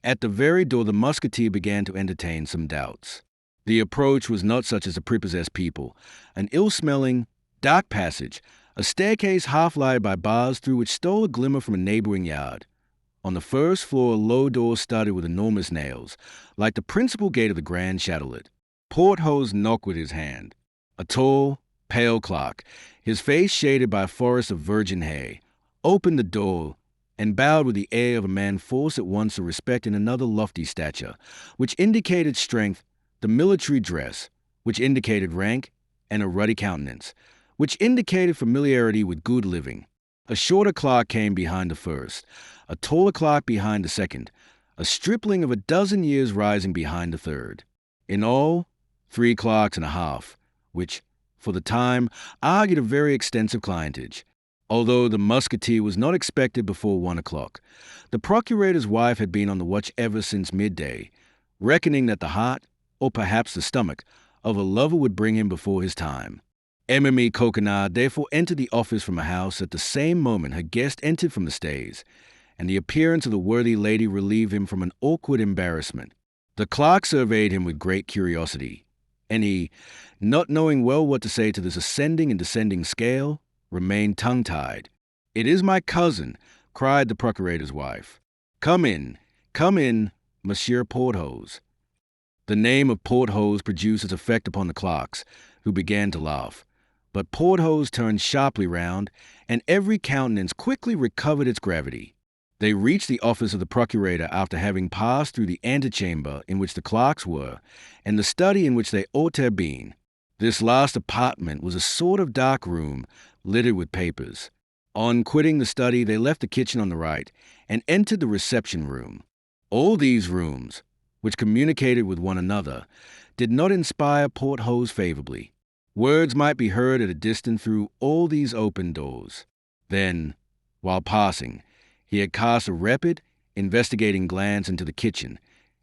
at the very door the musketeer began to entertain some doubts. The approach was not such as a prepossessed people, an ill-smelling, dark passage, a staircase half-lighted by bars through which stole a glimmer from a neighboring yard. On the first floor a low door studded with enormous nails, like the principal gate of the Grand Châtelet. Porthos knocked with his hand. A tall, pale clerk, his face shaded by a forest of virgin hay, opened the door and bowed with the air of a man forced at once to respect in another lofty stature, which indicated strength, the military dress, which indicated rank, and a ruddy countenance, which indicated familiarity with good living. A shorter clerk came behind the first, a taller clerk behind the second, a stripling of a dozen years rising behind the third. In all, 3 clerks and a half, which, for the time, argued a very extensive clientage. Although the musketeer was not expected before 1 o'clock, the procurator's wife had been on the watch ever since midday, reckoning that the heart, or perhaps the stomach, of a lover would bring him before his time. M. Coquenard therefore entered the office from a house at the same moment her guest entered from the stays, and the appearance of the worthy lady relieved him from an awkward embarrassment. The clerk surveyed him with great curiosity, and he, not knowing well what to say to this ascending and descending scale, remained tongue-tied. "It is my cousin," cried the procurator's wife. Come in, Monsieur Porthos." The name of Porthos produced its effect upon the clerks, who began to laugh. But Porthos turned sharply round, and every countenance quickly recovered its gravity. They reached the office of the procurator after having passed through the antechamber in which the clerks were, and the study in which they ought to have been. This last apartment was a sort of dark room, littered with papers. On quitting the study, they left the kitchen on the right, and entered the reception room. All these rooms, which communicated with one another, did not inspire Porthos favorably. Words might be heard at a distance through all these open doors. Then, while passing, he had cast a rapid, investigating glance into the kitchen,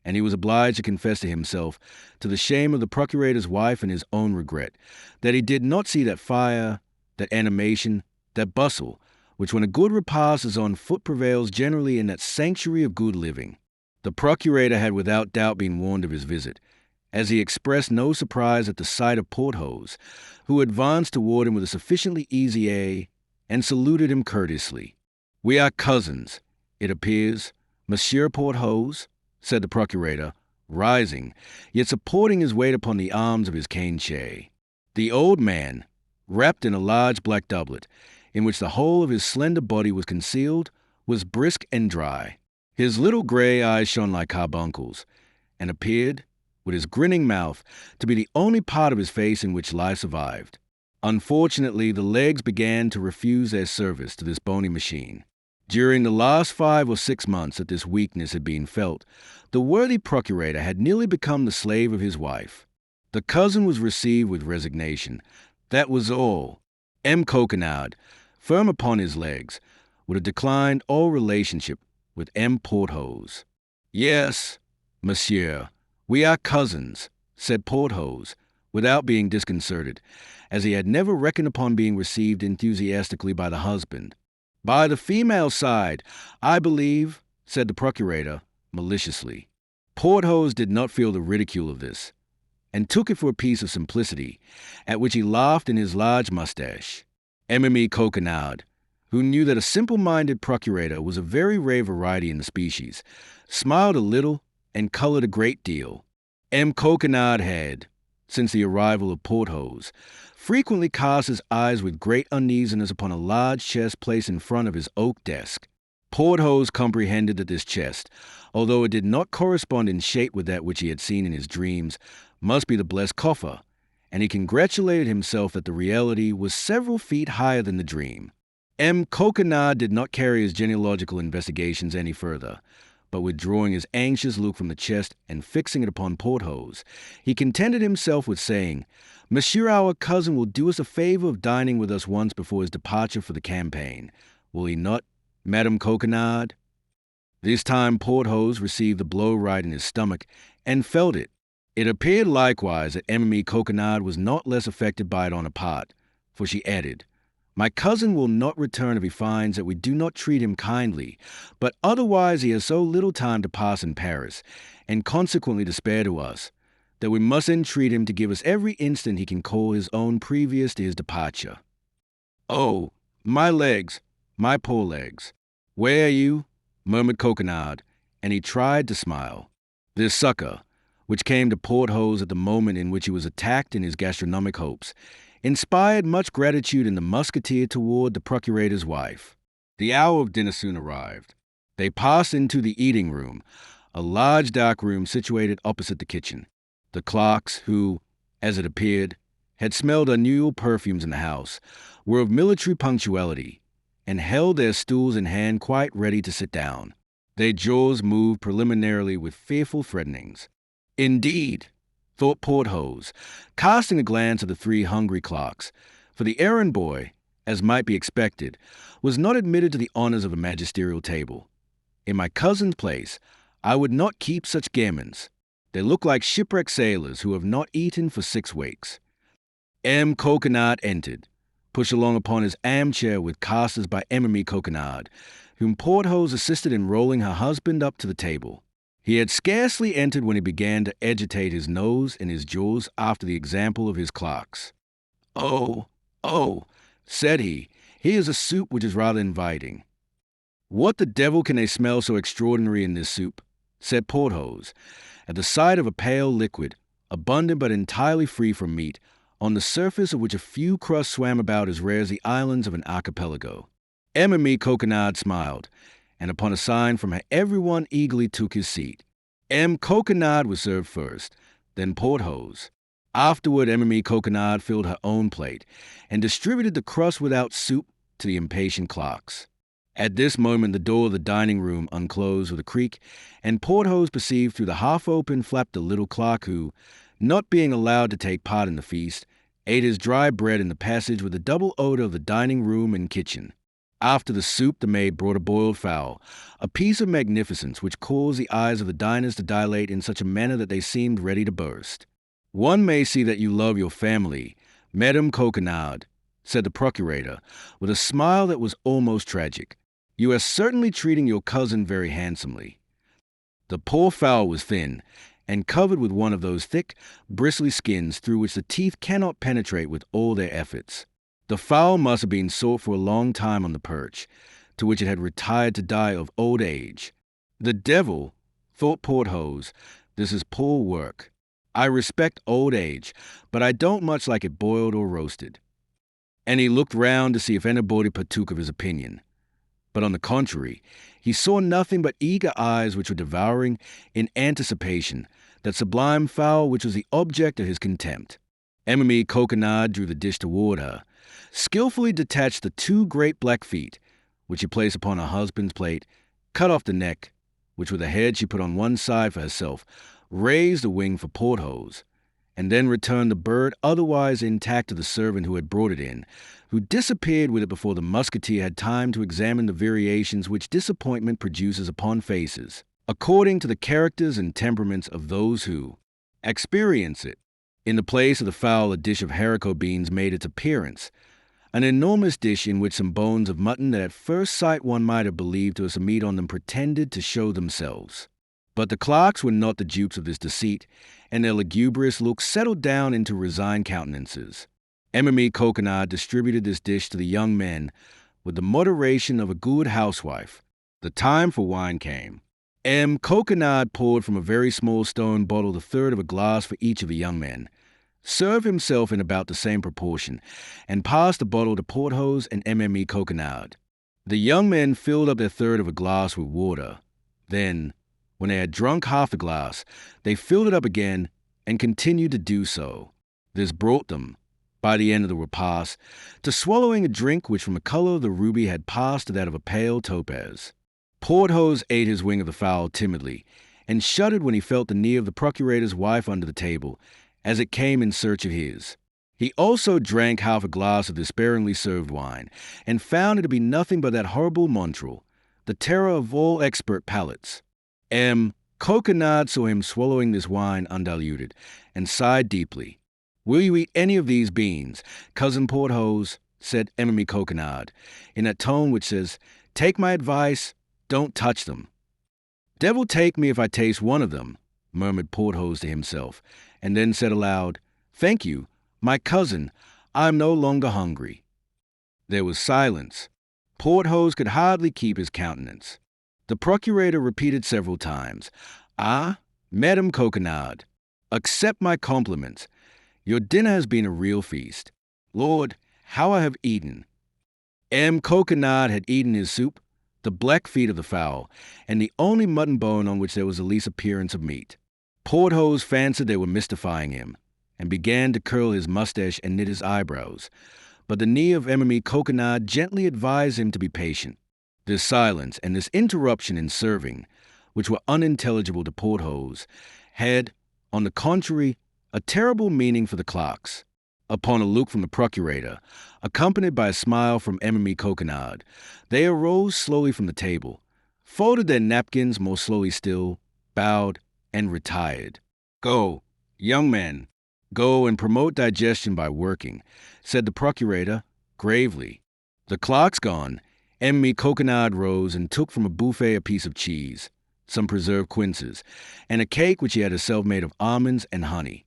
and he was obliged to confess to himself, to the shame of the procurator's wife and his own regret, that he did not see that fire, that animation, that bustle, which when a good repast is on foot prevails generally in that sanctuary of good living. The procurator had without doubt been warned of his visit, as he expressed no surprise at the sight of Porthos, who advanced toward him with a sufficiently easy air, and saluted him courteously. "We are cousins, it appears, Monsieur Porthos," said the procurator, rising, yet supporting his weight upon the arms of his cane chair. The old man, wrapped in a large black doublet, in which the whole of his slender body was concealed, was brisk and dry. His little grey eyes shone like carbuncles, and appeared, with his grinning mouth, to be the only part of his face in which life survived. Unfortunately, the legs began to refuse their service to this bony machine. During the last 5 or 6 months that this weakness had been felt, the worthy procurator had nearly become the slave of his wife. The cousin was received with resignation. That was all. M. Coquenard, firm upon his legs, would have declined all relationship with M. Porthos. "Yes, monsieur, we are cousins," said Porthos, without being disconcerted, as he had never reckoned upon being received enthusiastically by the husband. "By the female side, I believe," said the procurator, maliciously. Porthos did not feel the ridicule of this, and took it for a piece of simplicity, at which he laughed in his large mustache. M. Coquenard, who knew that a simple-minded procurator was a very rare variety in the species, smiled a little and colored a great deal. M. Coquenard had, since the arrival of Porthos, frequently cast his eyes with great uneasiness upon a large chest placed in front of his oak desk. Porthos comprehended that this chest, although it did not correspond in shape with that which he had seen in his dreams, must be the blessed coffer, and he congratulated himself that the reality was several feet higher than the dream. M. Coquenard did not carry his genealogical investigations any further, but withdrawing his anxious look from the chest and fixing it upon Porthos, he contented himself with saying, "Monsieur, our cousin will do us a favor of dining with us once before his departure for the campaign. Will he not, Madame Coquenard?" This time Porthos received the blow right in his stomach, and felt it. It appeared likewise that M. Coquenard was not less affected by it on a part, for she added, "My cousin will not return if he finds that we do not treat him kindly, but otherwise he has so little time to pass in Paris, and consequently to spare to us, that we must entreat him to give us every instant he can call his own previous to his departure." "Oh, my legs, my poor legs! Where are you?" murmured Coquenard, and he tried to smile. This succor, which came to Porthos at the moment in which he was attacked in his gastronomic hopes, inspired much gratitude in the musketeer toward the procurator's wife. The hour of dinner soon arrived. They passed into the eating room, a large dark room situated opposite the kitchen. The clerks, who, as it appeared, had smelled unusual perfumes in the house, were of military punctuality, and held their stools in hand quite ready to sit down. Their jaws moved preliminarily with fearful threatenings. "Indeed," thought Porthos, casting a glance at the 3 hungry clerks, for the errand boy, as might be expected, was not admitted to the honors of a magisterial table. "In my cousin's place, I would not keep such gamins. They look like shipwrecked sailors who have not eaten for 6 weeks." M. Coquenard entered, pushed along upon his armchair with casters by M. Coquenard, whom Porthos assisted in rolling her husband up to the table. He had scarcely entered when he began to agitate his nose and his jaws after the example of his clerks. "Oh, oh," said he, "here's a soup which is rather inviting." "What the devil can they smell so extraordinary in this soup?" said Porthos, at the sight of a pale liquid, abundant but entirely free from meat, on the surface of which a few crusts swam about as rare as the islands of an archipelago. M. Coquenard smiled, and upon a sign from her everyone eagerly took his seat. M. Coquenard was served first, then Porthos. Afterward M. Coquenard filled her own plate, and distributed the crust without soup to the impatient clerks. At this moment the door of the dining room unclosed with a creak, and Porthos perceived through the half-open flap the little clerk who, not being allowed to take part in the feast, ate his dry bread in the passage with the double odor of the dining room and kitchen. After the soup, the maid brought a boiled fowl, a piece of magnificence which caused the eyes of the diners to dilate in such a manner that they seemed ready to burst. "One may see that you love your family, Madame Coquenard," said the procurator, with a smile that was almost tragic. "You are certainly treating your cousin very handsomely." The poor fowl was thin, and covered with one of those thick, bristly skins through which the teeth cannot penetrate with all their efforts. The fowl must have been sought for a long time on the perch, to which it had retired to die of old age. "The devil," thought Porthos, "this is poor work. I respect old age, but I don't much like it boiled or roasted." And he looked round to see if anybody partook of his opinion. But on the contrary, he saw nothing but eager eyes which were devouring, in anticipation, that sublime fowl which was the object of his contempt. Emily Coquenard drew the dish toward her, skillfully detached the two great black feet, which she placed upon her husband's plate, cut off the neck, which with the head she put on one side for herself, raised the wing for Porthos, and then returned the bird otherwise intact to the servant who had brought it in, who disappeared with it before the musketeer had time to examine the variations which disappointment produces upon faces, according to the characters and temperaments of those who experience it. In the place of the fowl, a dish of haricot beans made its appearance, an enormous dish in which some bones of mutton that at first sight one might have believed to have some meat on them pretended to show themselves. But the clerks were not the dupes of this deceit, and their lugubrious looks settled down into resigned countenances. Emily Coquenard distributed this dish to the young men with the moderation of a good housewife. The time for wine came. Coquenard poured from a very small stone bottle the third of a glass for each of the young men, served himself in about the same proportion, and passed the bottle to Porthos and Emily Coquenard. The young men filled up their third of a glass with water. Then, when they had drunk half the glass, they filled it up again and continued to do so. This brought them, by the end of the repast, to swallowing a drink which from the color of the ruby had passed to that of a pale topaz. Porthos ate his wing of the fowl timidly, and shuddered when he felt the knee of the procurator's wife under the table, as it came in search of his. He also drank half a glass of the sparingly served wine, and found it to be nothing but that horrible Montrel, the terror of all expert palates. Coquenard saw him swallowing this wine undiluted, and sighed deeply. "Will you eat any of these beans, cousin Porthos?" said Emily Coquenard, in that tone which says, "Take my advice, don't touch them." "Devil take me if I taste one of them," murmured Porthos to himself, and then said aloud, "Thank you, my cousin, I am no longer hungry." There was silence. Porthos could hardly keep his countenance. The procurator repeated several times, "Ah, Madame Coquenard, accept my compliments. Your dinner has been a real feast. Lord, how I have eaten." Coquenard had eaten his soup, the black feet of the fowl, and the only mutton bone on which there was the least appearance of meat. Porthos fancied they were mystifying him, and began to curl his mustache and knit his eyebrows, but the knee of Emily Coquenard gently advised him to be patient. This silence and this interruption in serving, which were unintelligible to Porthos, had, on the contrary, a terrible meaning for the clerks. Upon a look from the procurator, accompanied by a smile from Emily Coquenard, they arose slowly from the table, folded their napkins more slowly still, bowed, and retired. "Go, young men, go and promote digestion by working," said the procurator, gravely. The clerks gone, Emily Coquenard rose and took from a buffet a piece of cheese, some preserved quinces, and a cake which he had herself made of almonds and honey.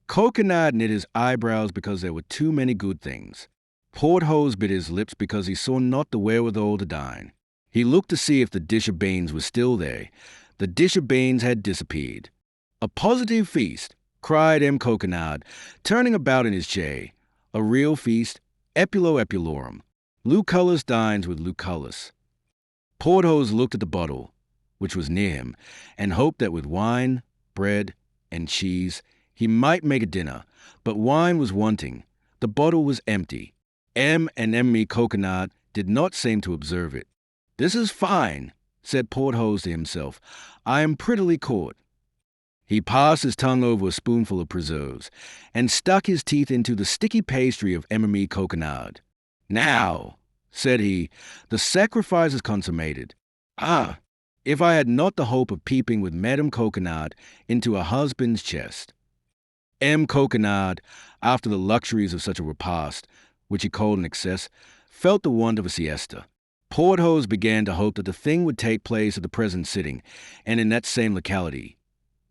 Coquenard knit his eyebrows because there were too many good things. Porthos bit his lips because he saw not the wherewithal to dine. He looked to see if the dish of beans was still there. The dish of beans had disappeared. "A positive feast," cried Coquenard, turning about in his chair. "A real feast, epulo epulorum. Lucullus dines with Lucullus." Porthos looked at the bottle, which was near him, and hoped that with wine, bread, and cheese he might make a dinner, but wine was wanting. The bottle was empty. and Emily Coquenard did not seem to observe it. "This is fine," said Porthos to himself. "I am prettily caught." He passed his tongue over a spoonful of preserves, and stuck his teeth into the sticky pastry of Emily Coquenard. "Now," said he, "the sacrifice is consummated. Ah, if I had not the hope of peeping with Madame Coquenard into a husband's chest." Coquenard, after the luxuries of such a repast, which he called an excess, felt the want of a siesta. Porthos began to hope that the thing would take place at the present sitting, and in that same locality.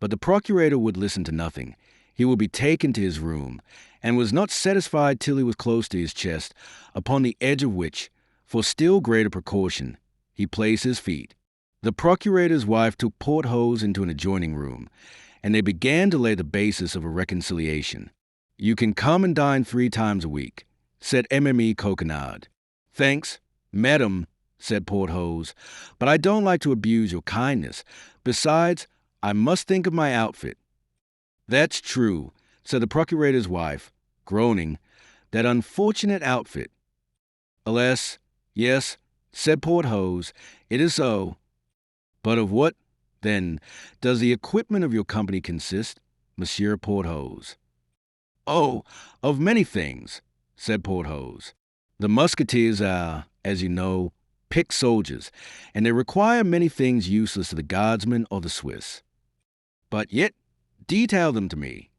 But the procurator would listen to nothing. He would be taken to his room, and was not satisfied till he was close to his chest, upon the edge of which, for still greater precaution, he placed his feet. The procurator's wife took Porthos into an adjoining room, and they began to lay the basis of a reconciliation. "You can come and dine 3 times a week," said Emily Coquenard. "Thanks, madam," said Porthos, "but I don't like to abuse your kindness. Besides, I must think of my outfit." "That's true," said the procurator's wife, groaning. That unfortunate outfit. Alas, yes, said Porthos, it is so. But of what, then, does the equipment of your company consist, Monsieur Porthos? Oh, of many things, said Porthos. The musketeers are, as you know, picked soldiers, and they require many things useless to the guardsmen or the Swiss. But yet, detail them to me.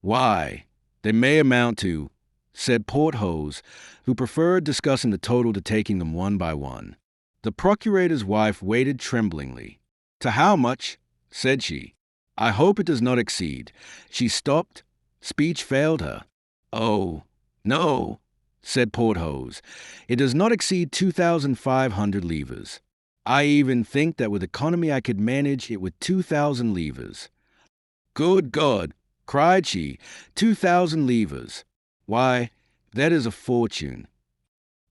Why, they may amount to, said Porthos, who preferred discussing the total to taking them one by one. The procurator's wife waited tremblingly. To how much? Said she. I hope it does not exceed. She stopped. Speech failed her. Oh, no, said Porthos. It does not exceed 2,500 livres. I even think that with economy I could manage it with 2,000 livres. Good God, cried she, 2,000 livres. Why, that is a fortune.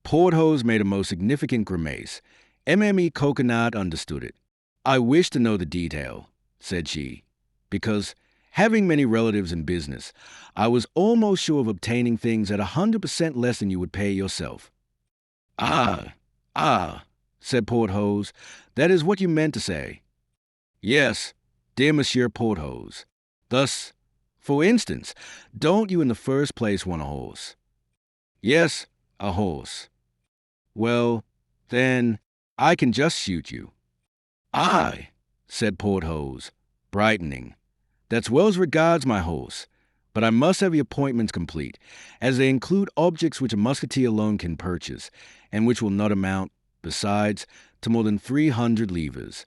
Porthos made a most significant grimace. Mme Coquenard understood it. I wish to know the detail, said she, because, having many relatives in business, I was almost sure of obtaining things at 100% less than you would pay yourself. Ah, said Porthos, that is what you meant to say. Yes, dear Monsieur Porthos. Thus, for instance, don't you in the first place want a horse? Yes, a horse. Well, then, I can just shoot you. Aye, said Porthos, brightening. That's well as regards my horse, but I must have the appointments complete, as they include objects which a musketeer alone can purchase, and which will not amount, besides, to more than 300 livres.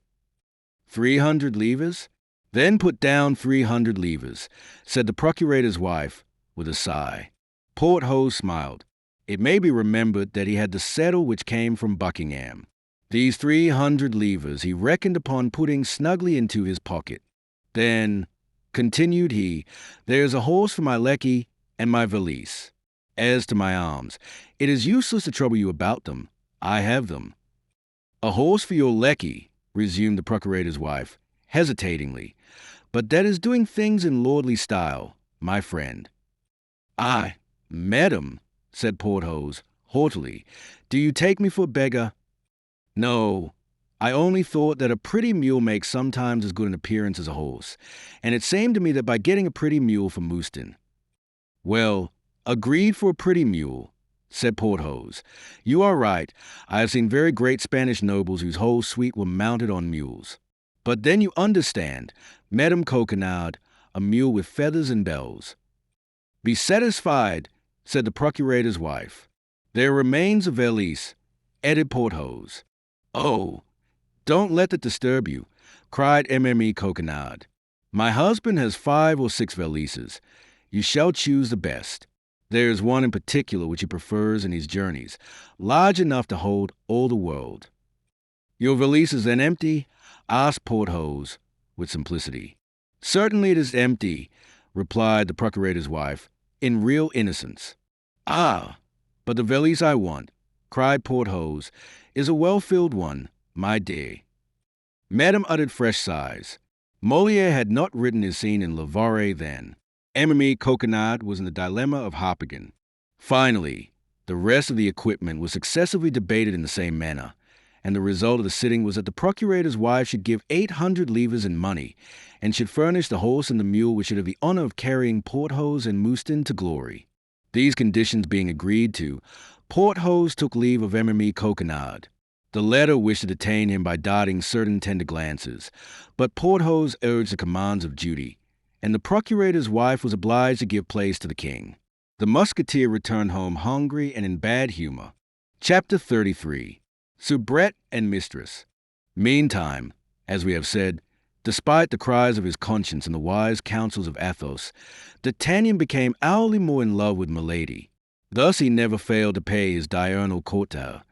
300 livres? Then put down 300 livres, said the procurator's wife, with a sigh. Porthos smiled. It may be remembered that he had the settle which came from Buckingham. These 300 livres he reckoned upon putting snugly into his pocket. Then, continued he, there is a horse for my lackey and my valise. As to my arms, it is useless to trouble you about them. I have them. A horse for your lackey, resumed the procurator's wife, hesitatingly, but that is doing things in lordly style, my friend. Aye, madam, said Porthos, haughtily, do you take me for a beggar? No, I only thought that a pretty mule makes sometimes as good an appearance as a horse, and it seemed to me that by getting a pretty mule for Mouston. Well, agreed for a pretty mule, said Porthos. You are right, I have seen very great Spanish nobles whose whole suite were mounted on mules. But then you understand, Madame Coquenard, a mule with feathers and bells. Be satisfied, said the procurator's wife. There remains a valise, added Porthos. Oh, don't let that disturb you, cried Mme Coquenard. My husband has 5 or 6 valises. You shall choose the best. There is one in particular which he prefers in his journeys, large enough to hold all the world. Your valise is then empty? Asked Porthos, with simplicity. Certainly it is empty, replied the procurator's wife, in real innocence. Ah, but the valise I want, cried Porthos, is a well-filled one, my dear. Madame uttered fresh sighs. Molière had not written his scene in Le Varret then. Mme Coquenard was in the dilemma of Harpagon. Finally, the rest of the equipment was successively debated in the same manner, and the result of the sitting was that the procurator's wife should give 800 livres in money, and should furnish the horse and the mule which should have the honor of carrying Porthos and Mouston to glory. These conditions being agreed to, Porthos took leave of Mme Coquenard. The latter wished to detain him by darting certain tender glances, but Porthos urged the commands of duty, and the procurator's wife was obliged to give place to the king. The musketeer returned home hungry and in bad humor. Chapter 33. Soubrette and Mistress. Meantime, as we have said, despite the cries of his conscience and the wise counsels of Athos, D'Artagnan became hourly more in love with Milady. Thus he never failed to pay his diurnal court to her,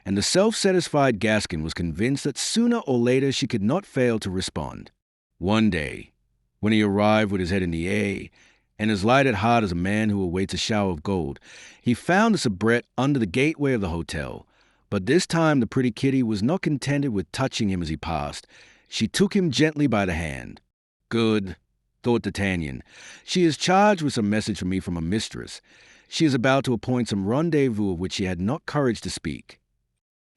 and the self-satisfied Gascon was convinced that sooner or later she could not fail to respond. One day, when he arrived with his head in the air, and as light at heart as a man who awaits a shower of gold, he found the soubrette under the gateway of the hotel. But this time the pretty kitty was not contented with touching him as he passed. She took him gently by the hand. Good, thought D'Artagnan. She is charged with some message for me from a mistress. She is about to appoint some rendezvous of which she had not courage to speak.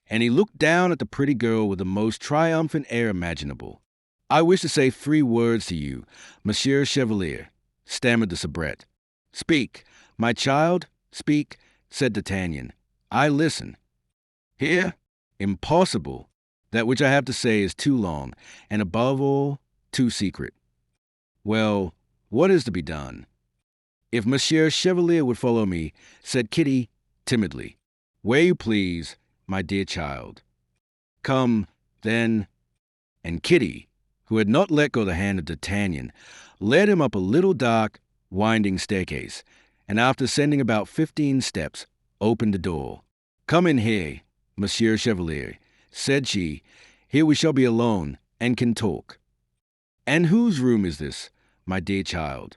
And he looked down at the pretty girl with the most triumphant air imaginable. I wish to say 3 words to you, Monsieur Chevalier, stammered the soubrette. Speak, my child, speak, said D'Artagnan. I listen. Here? Impossible. That which I have to say is too long, and above all, too secret. Well, what is to be done? If Monsieur Chevalier would follow me, said Kitty timidly. Where you please, my dear child. Come, then. And Kitty, who had not let go the hand of D'Artagnan, led him up a little dark, winding staircase, and after ascending about 15 steps, opened the door. Come in here, Monsieur Chevalier, said she. Here we shall be alone, and can talk. And whose room is this, my dear child?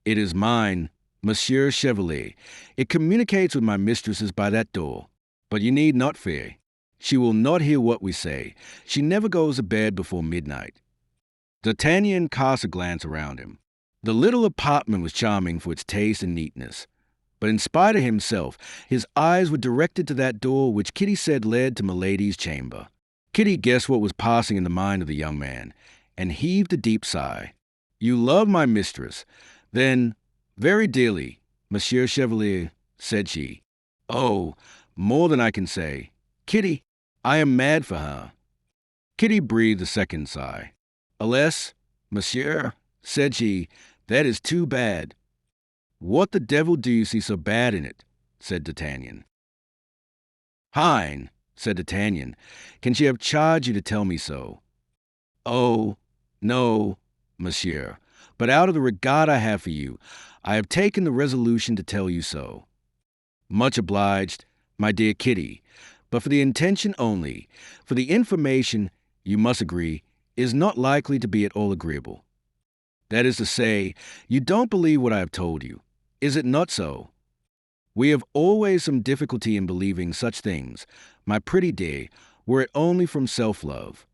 It is mine, Monsieur Chevalier. It communicates with my mistresses by that door. But you need not fear. She will not hear what we say. She never goes to bed before midnight. D'Artagnan cast a glance around him. The little apartment was charming for its taste and neatness. But in spite of himself, his eyes were directed to that door which Kitty said led to Milady's chamber. Kitty guessed what was passing in the mind of the young man, and heaved a deep sigh. You love my mistress, then, very dearly, Monsieur Chevalier, said she. Oh, more than I can say. Kitty, I am mad for her. Kitty breathed a second sigh. Alas, monsieur, said she, that is too bad. What the devil do you see so bad in it? Said D'Artagnan. Hein, said D'Artagnan, can she have charged you to tell me so? Oh, no, monsieur, but out of the regard I have for you, I have taken the resolution to tell you so. Much obliged, my dear Kitty, but for the intention only. For the information, you must agree, is not likely to be at all agreeable. That is to say, you don't believe what I have told you. Is it not so? We have always some difficulty in believing such things, my pretty dear, were it only from self-love.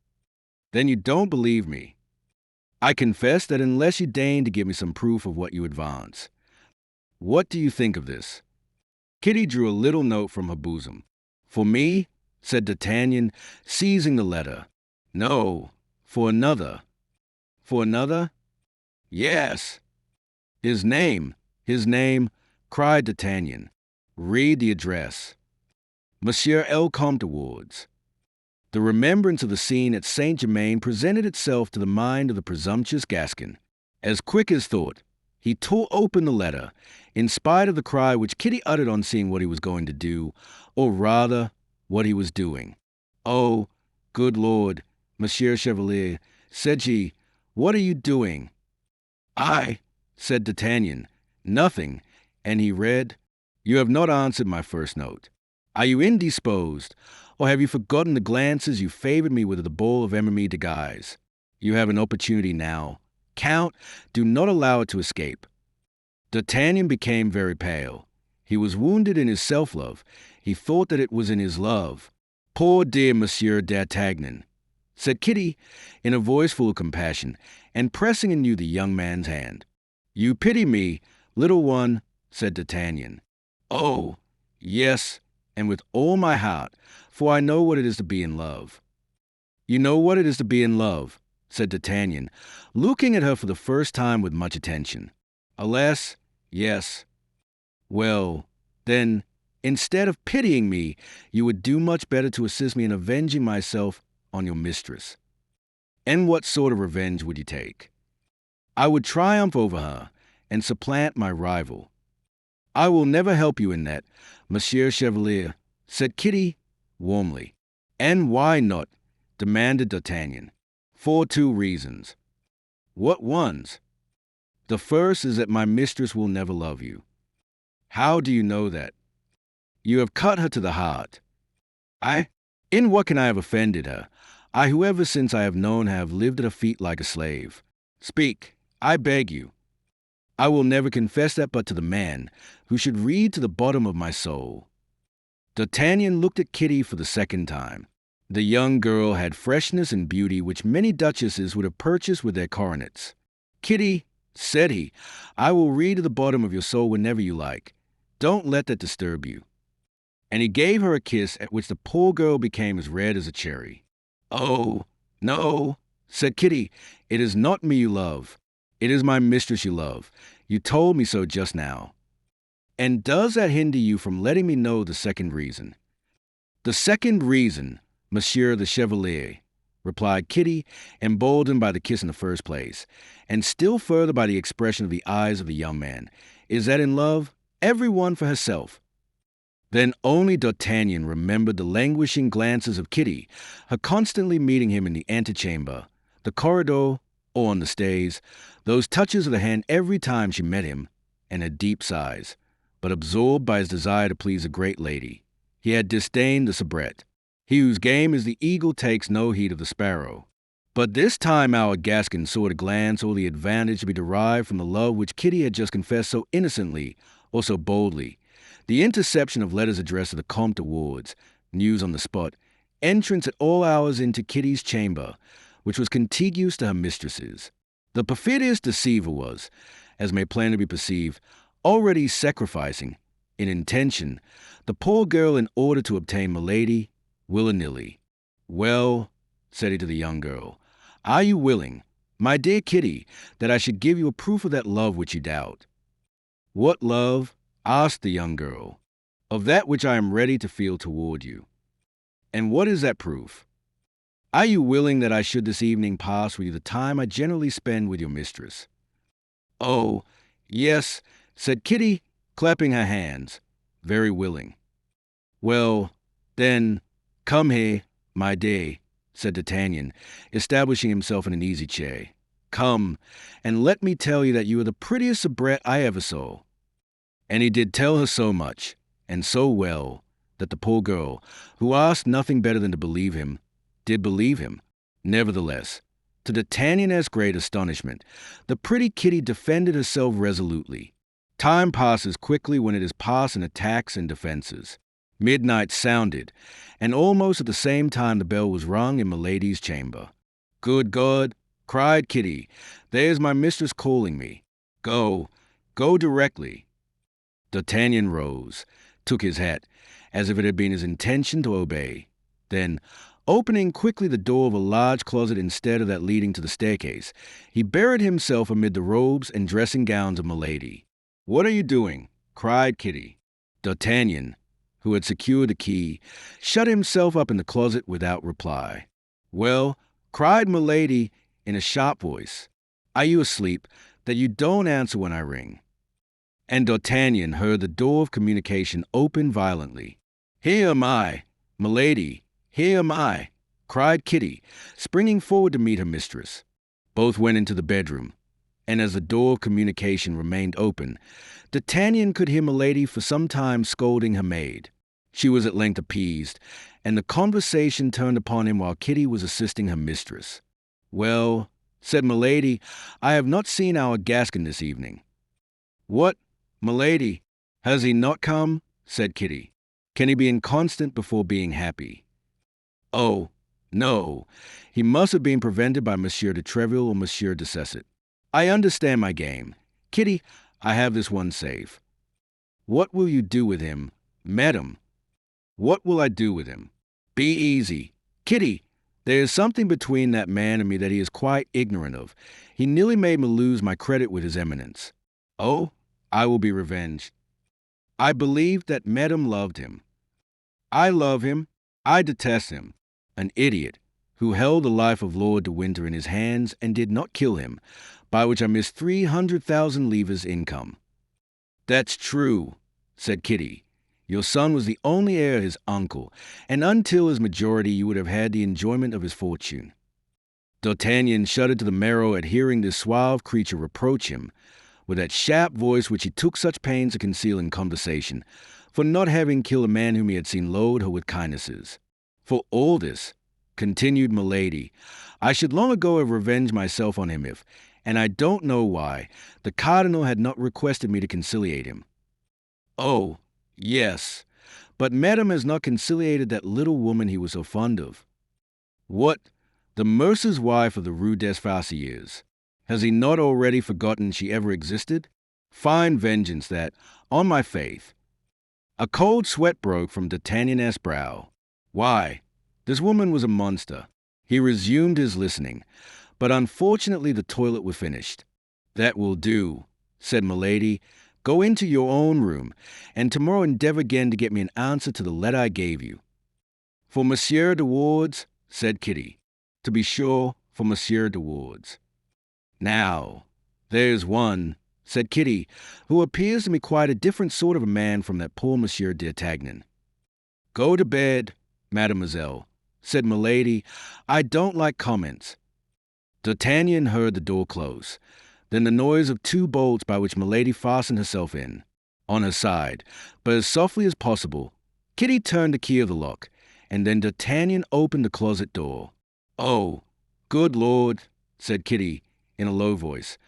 Then you don't believe me. I confess that unless you deign to give me some proof of what you advance. What do you think of this? Kitty drew a little note from her bosom. For me, said D'Artagnan, seizing the letter. No, for another. For another? Yes. His name, cried D'Artagnan. Read the address. Monsieur L. Comte de Wards. The remembrance of the scene at Saint-Germain presented itself to the mind of the presumptuous Gascon. As quick as thought, he tore open the letter, in spite of the cry which Kitty uttered on seeing what he was going to do, or rather, what he was doing. Oh, good Lord, Monsieur Chevalier, said she, what are you doing? I, said D'Artagnan, nothing, and he read, You have not answered my first note. Are you indisposed, or have you forgotten the glances you favored me with at the ball of Emery de Guise? You have an opportunity now. Count, do not allow it to escape. D'Artagnan became very pale. He was wounded in his self-love. He thought that it was in his love. Poor dear Monsieur d'Artagnan, said Kitty, in a voice full of compassion, and pressing anew the young man's hand. You pity me, little one, said D'Artagnan. Oh, yes, and with all my heart, for I know what it is to be in love. You know what it is to be in love, said D'Artagnan, looking at her for the first time with much attention. Alas, yes. Well, then, instead of pitying me, you would do much better to assist me in avenging myself on your mistress. And what sort of revenge would you take? I would triumph over her and supplant my rival. I will never help you in that, Monsieur Chevalier, said Kitty warmly. And why not? Demanded D'Artagnan. For 2 reasons. What ones? The first is that my mistress will never love you. How do you know that? You have cut her to the heart. In what can I have offended her? I who ever since I have known her have lived at her feet like a slave. Speak, I beg you. I will never confess that but to the man who should read to the bottom of my soul. D'Artagnan looked at Kitty for the second time. The young girl had freshness and beauty which many duchesses would have purchased with their coronets. Kitty, said he, I will read to the bottom of your soul whenever you like. Don't let that disturb you. And he gave her a kiss at which the poor girl became as red as a cherry. Oh, no, said Kitty, it is not me you love. It is my mistress you love. You told me so just now. And does that hinder you from letting me know the second reason? The second reason, Monsieur the Chevalier, replied Kitty, emboldened by the kiss in the first place, and still further by the expression of the eyes of the young man, is that in love, every one for herself. Then only D'Artagnan remembered the languishing glances of Kitty, her constantly meeting him in the antechamber, the corridor, or on the stairs, those touches of the hand every time she met him, and her deep sighs. But absorbed by his desire to please a great lady, he had disdained the soubrette. He whose game is the eagle takes no heed of the sparrow. But this time our Gascon saw at a glance all the advantage to be derived from the love which Kitty had just confessed so innocently or so boldly. The interception of letters addressed to the Comte de Wardes, news on the spot, entrance at all hours into Kitty's chamber, which was contiguous to her mistress's. The perfidious deceiver was, as may plainly be perceived, already sacrificing, in intention, the poor girl in order to obtain Milady, willy-nilly. Well, said he to the young girl, are you willing, my dear Kitty, that I should give you a proof of that love which you doubt? What love? Asked the young girl. Of that which I am ready to feel toward you. And what is that proof? Are you willing that I should this evening pass with you the time I generally spend with your mistress? Oh, yes, said Kitty, clapping her hands, very willing. Well, then, come here, my dear, said D'Artagnan, establishing himself in an easy chair. Come, and let me tell you that you are the prettiest soubrette I ever saw. And he did tell her so much, and so well, that the poor girl, who asked nothing better than to believe him, did believe him. Nevertheless, to D'Artagnan's great astonishment, the pretty Kitty defended herself resolutely. Time passes quickly when it is passed in attacks and defenses. Midnight sounded, and almost at the same time the bell was rung in Milady's chamber. Good God, cried Kitty, there's my mistress calling me. Go directly. D'Artagnan rose, took his hat, as if it had been his intention to obey. Then, opening quickly the door of a large closet instead of that leading to the staircase, he buried himself amid the robes and dressing gowns of Milady. What are you doing? Cried Kitty. D'Artagnan, who had secured the key, shut himself up in the closet without reply. Well, cried Milady in a sharp voice, are you asleep, that you don't answer when I ring? And D'Artagnan heard the door of communication open violently. Here am I, Milady, here am I, cried Kitty, springing forward to meet her mistress. Both went into the bedroom, and as the door of communication remained open, D'Artagnan could hear Milady for some time scolding her maid. She was at length appeased, and the conversation turned upon him while Kitty was assisting her mistress. Well, said Milady, I have not seen our Gascon this evening. What, Milady, has he not come? Said Kitty. Can he be inconstant before being happy? Oh, no, he must have been prevented by Monsieur de Treville or Monsieur de Cesset. I understand my game. Kitty, I have this one safe. What will you do with him, madam? What will I do with him? Be easy. Kitty, there is something between that man and me that he is quite ignorant of. He nearly made me lose my credit with his eminence. Oh, I will be revenged. I believed that madam loved him. I love him. I detest him. An idiot, who held the life of Lord de Winter in his hands and did not kill him, by which I missed 300,000 livres income. That's true, said Kitty. Your son was the only heir of his uncle, and until his majority you would have had the enjoyment of his fortune. D'Artagnan shuddered to the marrow at hearing this suave creature reproach him, with that sharp voice which he took such pains to conceal in conversation, for not having killed a man whom he had seen load her with kindnesses. For all this, continued Milady, I should long ago have revenged myself on him if, and I don't know why, the Cardinal had not requested me to conciliate him. Oh, yes, but Madame has not conciliated that little woman he was so fond of. What? The mercer's wife of the Rue des Farcieres. Has he not already forgotten she ever existed? Fine vengeance that, on my faith. A cold sweat broke from D'Artagnan's brow. Why, this woman was a monster. He resumed his listening, but unfortunately the toilet was finished. That will do, said Milady. Go into your own room, and tomorrow endeavor again to get me an answer to the letter I gave you. For Monsieur de Wardes, said Kitty. To be sure, for Monsieur de Wardes. Now, there's one, said Kitty, who appears to me quite a different sort of a man from that poor Monsieur d'Artagnan. Go to bed, mademoiselle, said Milady. I don't like comments. D'Artagnan heard the door close, then the noise of 2 bolts by which Milady fastened herself in, on her side, but as softly as possible. Kitty turned the key of the lock, and then D'Artagnan opened the closet door. Oh, good Lord, said Kitty, in a low voice.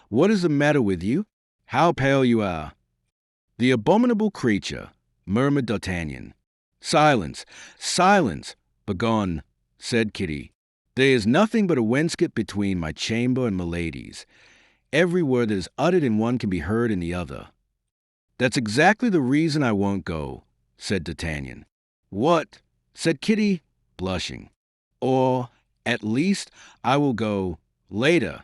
What is the matter with you? How pale you are. The abominable creature, murmured D'Artagnan. Silence, silence, begone, said Kitty. There is nothing but a wainscot between my chamber and Milady's. Every word that is uttered in one can be heard in the other. That's exactly the reason I won't go, said D'Artagnan. What? Said Kitty, blushing. Or, at least, I will go later.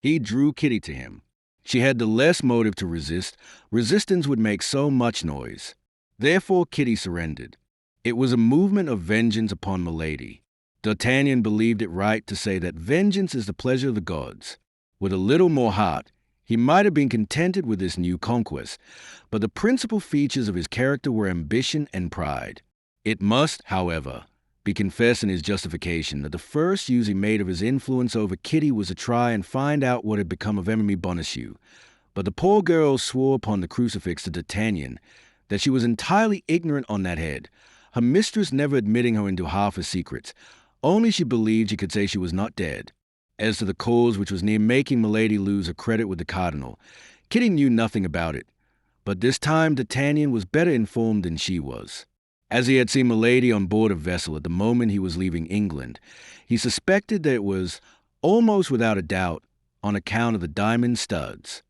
He drew Kitty to him. She had the less motive to resist. Resistance would make so much noise. Therefore Kitty surrendered. It was a movement of vengeance upon Milady. D'Artagnan believed it right to say that vengeance is the pleasure of the gods. With a little more heart, he might have been contented with this new conquest, but the principal features of his character were ambition and pride. It must, however, be confessed in his justification that the first use he made of his influence over Kitty was to try and find out what had become of Emily Bonacieux. But the poor girl swore upon the crucifix to D'Artagnan that she was entirely ignorant on that head, her mistress never admitting her into half her secrets. Only she believed she could say she was not dead. As to the cause which was near making Milady lose her credit with the cardinal, Kitty knew nothing about it. But this time D'Artagnan was better informed than she was. As he had seen Milady on board a vessel at the moment he was leaving England, he suspected that it was, almost without a doubt, on account of the diamond studs.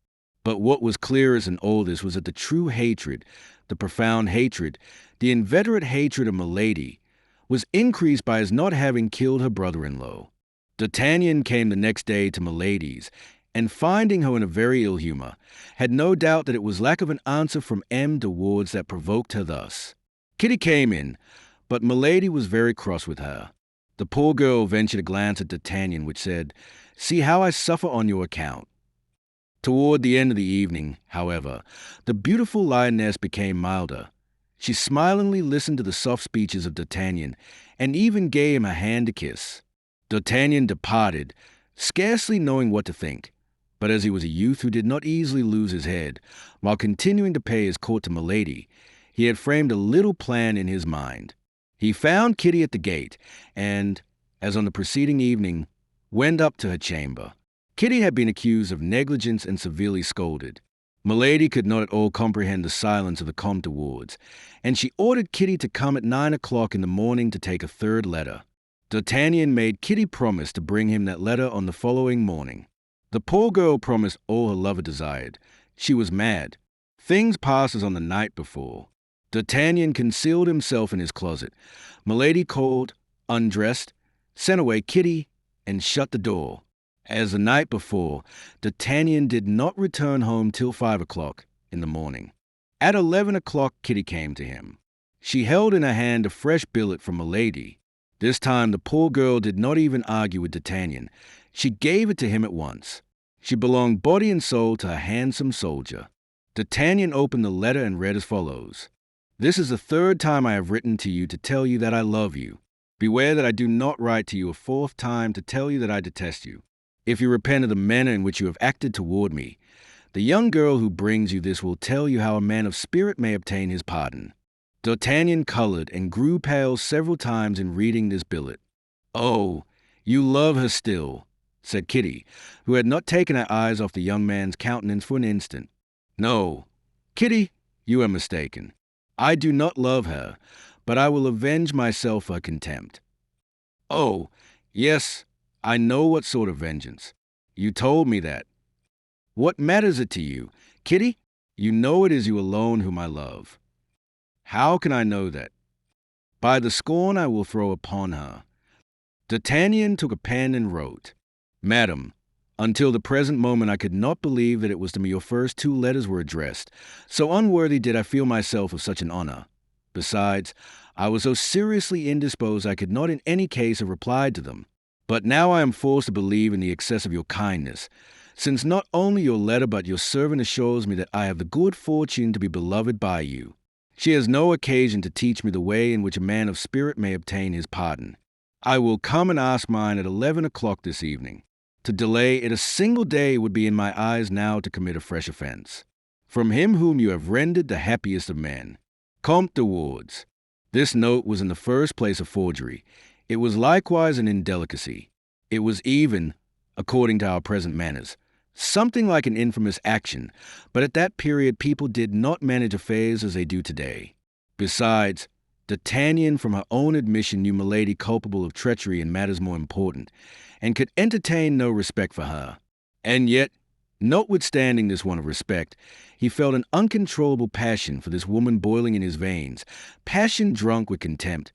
But what was clearest and oldest was that the true hatred, the profound hatred, the inveterate hatred of Milady, was increased by his not having killed her brother-in-law. D'Artagnan came the next day to Milady's, and finding her in a very ill humor, had no doubt that it was lack of an answer from M. de Wardes that provoked her thus. Kitty came in, but Milady was very cross with her. The poor girl ventured a glance at D'Artagnan, which said, "See how I suffer on your account." Toward the end of the evening, however, the beautiful lioness became milder. She smilingly listened to the soft speeches of D'Artagnan, and even gave him a hand to kiss. D'Artagnan departed, scarcely knowing what to think, but as he was a youth who did not easily lose his head, while continuing to pay his court to Milady, he had framed a little plan in his mind. He found Kitty at the gate, and, as on the preceding evening, went up to her chamber. Kitty had been accused of negligence and severely scolded. Milady could not at all comprehend the silence of the Comte de Wardes, and she ordered Kitty to come at 9 o'clock in the morning to take a 3rd letter. D'Artagnan made Kitty promise to bring him that letter on the following morning. The poor girl promised all her lover desired. She was mad. Things passed as on the night before. D'Artagnan concealed himself in his closet. Milady called, undressed, sent away Kitty, and shut the door. As the night before, D'Artagnan did not return home till 5 o'clock in the morning. At 11 o'clock Kitty came to him. She held in her hand a fresh billet from Milady. This time the poor girl did not even argue with D'Artagnan. She gave it to him at once. She belonged body and soul to a handsome soldier. D'Artagnan opened the letter and read as follows. "This is the 3rd time I have written to you to tell you that I love you. Beware that I do not write to you a 4th time to tell you that I detest you. If you repent of the manner in which you have acted toward me, the young girl who brings you this will tell you how a man of spirit may obtain his pardon." D'Artagnan colored and grew pale several times in reading this billet. "Oh, you love her still," said Kitty, who had not taken her eyes off the young man's countenance for an instant. "No, Kitty, you are mistaken. I do not love her, but I will avenge myself for her contempt." "Oh, yes, I know what sort of vengeance. You told me that. What matters it to you? Kitty, you know it is you alone whom I love. How can I know that? By the scorn I will throw upon her. D'Artagnan took a pen and wrote, Madam, until the present moment I could not believe that it was to me your first 2 letters were addressed. So unworthy did I feel myself of such an honor. Besides, I was so seriously indisposed I could not in any case have replied to them. But now I am forced to believe in the excess of your kindness, since not only your letter but your servant assures me that I have the good fortune to be beloved by you. She has no occasion to teach me the way in which a man of spirit may obtain his pardon. I will come and ask mine at 11 o'clock this evening. To delay it a single day would be in my eyes now to commit a fresh offense. From him whom you have rendered the happiest of men. Comte de Wardes. This note was in the first place a forgery. It was likewise an indelicacy. It was even, according to our present manners, something like an infamous action, but at that period people did not manage affairs as they do today. Besides, D'Artagnan from her own admission knew Milady culpable of treachery in matters more important, and could entertain no respect for her. And yet, notwithstanding this want of respect, he felt an uncontrollable passion for this woman boiling in his veins, passion drunk with contempt,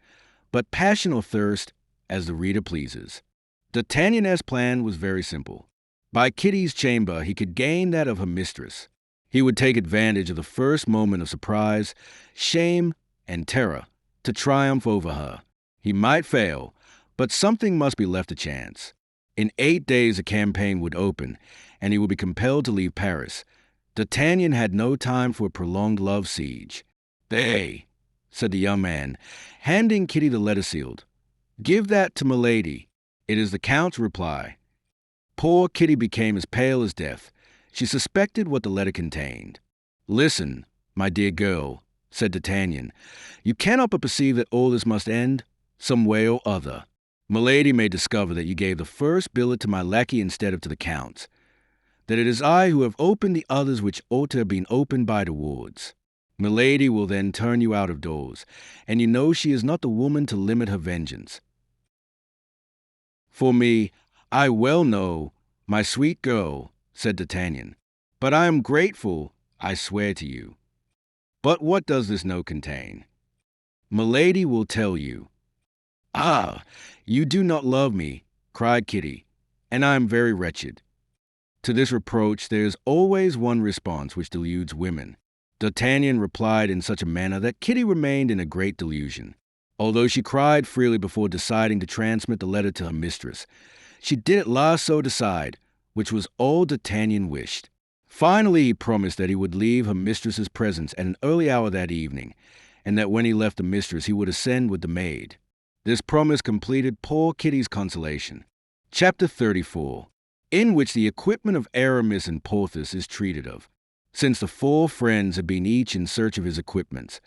but passion or thirst, as the reader pleases. D'Artagnan's plan was very simple. By Kitty's chamber he could gain that of her mistress. He would take advantage of the first moment of surprise, shame, and terror to triumph over her. He might fail, but something must be left to chance. In 8 days the campaign would open, and he would be compelled to leave Paris. D'Artagnan had no time for a prolonged love siege. "They," said the young man, handing Kitty the letter sealed. "Give that to Milady." It is the Count's reply. Poor Kitty became as pale as death. She suspected what the letter contained. "Listen, my dear girl," said D'Artagnan. "You cannot but perceive that all this must end, some way or other. Milady may discover that you gave the first billet to my lackey instead of to the Count's, that it is I who have opened the others which ought to have been opened by de Wardes. Milady will then turn you out of doors, and you know she is not the woman to limit her vengeance. For me, I well know, my sweet girl," said D'Artagnan, "but I am grateful, I swear to you. But what does this note contain?" "Milady will tell you." "Ah, you do not love me," cried Kitty, "and I am very wretched." To this reproach there is always one response which deludes women. D'Artagnan replied in such a manner that Kitty remained in a great delusion. Although she cried freely before deciding to transmit the letter to her mistress, she did at last so decide, which was all D'Artagnan wished. Finally he promised that he would leave her mistress's presence at an early hour that evening, and that when he left the mistress he would ascend with the maid. This promise completed poor Kitty's consolation. Chapter 34, in which the equipment of Aramis and Porthos is treated of. Since the 4 friends had been each in search of his equipments,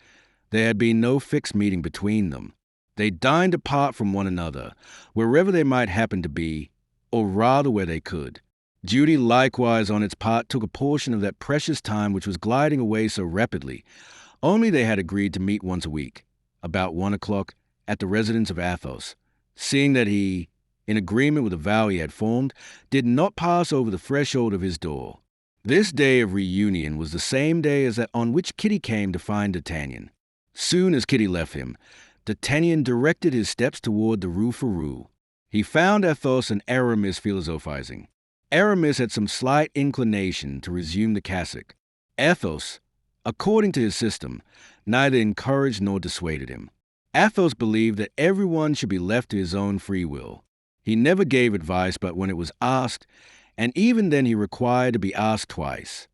there had been no fixed meeting between them. They dined apart from one another, wherever they might happen to be, or rather where they could. Duty likewise on its part took a portion of that precious time which was gliding away so rapidly, only they had agreed to meet once a week, about 1 o'clock, at the residence of Athos, seeing that he, in agreement with the vow he had formed, did not pass over the threshold of his door. This day of reunion was the same day as that on which Kitty came to find D'Artagnan. Soon as Kitty left him, D'Artagnan directed his steps toward the Rue Férou. He found Athos and Aramis philosophizing. Aramis had some slight inclination to resume the cassock. Athos, according to his system, neither encouraged nor dissuaded him. Athos believed that everyone should be left to his own free will. He never gave advice but when it was asked, and even then he required to be asked twice.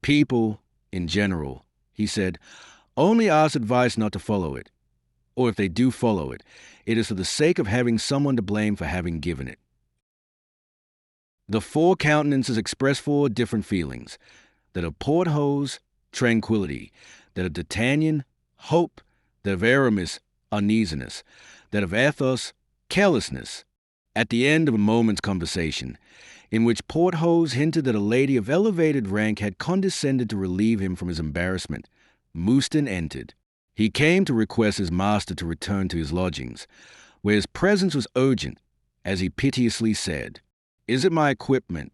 People, in general, he said, only ask advice not to follow it, or if they do follow it, it is for the sake of having someone to blame for having given it. The 4 countenances express 4 different feelings: that of Porthos, tranquility; that of D'Artagnan, hope; that of Aramis, uneasiness; that of Athos, carelessness. At the end of a moment's conversation, in which Porthos hinted that a lady of elevated rank had condescended to relieve him from his embarrassment, Mouston entered. He came to request his master to return to his lodgings, where his presence was urgent, as he piteously said, "Is it my equipment?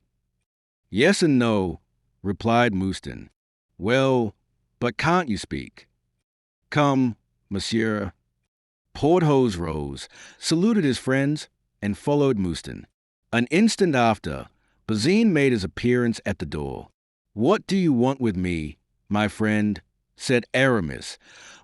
Yes and no, replied Mouston. Well, but can't you speak? Come, monsieur. Porthos rose, saluted his friends, and followed Mouston. An instant after, Bazin made his appearance at the door. What do you want with me, my friend? Said Aramis,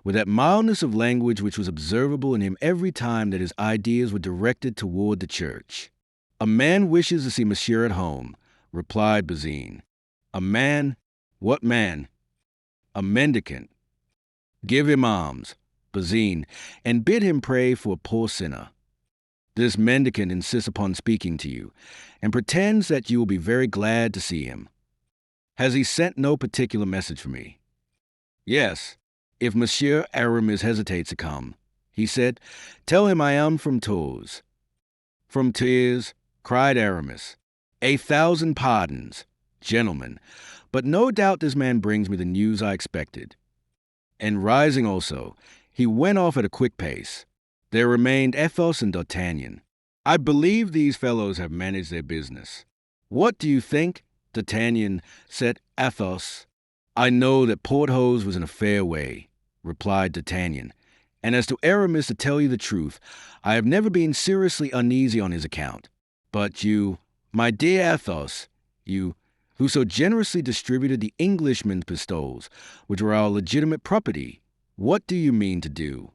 with that mildness of language which was observable in him every time that his ideas were directed toward the church. A man wishes to see monsieur at home, replied Bazin. A man? What man? A mendicant. Give him alms, Bazin, and bid him pray for a poor sinner. This mendicant insists upon speaking to you, and pretends that you will be very glad to see him. Has he sent no particular message for me? Yes. If Monsieur Aramis hesitates to come, he said, tell him I am from Tours. From Tours, cried Aramis. 1,000 pardons, gentlemen, but no doubt this man brings me the news I expected. And rising also, he went off at a quick pace. There remained Athos and D'Artagnan. I believe these fellows have managed their business. What do you think? D'Artagnan said Athos. I know that Porthos was in a fair way, replied D'Artagnan. And as to Aramis, to tell you the truth, I have never been seriously uneasy on his account. But you, my dear Athos, you, who so generously distributed the Englishmen's pistoles, which were our legitimate property, what do you mean to do?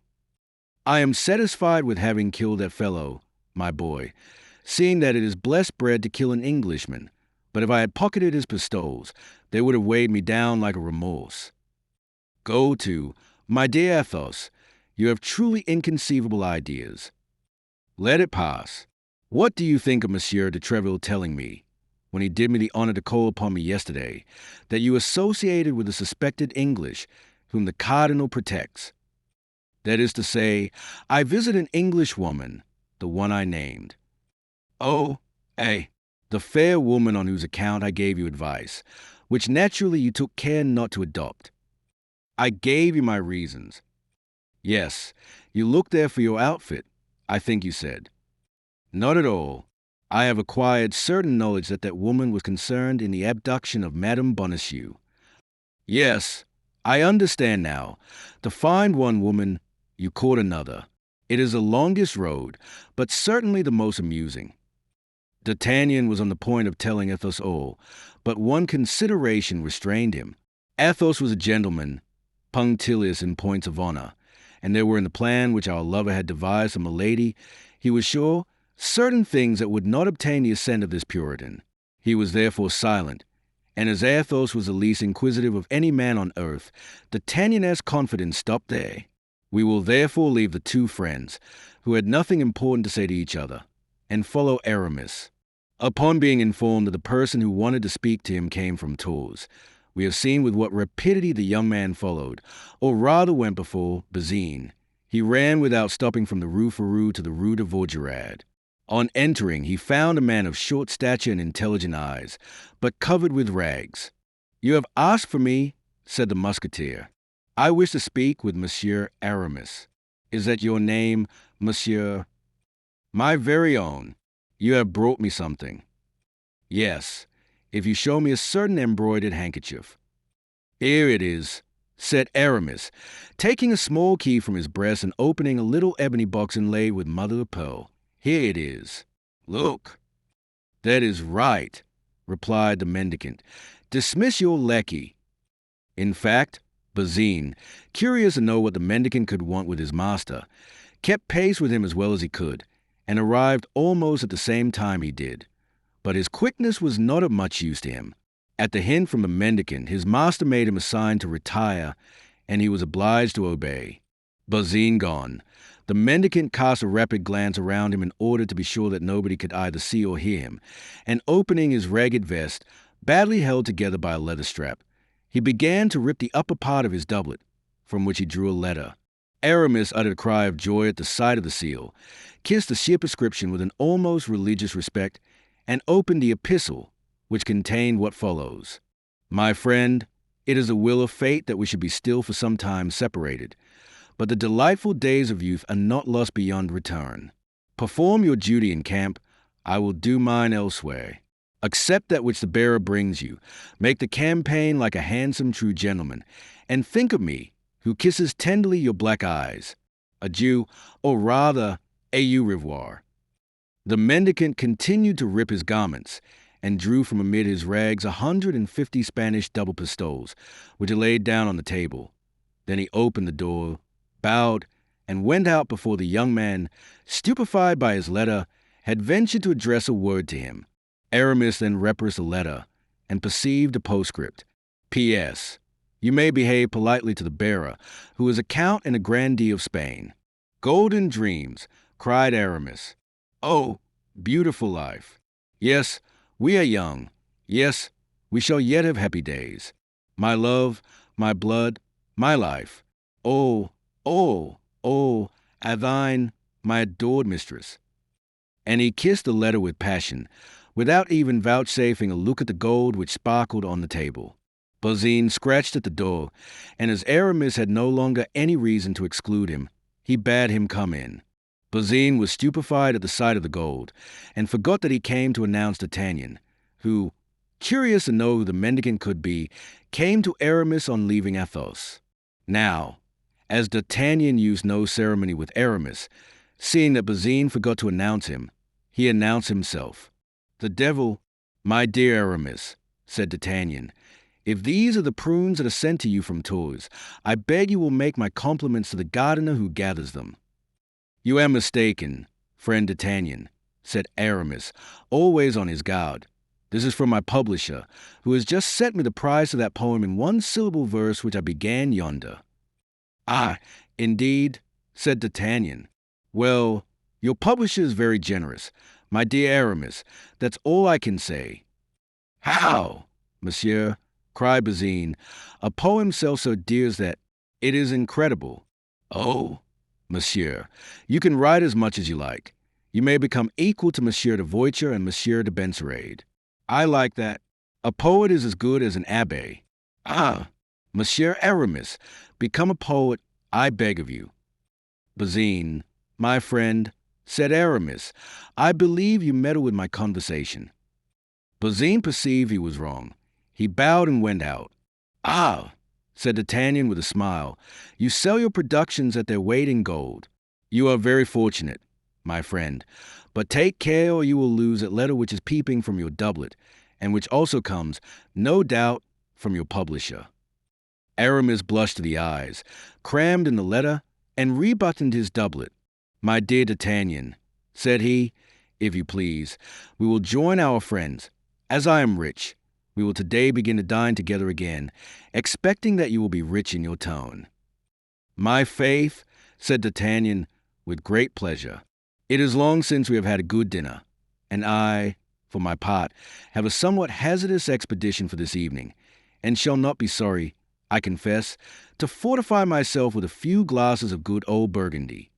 I am satisfied with having killed that fellow, my boy, seeing that it is blessed bread to kill an Englishman. But if I had pocketed his pistoles, they would have weighed me down like a remorse. Go to, my dear Athos, you have truly inconceivable ideas. Let it pass. What do you think of Monsieur de Treville telling me, when he did me the honor to call upon me yesterday, that you associated with the suspected English, whom the Cardinal protects? That is to say, I visit an English woman, the one I named. Oh, the fair woman on whose account I gave you advice, which naturally you took care not to adopt. I gave you my reasons. Yes, you looked there for your outfit, I think you said. Not at all. I have acquired certain knowledge that woman was concerned in the abduction of Madame Bonacieux. Yes, I understand now. To find one woman, you court another. It is the longest road, but certainly the most amusing. D'Artagnan was on the point of telling Athos all, but one consideration restrained him. Athos was a gentleman, punctilious in points of honor, and there were in the plan which our lover had devised for Milady, he was sure, certain things that would not obtain the assent of this Puritan. He was therefore silent, and as Athos was the least inquisitive of any man on earth, D'Artagnan's confidence stopped there. We will therefore leave the two friends, who had nothing important to say to each other, and follow Aramis. Upon being informed that the person who wanted to speak to him came from Tours, we have seen with what rapidity the young man followed, or rather went before, Bazin. He ran without stopping from the Rue Férou to the Rue de Vaugirard. On entering, he found a man of short stature and intelligent eyes, but covered with rags. You have asked for me, said the musketeer. I wish to speak with Monsieur Aramis. Is that your name, Monsieur? My very own. You have brought me something. Yes, if you show me a certain embroidered handkerchief. Here it is, said Aramis, taking a small key from his breast and opening a little ebony box inlaid with mother of pearl. Here it is. Look. That is right, replied the mendicant. Dismiss your lackey. In fact, Bazin, curious to know what the mendicant could want with his master, kept pace with him as well as he could, and arrived almost at the same time he did. But his quickness was not of much use to him. At the hint from the mendicant, his master made him a sign to retire, and he was obliged to obey. Bazin gone, the mendicant cast a rapid glance around him in order to be sure that nobody could either see or hear him, and opening his ragged vest, badly held together by a leather strap, he began to rip the upper part of his doublet, from which he drew a letter. Aramis uttered a cry of joy at the sight of the seal, kissed the superscription with an almost religious respect, and opened the epistle, which contained what follows. My friend, it is the will of fate that we should be still for some time separated, but the delightful days of youth are not lost beyond return. Perform your duty in camp, I will do mine elsewhere. Accept that which the bearer brings you. Make the campaign like a handsome true gentleman. And think of me, who kisses tenderly your black eyes. Adieu, or rather, au revoir. The mendicant continued to rip his garments, and drew from amid his rags 150 Spanish double pistoles, which he laid down on the table. Then he opened the door, bowed, and went out before the young man, stupefied by his letter, had ventured to address a word to him. Aramis then repressed the letter, and perceived a postscript. P.S. You may behave politely to the bearer, who is a count and a grandee of Spain. Golden dreams, cried Aramis. Oh, beautiful life. Yes, we are young. Yes, we shall yet have happy days. My love, my blood, my life. Oh, oh, oh, thine, my adored mistress. And he kissed the letter with passion, without even vouchsafing a look at the gold which sparkled on the table. Bazin scratched at the door, and as Aramis had no longer any reason to exclude him, he bade him come in. Bazin was stupefied at the sight of the gold, and forgot that he came to announce D'Artagnan, who, curious to know who the mendicant could be, came to Aramis on leaving Athos. Now, as D'Artagnan used no ceremony with Aramis, seeing that Bazin forgot to announce him, he announced himself. The devil, my dear Aramis, said D'Artagnan, if these are the prunes that are sent to you from Tours, I beg you will make my compliments to the gardener who gathers them. You are mistaken, friend D'Artagnan, said Aramis, always on his guard. This is from my publisher, who has just sent me the price of that poem in one-syllable verse which I began yonder. Ah, indeed, said D'Artagnan. Well, your publisher is very generous. My dear Aramis, that's all I can say. How, monsieur, cried Bazin, a poem sells so dear that it is incredible. Oh, monsieur, you can write as much as you like. You may become equal to Monsieur de Voiture and Monsieur de Benserade. I like that. A poet is as good as an abbé. Ah, Monsieur Aramis, become a poet, I beg of you. Bazin, my friend, said Aramis, I believe you meddle with my conversation. Bazin perceived he was wrong. He bowed and went out. Ah, said D'Artagnan with a smile, you sell your productions at their weight in gold. You are very fortunate, my friend, but take care or you will lose that letter which is peeping from your doublet, and which also comes, no doubt, from your publisher. Aramis blushed to the eyes, crammed in the letter, and rebuttoned his doublet. My dear D'Artagnan, said he, if you please, we will join our friends. As I am rich, we will today begin to dine together again, expecting that you will be rich in your tone. My faith, said D'Artagnan, with great pleasure. It is long since we have had a good dinner, and I, for my part, have a somewhat hazardous expedition for this evening, and shall not be sorry, I confess, to fortify myself with a few glasses of good old Burgundy.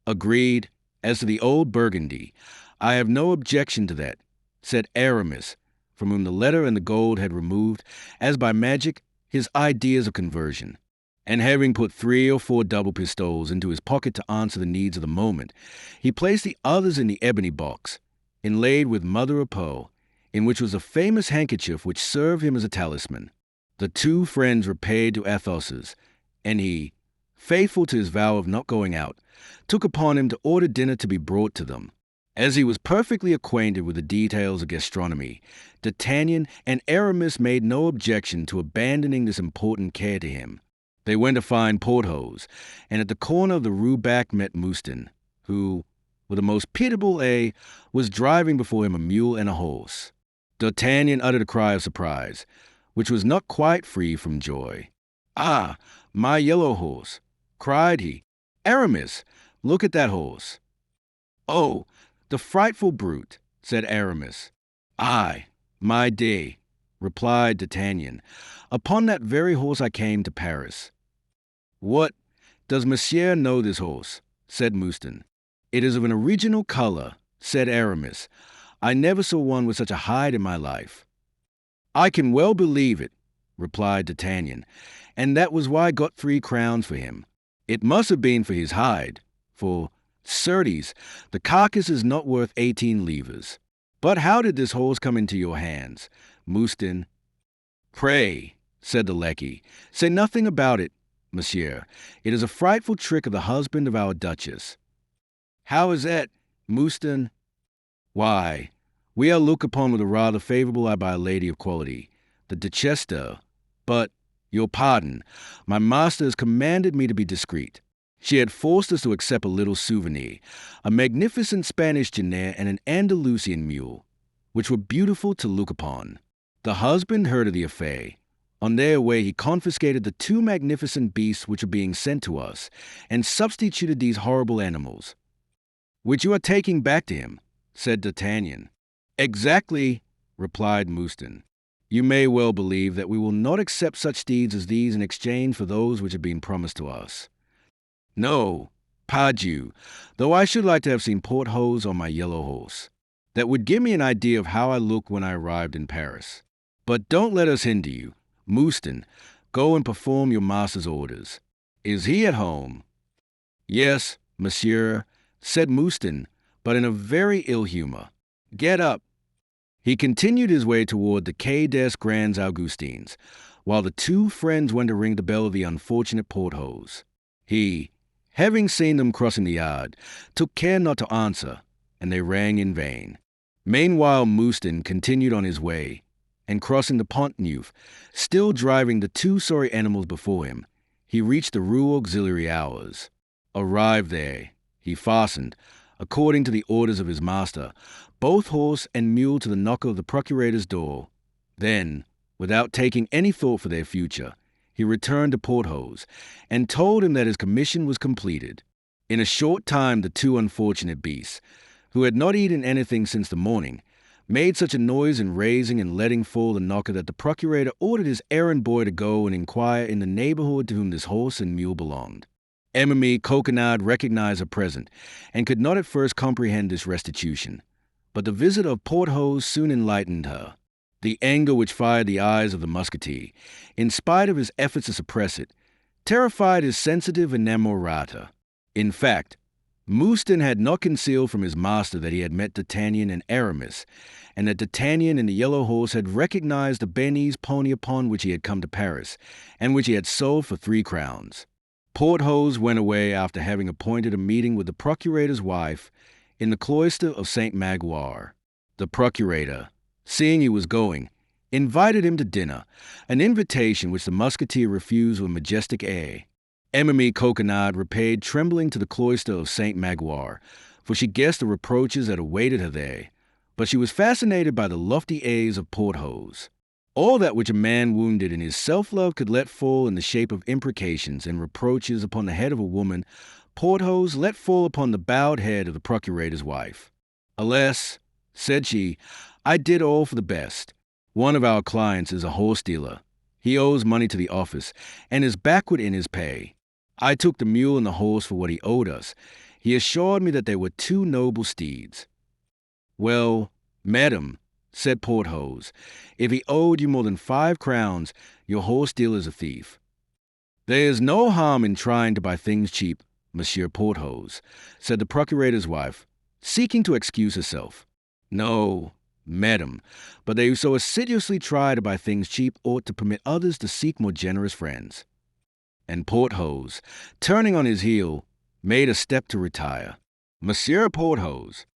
Agreed. As to the old Burgundy, I have no objection to that, said Aramis, from whom the letter and the gold had removed, as by magic, his ideas of conversion. And having put 3 or 4 double pistoles into his pocket to answer the needs of the moment, he placed the others in the ebony box, inlaid with mother of pearl, in which was a famous handkerchief which served him as a talisman. The 2 friends repaired to Athos's, and he, faithful to his vow of not going out, took upon him to order dinner to be brought to them. As he was perfectly acquainted with the details of gastronomy, D'Artagnan and Aramis made no objection to abandoning this important care to him. They went to find Porthos, and at the corner of the Rue Bac met Mouston, who, with a most pitiable air, was driving before him a mule and a horse. D'Artagnan uttered a cry of surprise, which was not quite free from joy. Ah, my yellow horse, cried he. Aramis, look at that horse. Oh, the frightful brute, said Aramis. Aye, my day, replied D'Artagnan. Upon that very horse I came to Paris. What, does Monsieur know this horse? Said Mouston. It is of an original color, said Aramis. I never saw one with such a hide in my life. I can well believe it, replied D'Artagnan, and that was why I got 3 crowns for him. It must have been for his hide, for, certes, the carcass is not worth 18 livres. But how did this horse come into your hands, Mouston? Pray, said the lackey, say nothing about it, monsieur. It is a frightful trick of the husband of our duchess. How is that, Mouston? Why, we are looked upon with a rather favourable eye by a lady of quality, the Duchesse de. But, your pardon, my master has commanded me to be discreet. She had forced us to accept a little souvenir, a magnificent Spanish genet and an Andalusian mule, which were beautiful to look upon. The husband heard of the affair. On their way he confiscated the 2 magnificent beasts which were being sent to us, and substituted these horrible animals. Which you are taking back to him, said D'Artagnan. Exactly, replied Mouston. You may well believe that we will not accept such steeds as these in exchange for those which have been promised to us. No, pardieu, though I should like to have seen Porthos on my yellow horse. That would give me an idea of how I looked when I arrived in Paris. But don't let us hinder you. Mouston, go and perform your master's orders. Is he at home? Yes, monsieur, said Mouston, but in a very ill humor. Get up. He continued his way toward the Quai des Grands Augustins, while the 2 friends went to ring the bell of the unfortunate Porthos. He, having seen them crossing the yard, took care not to answer, and they rang in vain. Meanwhile Mouston continued on his way, and crossing the Pont Neuf, still driving the 2 sorry animals before him, he reached the Rue Auxiliary Hours. Arrived there, he fastened, according to the orders of his master, both horse and mule to the knocker of the procurator's door. Then, without taking any thought for their future, he returned to Porthos, and told him that his commission was completed. In a short time the 2 unfortunate beasts, who had not eaten anything since the morning, made such a noise in raising and letting fall the knocker that the procurator ordered his errand boy to go and inquire in the neighborhood to whom this horse and mule belonged. Emily Coquenard recognized her present, and could not at first comprehend this restitution. But the visit of Porthos soon enlightened her. The anger which fired the eyes of the musketeer, in spite of his efforts to suppress it, terrified his sensitive inamorata. In fact, Mouston had not concealed from his master that he had met D'Artagnan and Aramis, and that D'Artagnan and the yellow horse had recognized the Béarnese pony upon which he had come to Paris, and which he had sold for 3 crowns. Porthos went away after having appointed a meeting with the procurator's wife in the cloister of St. Magloire. The procurator, seeing he was going, invited him to dinner, an invitation which the musketeer refused with a majestic air. Emily Coquenard repaired trembling to the cloister of St. Magloire, for she guessed the reproaches that awaited her there, but she was fascinated by the lofty airs of Porthos. All that which a man wounded in his self-love could let fall in the shape of imprecations and reproaches upon the head of a woman, Porthos let fall upon the bowed head of the procurator's wife. Alas, said she, I did all for the best. One of our clients is a horse dealer. He owes money to the office, and is backward in his pay. I took the mule and the horse for what he owed us. He assured me that they were 2 noble steeds. Well, madam, said Porthos, if he owed you more than 5 crowns, your horse dealer is a thief. There is no harm in trying to buy things cheap, Monsieur Porthos, said the procurator's wife, seeking to excuse herself. No, madam, but they who so assiduously try to buy things cheap ought to permit others to seek more generous friends. And Porthos, turning on his heel, made a step to retire. Monsieur Porthos,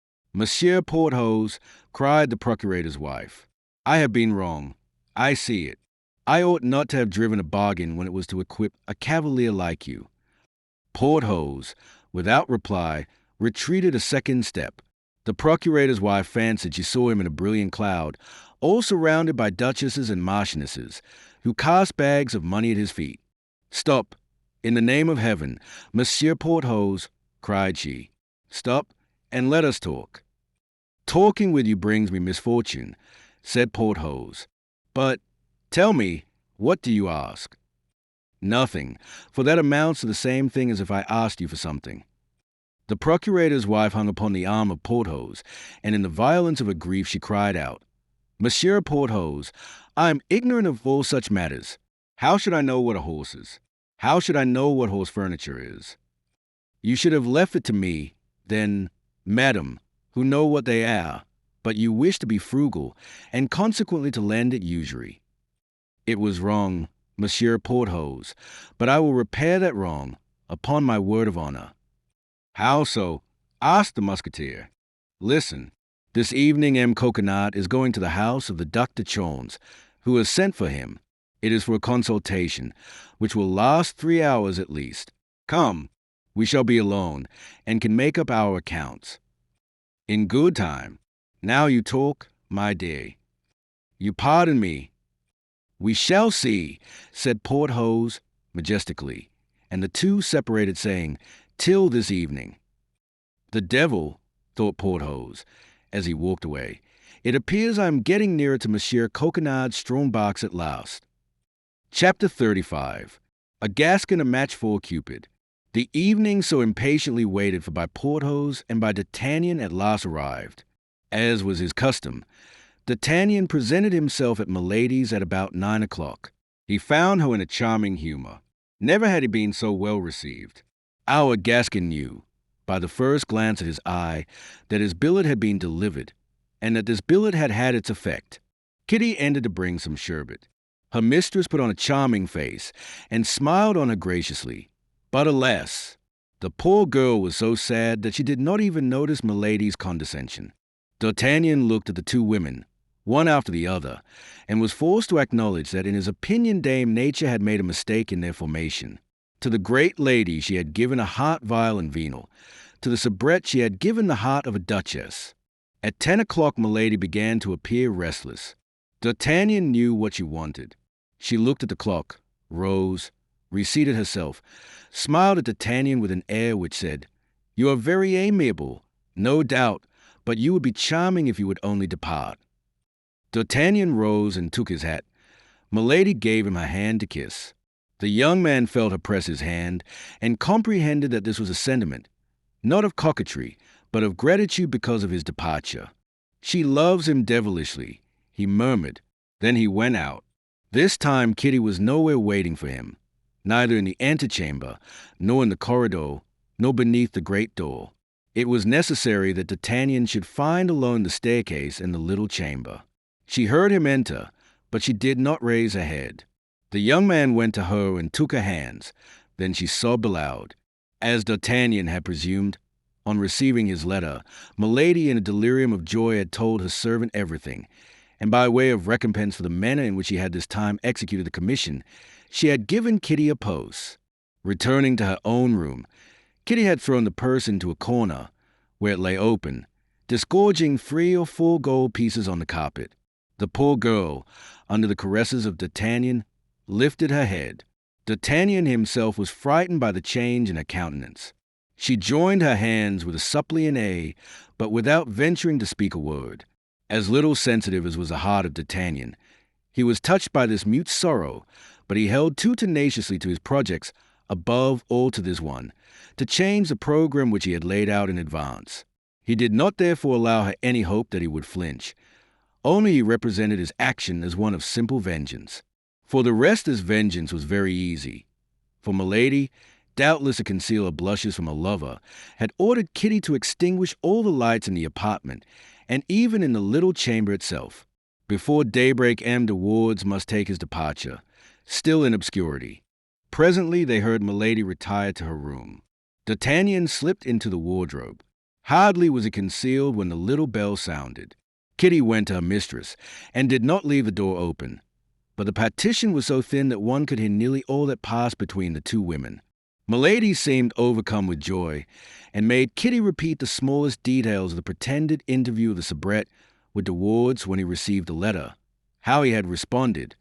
cried the procurator's wife, I have been wrong. I see it. I ought not to have driven a bargain when it was to equip a cavalier like you. Porthos, without reply, retreated a second step. The procurator's wife fancied she saw him in a brilliant cloud, all surrounded by duchesses and marchionesses, who cast bags of money at his feet. Stop, in the name of heaven, Monsieur Porthos, cried she. Stop, and let us talk. Talking with you brings me misfortune, said Porthos. But, tell me, what do you ask? Nothing, for that amounts to the same thing as if I asked you for something. The procurator's wife hung upon the arm of Porthos, and in the violence of her grief she cried out, Monsieur Porthos, I am ignorant of all such matters. How should I know what a horse is? How should I know what horse furniture is? You should have left it to me, then, madam, who know what they are. but you wish to be frugal, and consequently to lend at usury. It was wrong, Monsieur Porthos, but I will repair that wrong, upon my word of honor. How so? Asked the musketeer. Listen, this evening M. Coquenard is going to the house of the Duc de Chaulnes, who has sent for him. It is for a consultation, which will last 3 hours at least. Come, we shall be alone, and can make up our accounts. In good time. Now you talk, my dear. You pardon me. We shall see, said Porthos majestically, and the two separated, saying, till this evening. The devil, thought Porthos, as he walked away. It appears I am getting nearer to Monsieur Coquenard's strong box at last. Chapter 35. A Gascon a match for Cupid. The evening so impatiently waited for by Porthos and by D'Artagnan at last arrived. As was his custom, D'Artagnan presented himself at Milady's at about 9 o'clock. He found her in a charming humor. Never had he been so well received. Our Gascon knew, by the first glance at his eye, that his billet had been delivered, and that this billet had had its effect. Kitty entered to bring some sherbet. Her mistress put on a charming face, and smiled on her graciously. But alas, the poor girl was so sad that she did not even notice Milady's condescension. D'Artagnan looked at the two women, one after the other, and was forced to acknowledge that in his opinion Dame Nature had made a mistake in their formation. To the great lady she had given a heart vile and venal. To the soubrette she had given the heart of a duchess. At 10 o'clock Milady began to appear restless. D'Artagnan knew what she wanted. She looked at the clock, rose, reseated herself, smiled at D'Artagnan with an air which said, "You are very amiable, no doubt, but you would be charming if you would only depart." D'Artagnan rose and took his hat. Milady gave him her hand to kiss. The young man felt her press his hand, and comprehended that this was a sentiment, not of coquetry, but of gratitude because of his departure. "She loves him devilishly," he murmured. Then he went out. This time Kitty was nowhere waiting for him, neither in the antechamber, nor in the corridor, nor beneath the great door. It was necessary that D'Artagnan should find alone the staircase and the little chamber. She heard him enter, but she did not raise her head. The young man went to her and took her hands. Then she sobbed aloud. As D'Artagnan had presumed, on receiving his letter, Milady in a delirium of joy had told her servant everything, and by way of recompense for the manner in which he had this time executed the commission, she had given Kitty a post. Returning to her own room, Kitty had thrown the purse into a corner, where it lay open, disgorging 3 or 4 gold pieces on the carpet. The poor girl, under the caresses of D'Artagnan, lifted her head. D'Artagnan himself was frightened by the change in her countenance. She joined her hands with a suppliant air, but without venturing to speak a word. As little sensitive as was the heart of D'Artagnan, he was touched by this mute sorrow, but he held too tenaciously to his projects, above all to this one, to change the program which he had laid out in advance. He did not therefore allow her any hope that he would flinch. Only he represented his action as one of simple vengeance. For the rest, his vengeance was very easy. For Milady, doubtless to conceal her blushes from her lover, had ordered Kitty to extinguish all the lights in the apartment, and even in the little chamber itself. Before daybreak M. de Wardes must take his departure, still in obscurity. Presently they heard Milady retire to her room. D'Artagnan slipped into the wardrobe. Hardly was he concealed when the little bell sounded. Kitty went to her mistress, and did not leave the door open. But the partition was so thin that one could hear nearly all that passed between the two women. Milady seemed overcome with joy, and made Kitty repeat the smallest details of the pretended interview of the soubrette with de Wardes when he received the letter, how he had responded,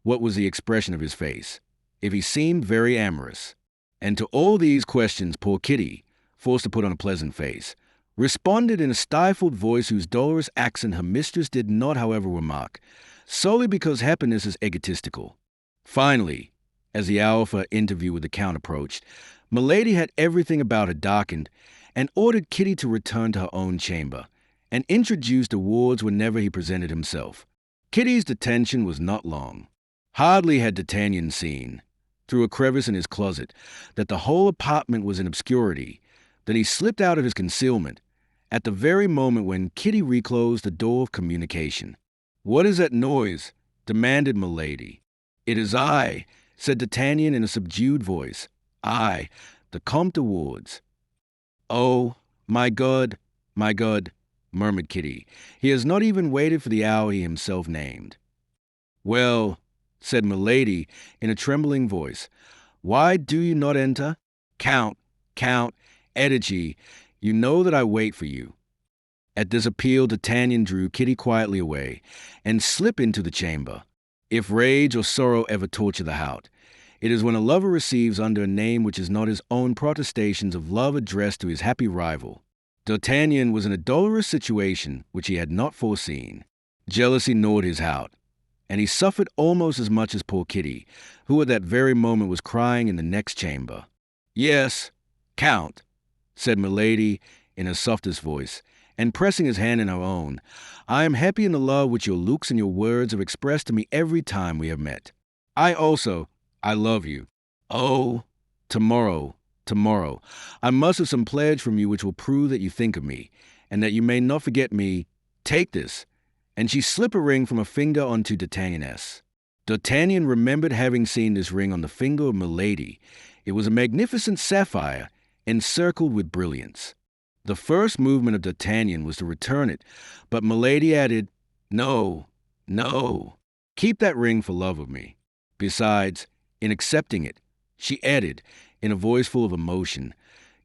what was the expression of his face, if he seemed very amorous. And to all these questions poor Kitty, forced to put on a pleasant face, responded in a stifled voice whose dolorous accent her mistress did not, however, remark, solely because happiness is egotistical. Finally, as the hour for her interview with the Count approached, Milady had everything about her darkened, and ordered Kitty to return to her own chamber, and introduced de Wardes whenever he presented himself. Kitty's detention was not long. Hardly had D'Artagnan seen, through a crevice in his closet, that the whole apartment was in obscurity, than he slipped out of his concealment, at the very moment when Kitty reclosed the door of communication. "What is that noise?" demanded Milady. "It is I," said D'Artagnan in a subdued voice. "I, the Comte de Wardes." "Oh, my God, murmured Kitty. "He has not even waited for the hour he himself named." "Well," said Milady in a trembling voice, "why do you not enter? Count, Edici, you know that I wait for you." At this appeal, D'Artagnan drew Kitty quietly away and slipped into the chamber. If rage or sorrow ever torture the heart, it is when a lover receives under a name which is not his own protestations of love addressed to his happy rival. D'Artagnan was in a dolorous situation which he had not foreseen. Jealousy gnawed his heart, and he suffered almost as much as poor Kitty, who at that very moment was crying in the next chamber. "Yes, Count," said Milady in her softest voice, and pressing his hand in her own, "I am happy in the love which your looks and your words have expressed to me every time we have met. I love you. Oh, tomorrow, I must have some pledge from you which will prove that you think of me, and that you may not forget me. Take this." And she slipped a ring from her finger onto D'Artagnan's. D'Artagnan remembered having seen this ring on the finger of Milady. It was a magnificent sapphire, encircled with brilliants. The first movement of D'Artagnan was to return it, but Milady added, No, keep that ring for love of me. Besides, in accepting it, she added, in a voice full of emotion,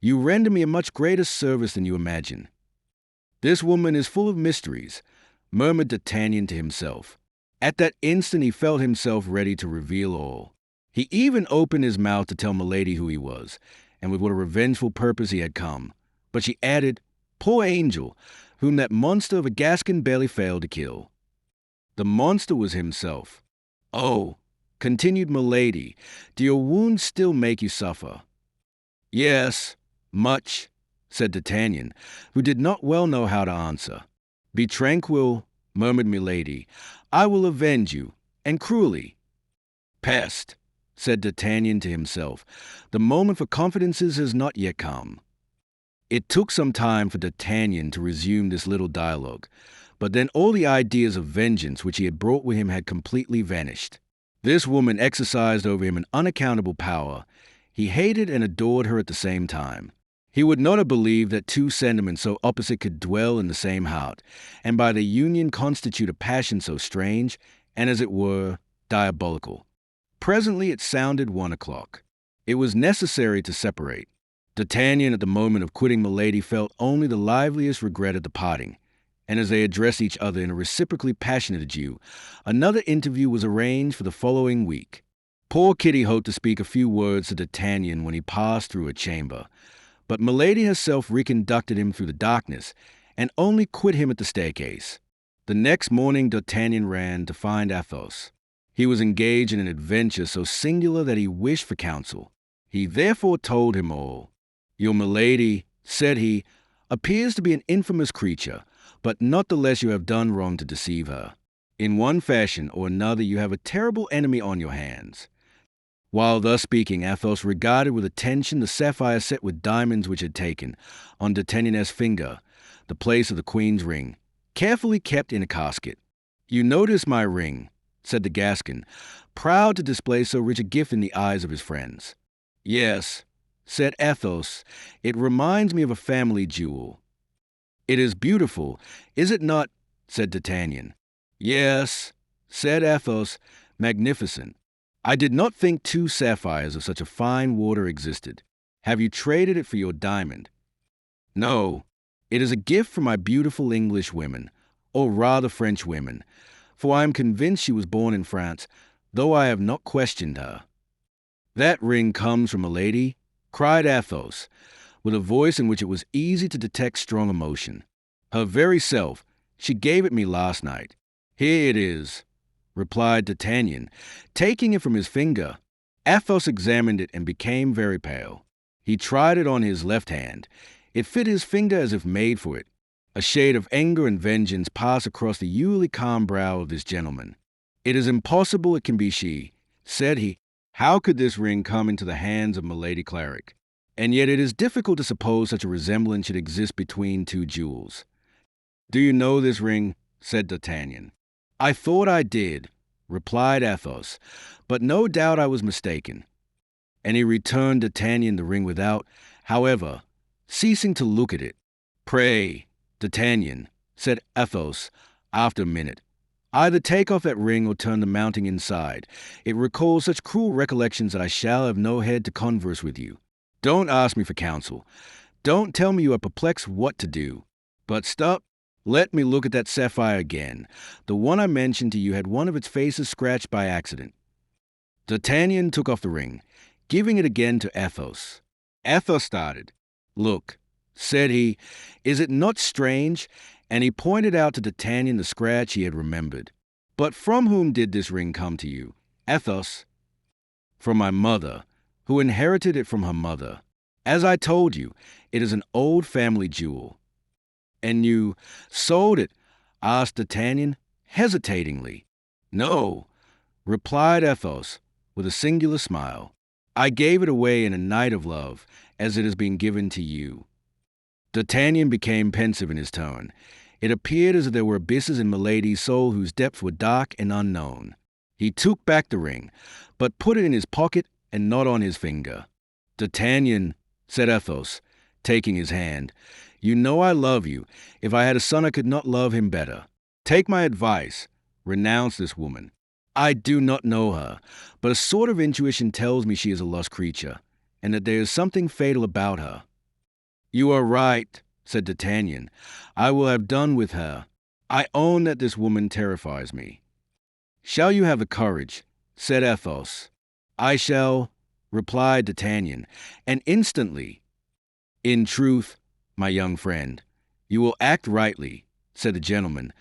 you render me a much greater service than you imagine. This woman is full of mysteries, murmured D'Artagnan to himself. At that instant he felt himself ready to reveal all. He even opened his mouth to tell Milady who he was, and with what a revengeful purpose he had come. But she added, "Poor angel, whom that monster of a Gascon barely failed to kill." The monster was himself. "Oh," continued Milady, "do your wounds still make you suffer?" "Yes, much," said D'Artagnan, who did not well know how to answer. "Be tranquil," murmured Milady. "I will avenge you, and cruelly." "Peste," said D'Artagnan to himself. "The moment for confidences has not yet come." It took some time for D'Artagnan to resume this little dialogue, but then all the ideas of vengeance which he had brought with him had completely vanished. This woman exercised over him an unaccountable power. He hated and adored her at the same time. He would not have believed that two sentiments so opposite could dwell in the same heart, and by their union constitute a passion so strange, and as it were, diabolical. Presently it sounded 1 o'clock. It was necessary to separate. D'Artagnan, at the moment of quitting Milady, felt only the liveliest regret at the parting, and as they addressed each other in a reciprocally passionate adieu, another interview was arranged for the following week. Poor Kitty hoped to speak a few words to D'Artagnan when he passed through a chamber, but Milady herself reconducted him through the darkness, and only quit him at the staircase. The next morning D'Artagnan ran to find Athos. He was engaged in an adventure so singular that he wished for counsel. He therefore told him all. "Your Milady," said he, "appears to be an infamous creature, but not the less you have done wrong to deceive her. In one fashion or another you have a terrible enemy on your hands." While thus speaking, Athos regarded with attention the sapphire set with diamonds which had taken, on D'Artagnan's finger, the place of the queen's ring, carefully kept in a casket. "You notice my ring," said the Gascon, proud to display so rich a gift in the eyes of his friends. "Yes," said Athos, "it reminds me of a family jewel." "It is beautiful, is it not?" said D'Artagnan. "Yes," said Athos, "magnificent. I did not think two sapphires of such a fine water existed. Have you traded it for your diamond?" "No, it is a gift from my beautiful English women, or rather French women, for I am convinced she was born in France, though I have not questioned her." "That ring comes from Milady?" cried Athos, with a voice in which it was easy to detect strong emotion. "Her very self. She gave it me last night." "Here it is," replied D'Artagnan, taking it from his finger. Athos examined it and became very pale. He tried it on his left hand. It fit his finger as if made for it. A shade of anger and vengeance passed across the usually calm brow of this gentleman. "It is impossible it can be she," said he. "How could this ring come into the hands of Milady Clarik?" and yet it is difficult to suppose such a resemblance should exist between two jewels. Do you know this ring? Said D'Artagnan. I thought I did, replied Athos, but no doubt I was mistaken. And he returned D'Artagnan the ring without, however, ceasing to look at it. Pray, D'Artagnan, said Athos, after a minute, either take off that ring or turn the mounting inside. It recalls such cruel recollections that I shall have no head to converse with you. Don't ask me for counsel. Don't tell me you are perplexed what to do. But stop. Let me look at that sapphire again. The one I mentioned to you had one of its faces scratched by accident. D'Artagnan took off the ring, giving it again to Athos. Athos started. Look, said he, is it not strange? And he pointed out to D'Artagnan the scratch he had remembered. But from whom did this ring come to you? Athos. From my mother, who inherited it from her mother. As I told you, it is an old family jewel. And you sold it? Asked D'Artagnan, hesitatingly. No, replied Athos, with a singular smile. I gave it away in a night of love, as it has been given to you. D'Artagnan became pensive in his tone. It appeared as if there were abysses in Milady's soul whose depths were dark and unknown. He took back the ring, but put it in his pocket and not on his finger. D'Artagnan, said Athos, taking his hand, you know I love you. If I had a son, I could not love him better. Take my advice. Renounce this woman. I do not know her, but a sort of intuition tells me she is a lost creature, and that there is something fatal about her. You are right, said D'Artagnan. I will have done with her. I own that this woman terrifies me. Shall you have the courage? Said Athos. I shall, replied D'Artagnan, and instantly. In truth, my young friend, you will act rightly, said the gentleman,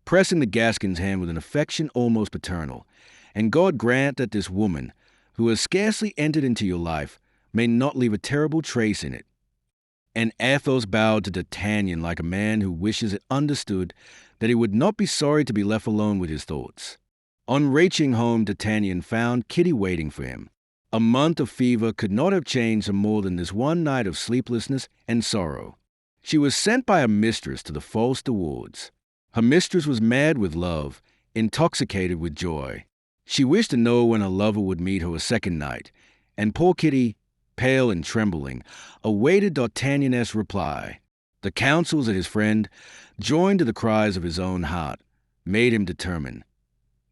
pressing the Gascon's hand with an affection almost paternal, and God grant that this woman, who has scarcely entered into your life, may not leave a terrible trace in it. And Athos bowed to D'Artagnan like a man who wishes it understood that he would not be sorry to be left alone with his thoughts. On reaching home, D'Artagnan found Kitty waiting for him. A month of fever could not have changed her more than this one night of sleeplessness and sorrow. She was sent by her mistress to the false de Wardes. Her mistress was mad with love, intoxicated with joy. She wished to know when her lover would meet her a second night, and poor Kitty, pale and trembling, awaited D'Artagnan's reply. The counsels of his friend, joined to the cries of his own heart, made him determine.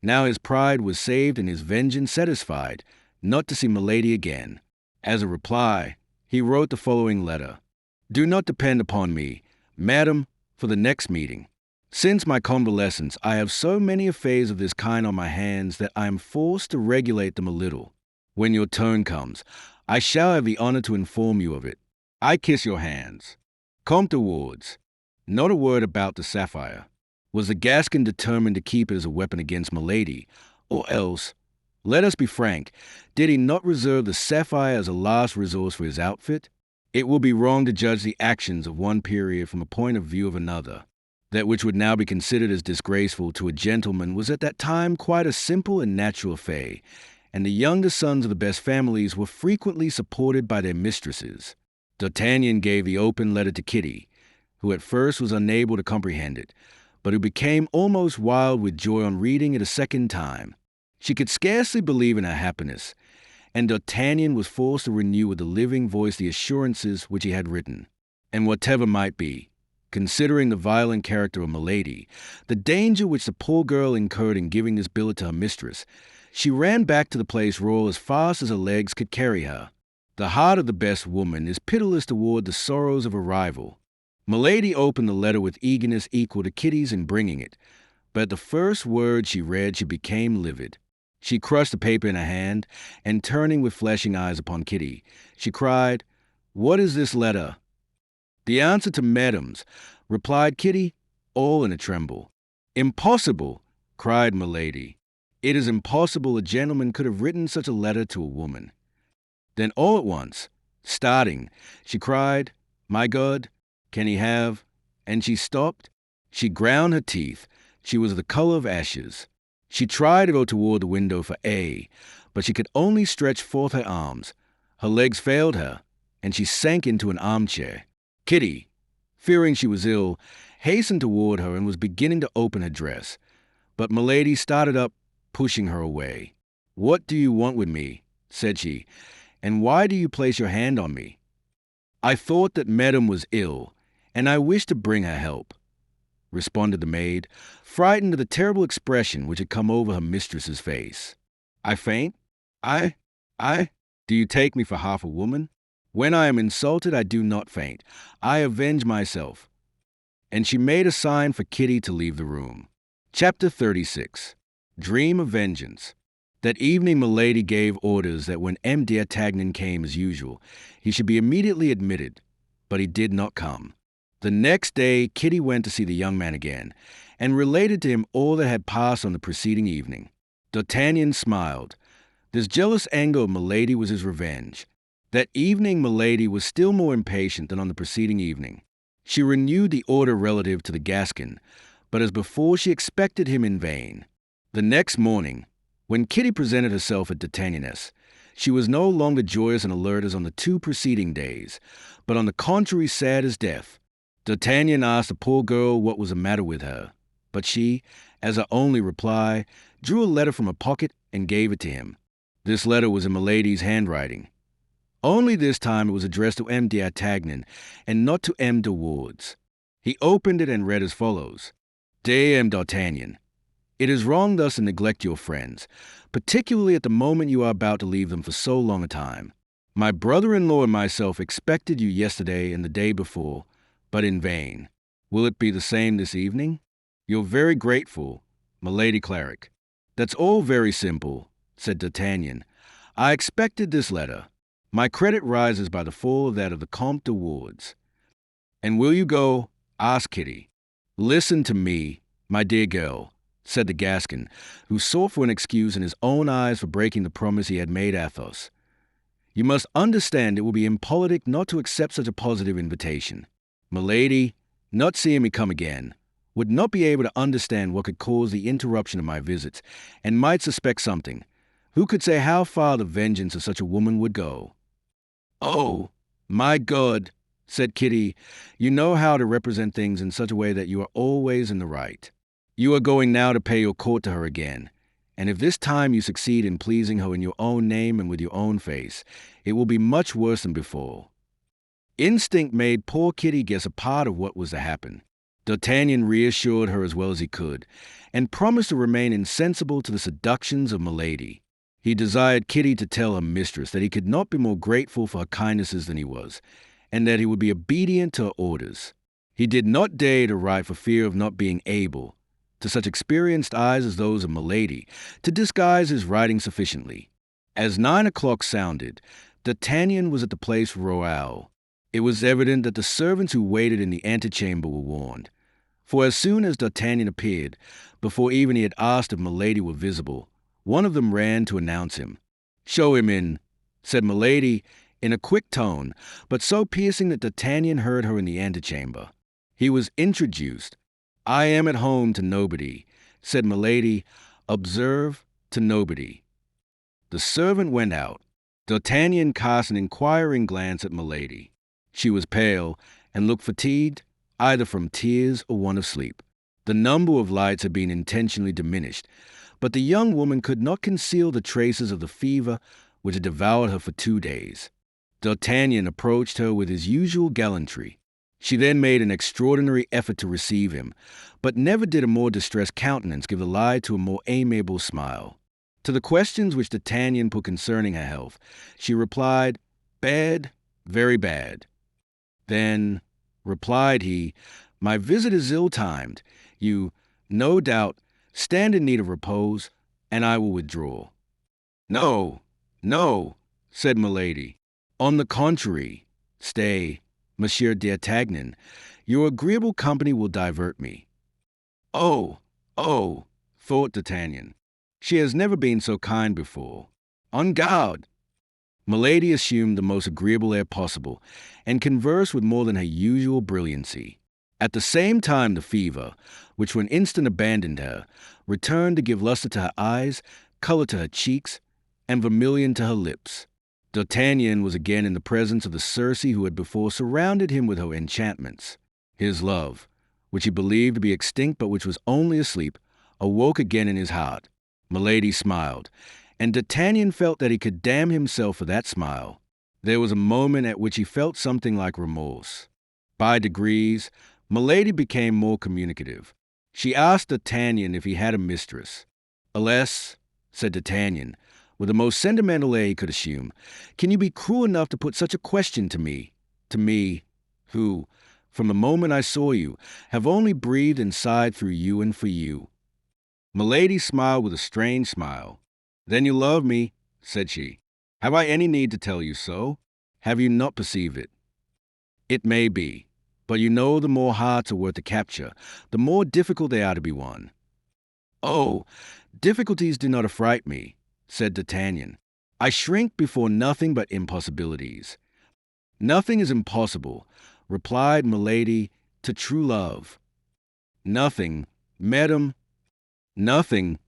Now his pride was saved and his vengeance satisfied, not to see Milady again. As a reply, he wrote the following letter. Do not depend upon me, madam, for the next meeting. Since my convalescence, I have so many affairs of this kind on my hands that I am forced to regulate them a little. When your turn comes, I shall have the honor to inform you of it. I kiss your hands. Comte de Wardes. Not a word about the sapphire. Was the Gascon determined to keep it as a weapon against Milady, or else, let us be frank, did he not reserve the sapphire as a last resource for his outfit? It will be wrong to judge the actions of one period from a point of view of another. That which would now be considered as disgraceful to a gentleman was at that time quite a simple and natural affair, and the younger sons of the best families were frequently supported by their mistresses. D'Artagnan gave the open letter to Kitty, who at first was unable to comprehend it, but who became almost wild with joy on reading it a second time. She could scarcely believe in her happiness, and D'Artagnan was forced to renew with a living voice the assurances which he had written. And whatever might be, considering the violent character of Milady, the danger which the poor girl incurred in giving this billet to her mistress, she ran back to the Place Royal as fast as her legs could carry her. The heart of the best woman is pitiless toward the sorrows of a rival. Milady opened the letter with eagerness equal to Kitty's in bringing it, but at the first word she read she became livid. She crushed the paper in her hand, and turning with flashing eyes upon Kitty, she cried, "What is this letter?" "The answer to Madam's," replied Kitty, all in a tremble. "Impossible!" cried Milady. "It is impossible a gentleman could have written such a letter to a woman." Then all at once, starting, she cried, "My God, can he have—" And she stopped. She ground her teeth. She was the color of ashes. She tried to go toward the window for A, but she could only stretch forth her arms. Her legs failed her, and she sank into an armchair. Kitty, fearing she was ill, hastened toward her and was beginning to open her dress. But Milady started up, pushing her away. "What do you want with me?" said she, "and why do you place your hand on me?" "I thought that Madame was ill, and I wished to bring her help," responded the maid, frightened at the terrible expression which had come over her mistress's face. "I faint? I? Do you take me for half a woman? When I am insulted, I do not faint. I avenge myself." And she made a sign for Kitty to leave the room. Chapter 36. Dream of Vengeance. That evening Milady gave orders that when M. d'Artagnan came as usual, he should be immediately admitted, but he did not come. The next day Kitty went to see the young man again, and related to him all that had passed on the preceding evening. D'Artagnan smiled. This jealous anger of Milady was his revenge. That evening Milady was still more impatient than on the preceding evening. She renewed the order relative to the Gascon, but as before she expected him in vain. The next morning, when Kitty presented herself at D'Artagnan's, she was no longer joyous and alert as on the 2 preceding days, but on the contrary sad as death. D'Artagnan asked the poor girl what was the matter with her, but she, as her only reply, drew a letter from her pocket and gave it to him. This letter was in Milady's handwriting. Only this time it was addressed to M. d'Artagnan and not to M. de Wardes. He opened it and read as follows. Dear M. d'Artagnan, it is wrong thus to neglect your friends, particularly at the moment you are about to leave them for so long a time. My brother-in-law and myself expected you yesterday and the day before, but in vain. Will it be the same this evening? You're very grateful, Milady Cleric. That's all very simple, said D'Artagnan. I expected this letter. My credit rises by the fall of that of the Comte de Wardes. And will you go? Asked Kitty. Listen to me, my dear girl, said the Gascon, who sought for an excuse in his own eyes for breaking the promise he had made Athos. You must understand it will be impolitic not to accept such a positive invitation. Milady, not seeing me come again, would not be able to understand what could cause the interruption of my visits, and might suspect something. Who could say how far the vengeance of such a woman would go? Oh, my God, said Kitty, you know how to represent things in such a way that you are always in the right. You are going now to pay your court to her again, and if this time you succeed in pleasing her in your own name and with your own face, it will be much worse than before. Instinct made poor Kitty guess a part of what was to happen. D'Artagnan reassured her as well as he could, and promised to remain insensible to the seductions of Milady. He desired Kitty to tell her mistress that he could not be more grateful for her kindnesses than he was, and that he would be obedient to her orders. He did not dare to write for fear of not being able, to such experienced eyes as those of Milady, to disguise his writing sufficiently. As 9 o'clock sounded, D'Artagnan was at the Place Royal. It was evident that the servants who waited in the antechamber were warned, for as soon as D'Artagnan appeared, before even he had asked if Milady were visible, one of them ran to announce him. "Show him in," said Milady, in a quick tone, but so piercing that D'Artagnan heard her in the antechamber. He was introduced. "I am at home to nobody," said Milady. "Observe, to nobody." The servant went out. D'Artagnan cast an inquiring glance at Milady. She was pale, and looked fatigued, either from tears or want of sleep. The number of lights had been intentionally diminished, but the young woman could not conceal the traces of the fever which had devoured her for 2 days. D'Artagnan approached her with his usual gallantry. She then made an extraordinary effort to receive him, but never did a more distressed countenance give the lie to a more amiable smile. To the questions which D'Artagnan put concerning her health, she replied, "Bad, very bad." "Then," replied he, "my visit is ill-timed. You, no doubt, stand in need of repose, and I will withdraw." "No, no," said Milady. "On the contrary, stay, Monsieur d'Artagnan. Your agreeable company will divert me." Oh, thought D'Artagnan. She has never been so kind before. En garde! Milady assumed the most agreeable air possible, and conversed with more than her usual brilliancy. At the same time the fever, which for an instant abandoned her, returned to give luster to her eyes, color to her cheeks, and vermilion to her lips. D'Artagnan was again in the presence of the Circe who had before surrounded him with her enchantments. His love, which he believed to be extinct but which was only asleep, awoke again in his heart. Milady smiled, and D'Artagnan felt that he could damn himself for that smile. There was a moment at which he felt something like remorse. By degrees, Milady became more communicative. She asked D'Artagnan if he had a mistress. "Alas," said D'Artagnan, with the most sentimental air he could assume, "can you be cruel enough to put such a question to me, who, from the moment I saw you, have only breathed and sighed through you and for you?" Milady smiled with a strange smile. "Then you love me," said she. "Have I any need to tell you so? Have you not perceived it? It may be, but you know the more hearts are worth to capture, the more difficult they are to be won." "Oh, difficulties do not affright me," said D'Artagnan. "I shrink before nothing but impossibilities." "Nothing is impossible," replied Milady, "to true love." "Nothing, madam, nothing,"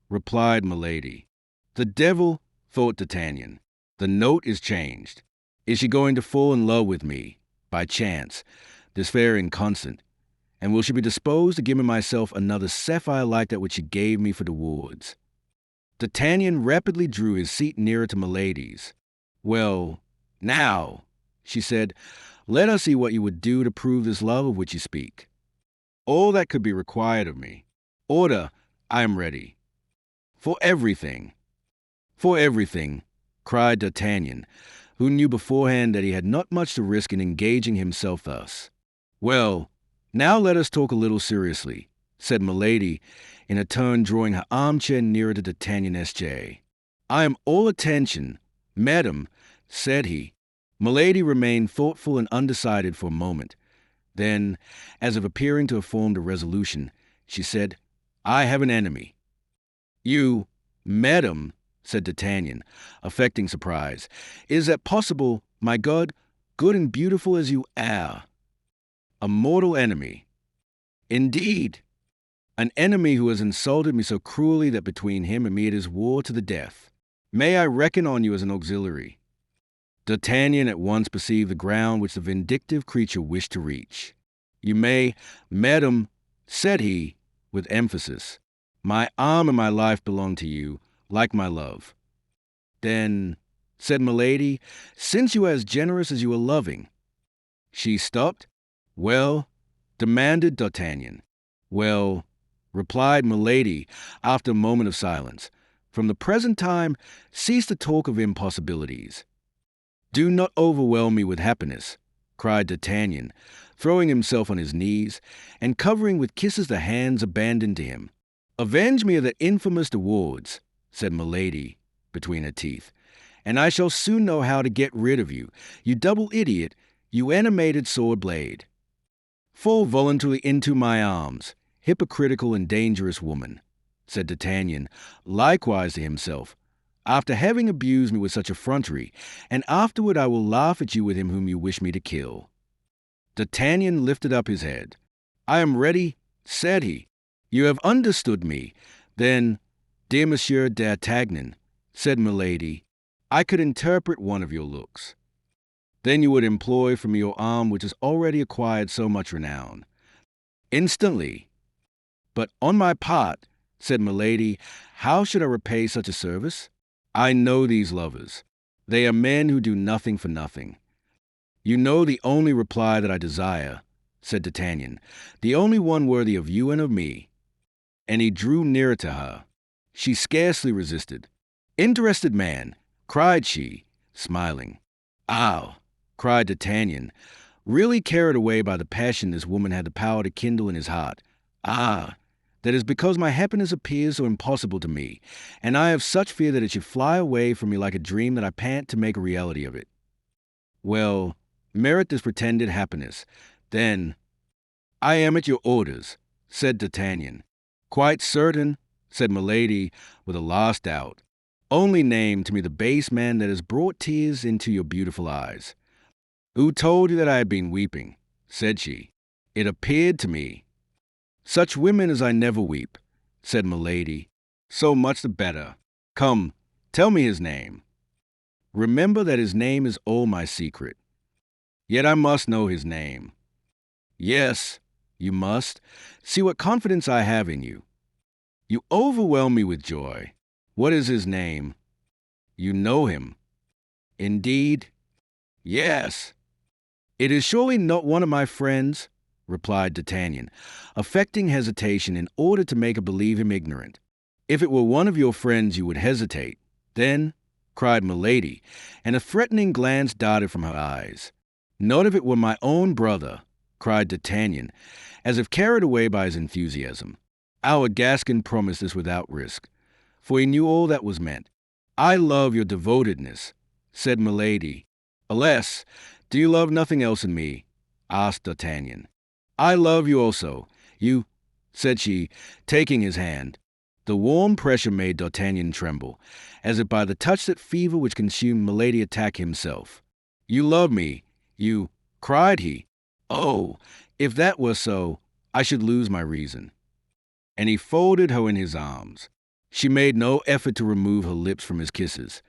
replied Milady. "The devil," thought D'Artagnan. "The note is changed. Is she going to fall in love with me, by chance, this fair inconstant? And will she be disposed to give me myself another sapphire like that which she gave me for the wards?" D'Artagnan rapidly drew his seat nearer to Milady's. "Well, now," she said, "let us see what you would do to prove this love of which you speak." "All that could be required of me." "Order, I am ready." "For everything." "For everything," cried D'Artagnan, who knew beforehand that he had not much to risk in engaging himself thus. "Well, now let us talk a little seriously," said Milady, in a tone drawing her armchair nearer to D'Artagnan S.J. "I am all attention, madam," said he. Milady remained thoughtful and undecided for a moment. Then, as if appearing to have formed a resolution, she said, "I have an enemy." "You, madam," said D'Artagnan, affecting surprise. "Is that possible, my God, good and beautiful as you are?" "A mortal enemy." "Indeed." "An enemy who has insulted me so cruelly that between him and me it is war to the death. May I reckon on you as an auxiliary?" D'Artagnan at once perceived the ground which the vindictive creature wished to reach. "You may, madam," said he, with emphasis. "My arm and my life belong to you, like my love." "Then," said Milady, "since you are as generous as you are loving—" She stopped. "Well?" demanded D'Artagnan. "Well," replied Milady, after a moment of silence, "from the present time, cease to talk of impossibilities." "Do not overwhelm me with happiness," cried D'Artagnan, throwing himself on his knees, and covering with kisses the hands abandoned to him. "Avenge me of that infamous de Wardes," said Milady, between her teeth, "and I shall soon know how to get rid of you, you double idiot, you animated sword blade. Fall voluntarily into my arms, hypocritical and dangerous woman," said D'Artagnan, likewise to himself. "After having abused me with such effrontery, and afterward I will laugh at you with him whom you wish me to kill." D'Artagnan lifted up his head. "I am ready," said he. "You have understood me. Then, dear Monsieur d'Artagnan," said Milady, "I could interpret one of your looks. Then you would employ from your arm which has already acquired so much renown." "Instantly." "But on my part," said Milady, "how should I repay such a service? I know these lovers. They are men who do nothing for nothing." "You know the only reply that I desire," said D'Artagnan, "the only one worthy of you and of me." And he drew nearer to her. She scarcely resisted. "Interested man!" cried she, smiling. "Ah!" cried D'Artagnan, really carried away by the passion this woman had the power to kindle in his heart. "Ah! That is because my happiness appears so impossible to me, and I have such fear that it should fly away from me like a dream that I pant to make a reality of it." "Well, merit this pretended happiness. Then—" "I am at your orders," said D'Artagnan. "Quite certain," said Milady, with a last doubt. "Only name to me the base man that has brought tears into your beautiful eyes." "Who told you that I had been weeping?" said she. "It appeared to me—" "Such women as I never weep," said Milady. "So much the better. Come, tell me his name." Remember that his name is all my secret. Yet I must know his name. Yes, you must. See what confidence I have in you. You overwhelm me with joy. What is his name? You know him. Indeed? Yes. It is surely not one of my friends, replied D'Artagnan, affecting hesitation in order to make her believe him ignorant. If it were one of your friends, you would hesitate. Then, cried Milady, and a threatening glance darted from her eyes. Not if it were my own brother, cried D'Artagnan, as if carried away by his enthusiasm. Our Gascon promised this without risk, for he knew all that was meant. I love your devotedness, said Milady. Alas, do you love nothing else in me? Asked D'Artagnan. I love you also. You, said she, taking his hand. The warm pressure made D'Artagnan tremble, as if by the touch that fever which consumed Milady attack himself. You love me, you, cried he. Oh, if that were so, I should lose my reason. And he folded her in his arms. She made no effort to remove her lips from his kisses.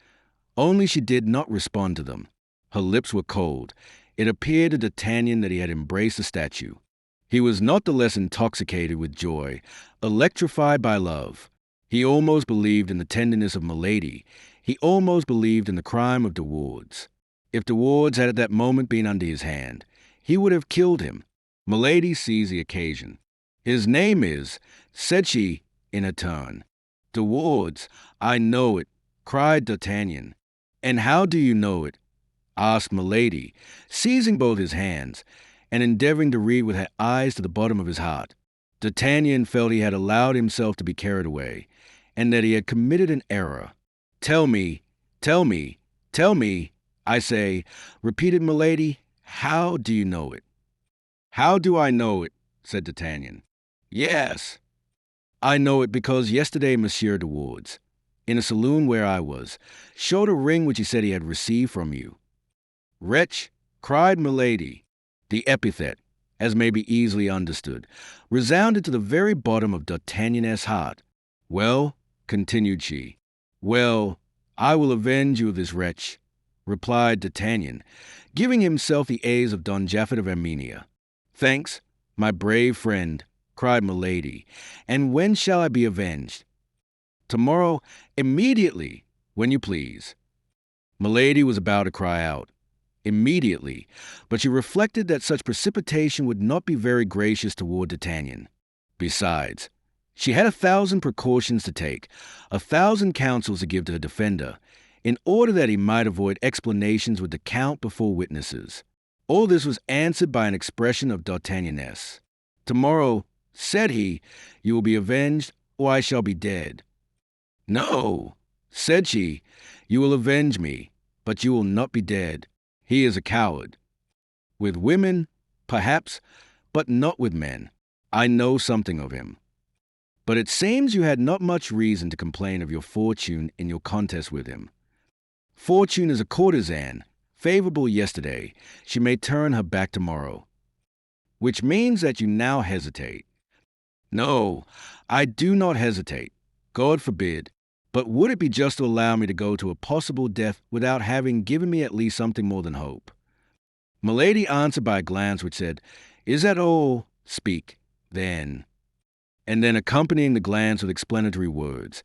Only she did not respond to them. Her lips were cold. It appeared to D'Artagnan that he had embraced a statue. He was not the less intoxicated with joy, electrified by love. He almost believed in the tenderness of Milady. He almost believed in the crime of De Wardes. If De Wardes had at that moment been under his hand, he would have killed him. Milady seized the occasion. His name is, said she in a turn. De Wardes, I know it, cried D'Artagnan. And how do you know it? Asked Milady, seizing both his hands, and endeavoring to read with her eyes to the bottom of his heart. D'Artagnan felt he had allowed himself to be carried away, and that he had committed an error. Tell me, tell me, tell me, I say, repeated Milady, how do you know it? How do I know it? Said D'Artagnan. Yes. I know it because yesterday Monsieur de Wardes, in a saloon where I was, showed a ring which he said he had received from you. Wretch, cried Milady. The epithet, as may be easily understood, resounded to the very bottom of D'Artagnan's heart. Well, continued she, well, I will avenge you of this wretch, replied D'Artagnan, giving himself the airs of Don Japhet of Armenia. Thanks, my brave friend, cried Milady. And when shall I be avenged? Tomorrow, immediately, when you please. Milady was about to cry out, immediately, but she reflected that such precipitation would not be very gracious toward D'Artagnan. Besides, she had 1,000 precautions to take, 1,000 counsels to give to her defender, in order that he might avoid explanations with the Count before witnesses. All this was answered by an expression of D'Artagnan's. Tomorrow, said he, you will be avenged, or I shall be dead. No, said she, you will avenge me, but you will not be dead. He is a coward. With women, perhaps, but not with men. I know something of him. But it seems you had not much reason to complain of your fortune in your contest with him. Fortune is a courtesan, favorable yesterday. She may turn her back tomorrow. Which means that you now hesitate. No, I do not hesitate. God forbid. But would it be just to allow me to go to a possible death without having given me at least something more than hope? Milady answered by a glance which said, Is that all? Speak, then. And then accompanying the glance with explanatory words,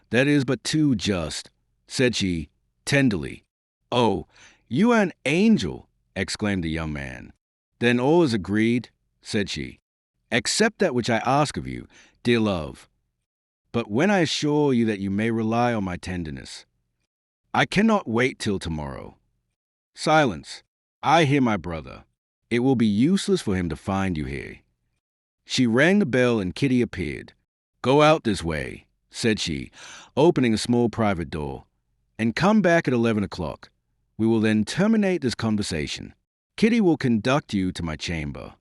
That is but too just, said she, tenderly. Oh, you are an angel, exclaimed the young man. Then all is agreed, said she. Accept that which I ask of you, dear love. But when I assure you that you may rely on my tenderness, I cannot wait till tomorrow. Silence. I hear my brother. It will be useless for him to find you here. She rang the bell and Kitty appeared. Go out this way, said she, opening a small private door, and come back at 11 o'clock. We will then terminate this conversation. Kitty will conduct you to my chamber.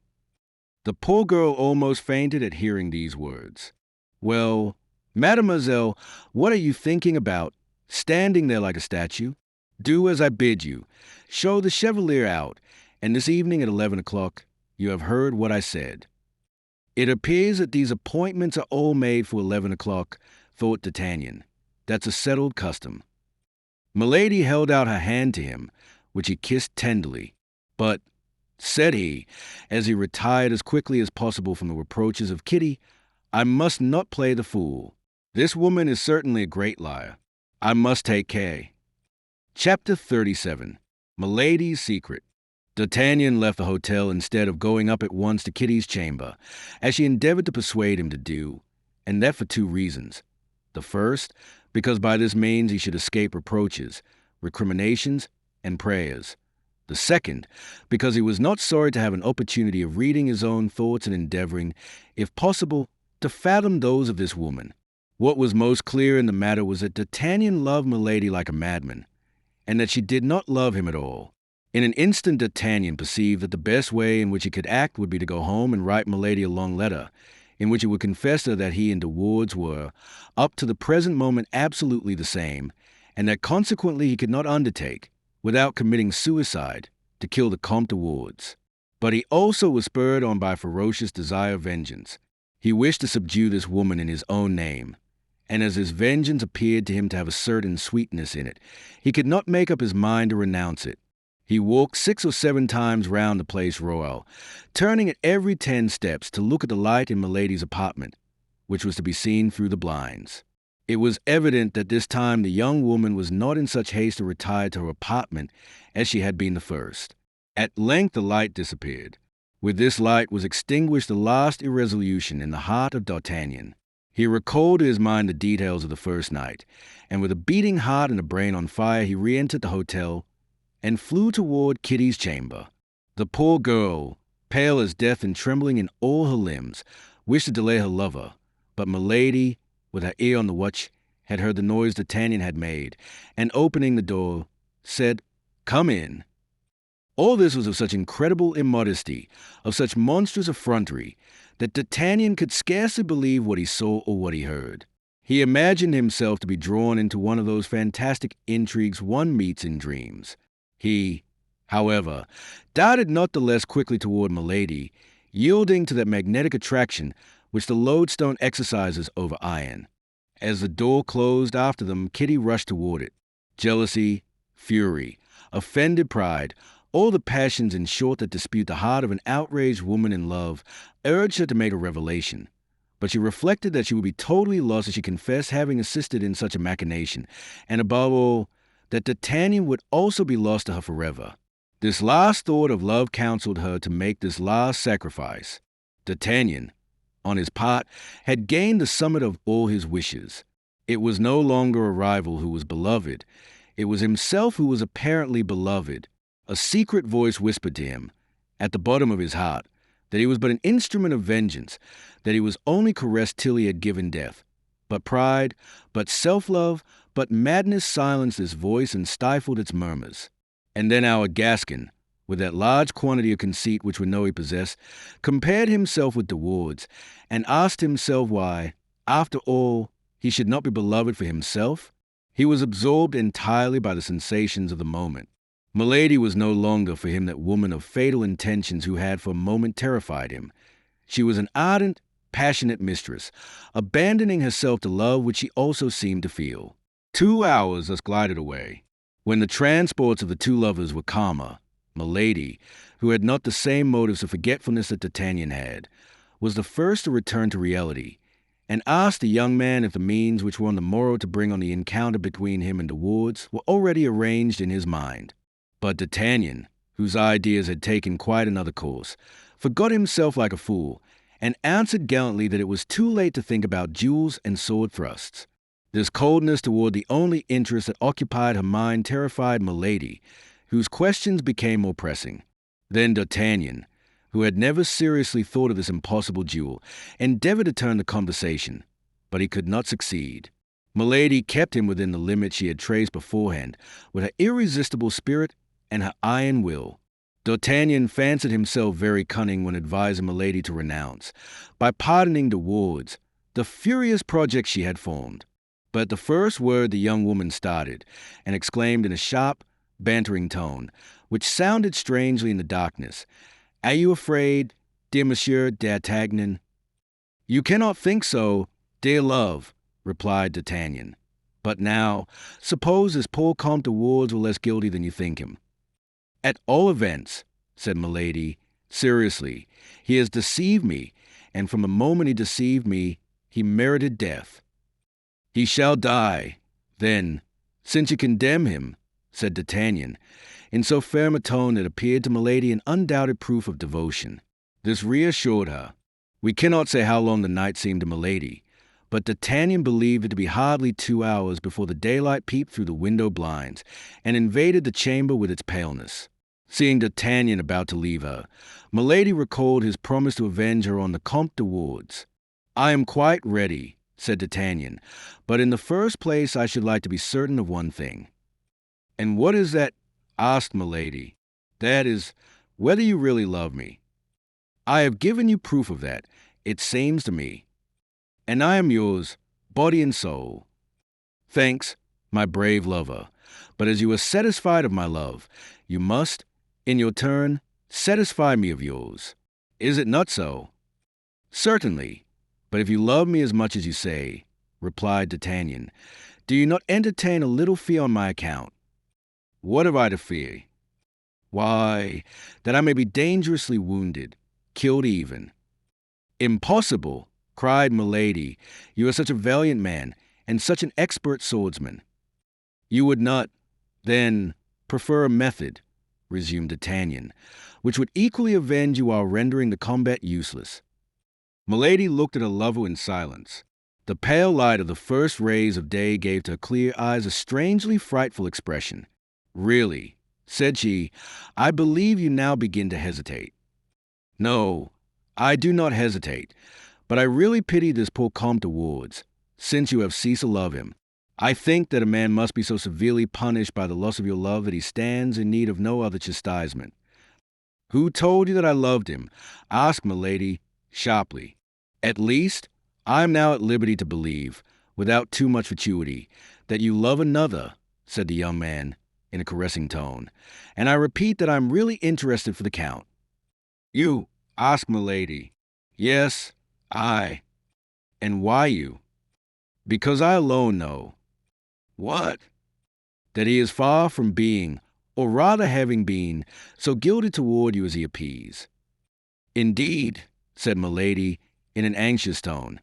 The poor girl almost fainted at hearing these words. Well, Mademoiselle, what are you thinking about, standing there like a statue? Do as I bid you. Show the Chevalier out, and this evening at 11 o'clock, you have heard what I said. It appears that these appointments are all made for 11 o'clock, thought D'Artagnan. That's a settled custom. Milady held out her hand to him, which he kissed tenderly. "But," said he, as he retired as quickly as possible from the reproaches of Kitty, "I must not play the fool. This woman is certainly a great liar. I must take care." Chapter 37. Milady's Secret. D'Artagnan left the hotel instead of going up at once to Kitty's chamber, as she endeavored to persuade him to do, and that for two reasons. The first, because by this means he should escape reproaches, recriminations, and prayers. The second, because he was not sorry to have an opportunity of reading his own thoughts and endeavoring, if possible, to fathom those of this woman. What was most clear in the matter was that D'Artagnan loved Milady like a madman, and that she did not love him at all. In an instant D'Artagnan perceived that the best way in which he could act would be to go home and write Milady a long letter, in which he would confess to her that he and De Wardes were, up to the present moment, absolutely the same, and that consequently he could not undertake, without committing suicide, to kill the Comte de Wardes. But he also was spurred on by a ferocious desire of vengeance. He wished to subdue this woman in his own name, and as his vengeance appeared to him to have a certain sweetness in it, he could not make up his mind to renounce it. He walked 6 or 7 times round the Place Royal, turning at every 10 steps to look at the light in Milady's apartment, which was to be seen through the blinds. It was evident that this time the young woman was not in such haste to retire to her apartment as she had been the first. At length the light disappeared. With this light was extinguished the last irresolution in the heart of D'Artagnan. He recalled to his mind the details of the first night, and with a beating heart and a brain on fire he re-entered the hotel and flew toward Kitty's chamber. The poor girl, pale as death and trembling in all her limbs, wished to delay her lover, but Milady, with her ear on the watch, had heard the noise D'Artagnan had made, and opening the door, said, "Come in." All this was of such incredible immodesty, of such monstrous effrontery, that D'Artagnan could scarcely believe what he saw or what he heard. He imagined himself to be drawn into one of those fantastic intrigues one meets in dreams. He, however, darted not the less quickly toward Milady, yielding to that magnetic attraction which the lodestone exercises over iron. As the door closed after them, Kitty rushed toward it. Jealousy, fury, offended pride, all the passions, in short, that dispute the heart of an outraged woman in love, urged her to make a revelation. But she reflected that she would be totally lost if she confessed having assisted in such a machination, and above all, that D'Artagnan would also be lost to her forever. This last thought of love counseled her to make this last sacrifice. D'Artagnan, on his part, had gained the summit of all his wishes. It was no longer a rival who was beloved. It was himself who was apparently beloved. A secret voice whispered to him, at the bottom of his heart, that he was but an instrument of vengeance, that he was only caressed till he had given death. But pride, but self-love, but madness silenced this voice and stifled its murmurs. And then our Gascon, with that large quantity of conceit which we know he possessed, compared himself with De Wardes, and asked himself why, after all, he should not be beloved for himself. He was absorbed entirely by the sensations of the moment. Milady was no longer for him that woman of fatal intentions who had for a moment terrified him. She was an ardent, passionate mistress, abandoning herself to love which she also seemed to feel. 2 hours thus glided away. When the transports of the two lovers were calmer, Milady, who had not the same motives of forgetfulness that D'Artagnan had, was the first to return to reality, and asked the young man if the means which were on the morrow to bring on the encounter between him and De Wardes were already arranged in his mind. But D'Artagnan, whose ideas had taken quite another course, forgot himself like a fool, and answered gallantly that it was too late to think about duels and sword thrusts. This coldness toward the only interest that occupied her mind terrified Milady, whose questions became more pressing. Then D'Artagnan, who had never seriously thought of this impossible duel, endeavored to turn the conversation, but he could not succeed. Milady kept him within the limits she had traced beforehand, with her irresistible spirit and her iron will. D'Artagnan fancied himself very cunning when advising Milady to renounce, by pardoning De Wardes, the furious project she had formed. But at the first word the young woman started, and exclaimed in a sharp, bantering tone, which sounded strangely in the darkness, "Are you afraid, dear Monsieur d'Artagnan?" "You cannot think so, dear love," replied D'Artagnan. But now, suppose this poor Comte de Wards were less guilty than you think him. At all events, said Milady, seriously, he has deceived me, and from the moment he deceived me, he merited death. He shall die. Then, since you condemn him, said D'Artagnan, in so firm a tone that appeared to Milady an undoubted proof of devotion. This reassured her. We cannot say how long the night seemed to Milady, but D'Artagnan believed it to be hardly 2 hours before the daylight peeped through the window blinds and invaded the chamber with its paleness. Seeing D'Artagnan about to leave her, Milady recalled his promise to avenge her on the Comte de Wards. I am quite ready, said D'Artagnan, but in the first place I should like to be certain of one thing. And what is that? Asked Milady. That is, whether you really love me. I have given you proof of that, it seems to me. And I am yours, body and soul. Thanks, my brave lover, but as you are satisfied of my love, you must, in your turn, satisfy me of yours. Is it not so? Certainly, but if you love me as much as you say, replied D'Artagnan, do you not entertain a little fear on my account? What have I to fear? Why, that I may be dangerously wounded, killed even. Impossible, cried Milady. You are such a valiant man, and such an expert swordsman. You would not, then, prefer a method, resumed D'Artagnan, which would equally avenge you while rendering the combat useless. Milady looked at her lover in silence. The pale light of the first rays of day gave to her clear eyes a strangely frightful expression. Really, said she, I believe you now begin to hesitate. No, I do not hesitate, but I really pity this poor Comte de Wards, since you have ceased to love him. I think that a man must be so severely punished by the loss of your love that he stands in need of no other chastisement. Who told you that I loved him? Asked Milady sharply. At least, I am now at liberty to believe, without too much fatuity, that you love another, said the young man, in a caressing tone, and I repeat that I am really interested for the Count. You? Asked Milady. Yes, I. And why you? Because I alone know. What? That he is far from being, or rather having been, so guilty toward you as he appears. Indeed, said Milady, in an anxious tone.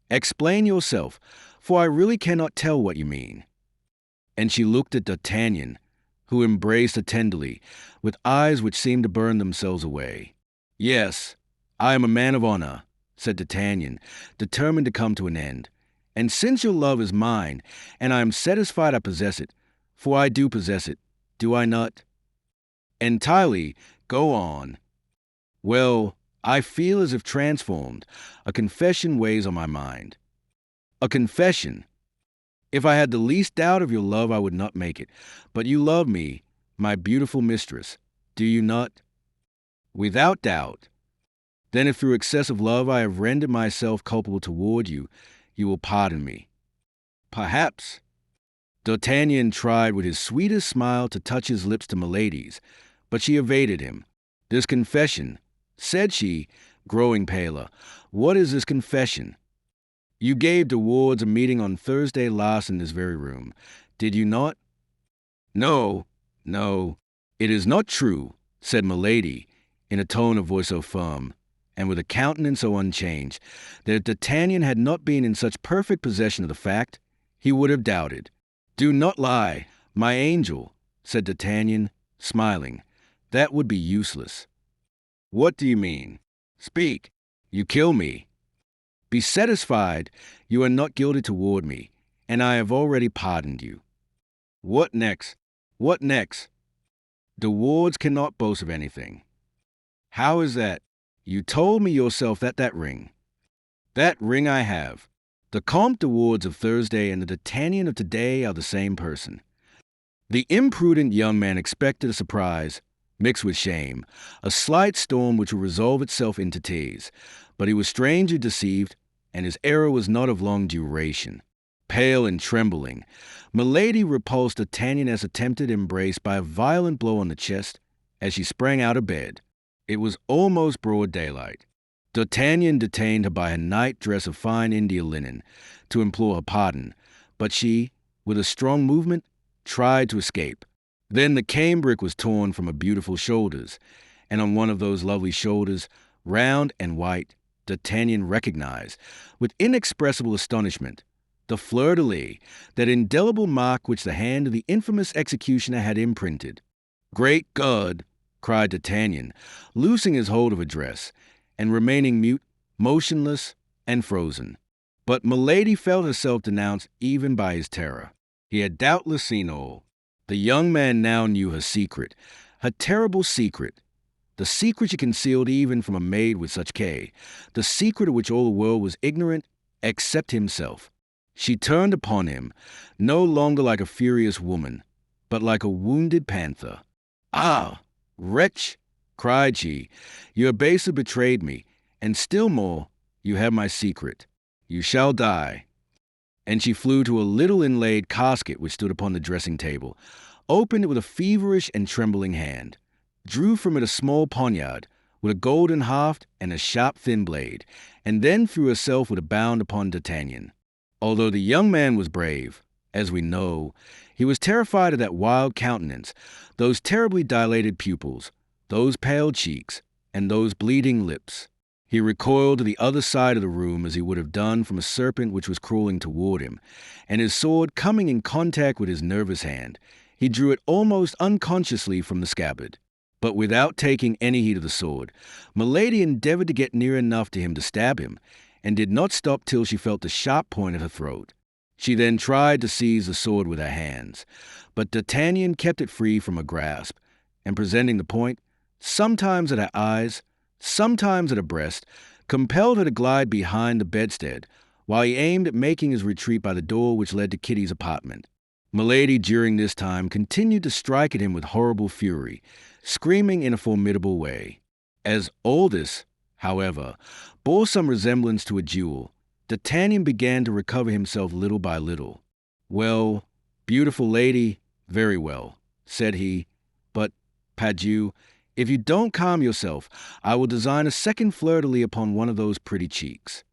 Explain yourself, for I really cannot tell what you mean. And she looked at D'Artagnan, who embraced her tenderly, with eyes which seemed to burn themselves away. Yes, I am a man of honor, said D'Artagnan, determined to come to an end. And since your love is mine, and I am satisfied I possess it, for I do possess it, do I not? Entirely, go on. Well, I feel as if transformed. A confession weighs on my mind. A confession? If I had the least doubt of your love, I would not make it. But you love me, my beautiful mistress, do you not? Without doubt. Then if through excessive love I have rendered myself culpable toward you, you will pardon me. Perhaps. D'Artagnan tried with his sweetest smile to touch his lips to Milady's, but she evaded him. This confession, said she, growing paler, what is this confession? You gave de Wards a meeting on Thursday last in this very room, did you not? No, no, it is not true, said Milady, in a tone of voice so firm, and with a countenance so unchanged, that if D'Artagnan had not been in such perfect possession of the fact, he would have doubted. Do not lie, my angel, said D'Artagnan, smiling. That would be useless. What do you mean? Speak. You kill me. Be satisfied you are not guilty toward me, and I have already pardoned you. What next? What next? De Wards cannot boast of anything. How is that? You told me yourself that ring. That ring I have. The Comte de Wards of Thursday and the D'Artagnan of today are the same person. The imprudent young man expected a surprise, mixed with shame, a slight storm which would resolve itself into tears, but he was strangely deceived, and his error was not of long duration. Pale and trembling, Milady repulsed D'Artagnan's attempted embrace by a violent blow on the chest as she sprang out of bed. It was almost broad daylight. D'Artagnan detained her by her night dress of fine India linen to implore her pardon, but she, with a strong movement, tried to escape. Then the cambric was torn from her beautiful shoulders, and on one of those lovely shoulders, round and white, D'Artagnan recognized, with inexpressible astonishment, the fleur-de-lis, that indelible mark which the hand of the infamous executioner had imprinted. "Great God!" cried D'Artagnan, loosing his hold of her dress, and remaining mute, motionless, and frozen. But Milady felt herself denounced even by his terror. He had doubtless seen all. The young man now knew her secret, her terrible secret, the secret she concealed even from a maid with such K, the secret of which all the world was ignorant except himself. She turned upon him, no longer like a furious woman, but like a wounded panther. "Ah, wretch!" cried she, "your base have betrayed me, and still more, you have my secret. You shall die." And she flew to a little inlaid casket which stood upon the dressing table, opened it with a feverish and trembling hand, drew from it a small poniard with a golden haft and a sharp thin blade, and then threw herself with a bound upon D'Artagnan. Although the young man was brave, as we know, he was terrified of that wild countenance, those terribly dilated pupils, those pale cheeks, and those bleeding lips. He recoiled to the other side of the room as he would have done from a serpent which was crawling toward him, and his sword coming in contact with his nervous hand, he drew it almost unconsciously from the scabbard. But without taking any heed of the sword, Milady endeavored to get near enough to him to stab him, and did not stop till she felt the sharp point at her throat. She then tried to seize the sword with her hands, but D'Artagnan kept it free from her grasp, and presenting the point, sometimes at her eyes, sometimes at her breast, compelled her to glide behind the bedstead, while he aimed at making his retreat by the door which led to Kitty's apartment. Milady during this time continued to strike at him with horrible fury, screaming in a formidable way. As all this, however, bore some resemblance to a duel, D'Artagnan began to recover himself little by little. "Well, beautiful lady, very well," said he, "but, pardieu, if you don't calm yourself, I will design a second fleur-de-lis upon one of those pretty cheeks."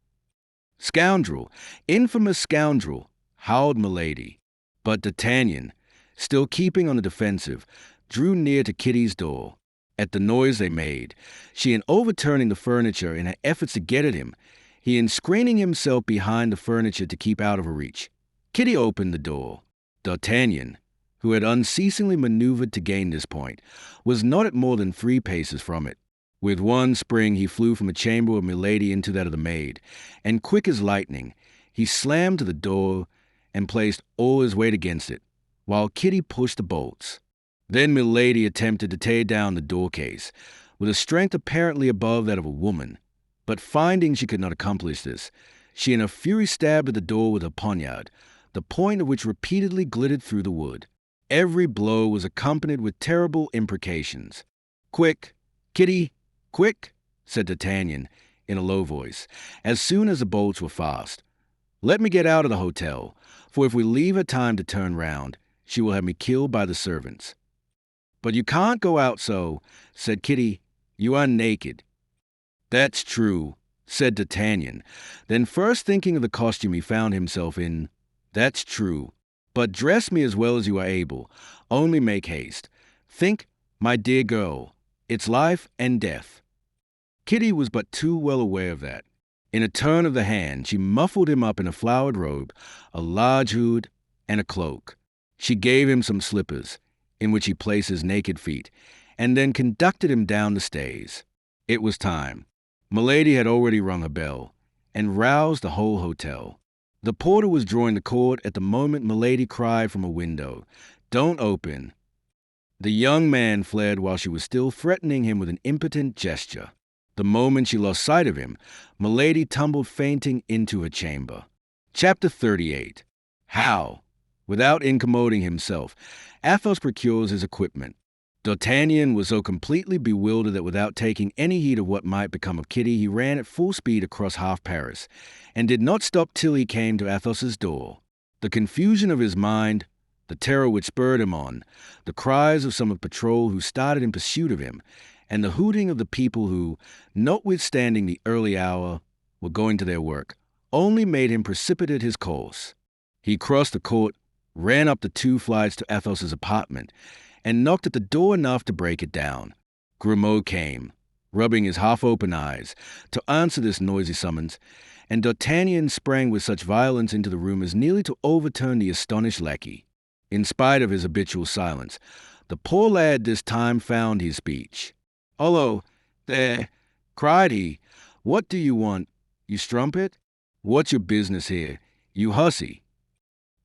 "Scoundrel! Infamous scoundrel!" howled Milady. But D'Artagnan, still keeping on the defensive, drew near to Kitty's door. At the noise they made, she in overturning the furniture in her efforts to get at him, he in screening himself behind the furniture to keep out of her reach. Kitty opened the door. D'Artagnan, who had unceasingly maneuvered to gain this point, was not at more than 3 paces from it. With one spring he flew from the chamber of Milady into that of the maid, and quick as lightning, he slammed to the door and placed all his weight against it, while Kitty pushed the bolts. Then Milady attempted to tear down the door-case, with a strength apparently above that of a woman, but finding she could not accomplish this, she in a fury stabbed at the door with her poniard, the point of which repeatedly glittered through the wood. Every blow was accompanied with terrible imprecations. "Quick, Kitty, quick," said D'Artagnan, in a low voice, as soon as the bolts were fast. "Let me get out of the hotel, for if we leave her time to turn round, she will have me killed by the servants." "But you can't go out so," said Kitty. "You are naked." "That's true," said D'Artagnan. Then first thinking of the costume he found himself in, "That's true. But dress me as well as you are able. Only make haste. Think, my dear girl, it's life and death." Kitty was but too well aware of that. In a turn of the hand, she muffled him up in a flowered robe, a large hood, and a cloak. She gave him some slippers, in which he placed his naked feet, and then conducted him down the stairs. It was time. Milady had already rung her bell, and roused the whole hotel. The porter was drawing the cord at the moment Milady cried from a window, "Don't open." The young man fled while she was still threatening him with an impotent gesture. The moment she lost sight of him, Milady tumbled fainting into her chamber. Chapter 38. How, without incommoding himself, Athos procures his equipment. D'Artagnan was so completely bewildered that without taking any heed of what might become of Kitty, he ran at full speed across half Paris, and did not stop till he came to Athos's door. The confusion of his mind, the terror which spurred him on, the cries of some of the patrol who started in pursuit of him, and the hooting of the people who, notwithstanding the early hour, were going to their work, only made him precipitate his course. He crossed the court, ran up the 2 flights to Athos's apartment, and knocked at the door enough to break it down. Grimaud came, rubbing his half-open eyes, to answer this noisy summons, and D'Artagnan sprang with such violence into the room as nearly to overturn the astonished lackey. In spite of his habitual silence, the poor lad this time found his speech. "Hullo, there!" cried he. "What do you want, you strumpet? What's your business here, you hussy?"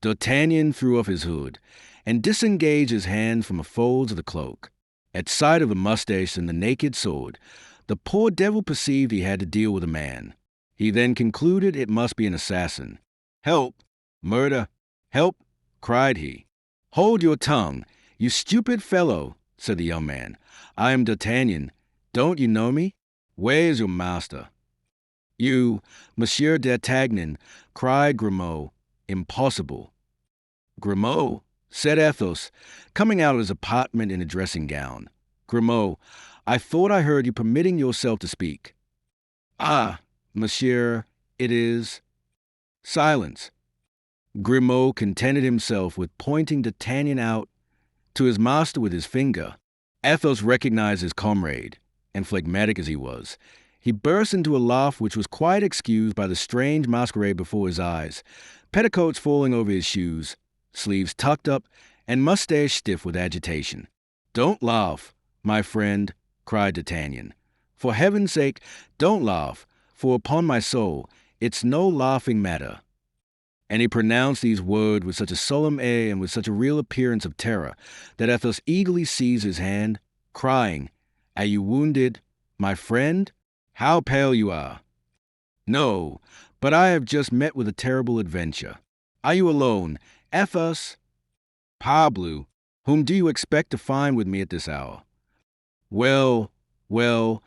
D'Artagnan threw off his hood and disengaged his hand from the folds of the cloak. At sight of the mustache and the naked sword, the poor devil perceived he had to deal with a man. He then concluded it must be an assassin. "Help! Murder! Help!" cried he. "Hold your tongue, you stupid fellow," said the young man. "I am D'Artagnan. Don't you know me? Where is your master?" "You, Monsieur d'Artagnan," cried Grimaud. "Impossible." "Grimaud," said Athos, coming out of his apartment in a dressing gown. "Grimaud, I thought I heard you permitting yourself to speak." "Ah, monsieur, it is—" "Silence." Grimaud contented himself with pointing D'Artagnan out to his master with his finger. Athos recognized his comrade, and phlegmatic as he was, he burst into a laugh which was quite excused by the strange masquerade before his eyes, petticoats falling over his shoes, sleeves tucked up, and mustache stiff with agitation. "Don't laugh, my friend," cried D'Artagnan. "For heaven's sake, don't laugh, for upon my soul, it's no laughing matter." And he pronounced these words with such a solemn air and with such a real appearance of terror that Athos eagerly seized his hand, crying, "Are you wounded, my friend? How pale you are!" "No, but I have just met with a terrible adventure." "Are you alone, Athos?" "Parbleu, whom do you expect to find with me at this hour?" "Well, well,"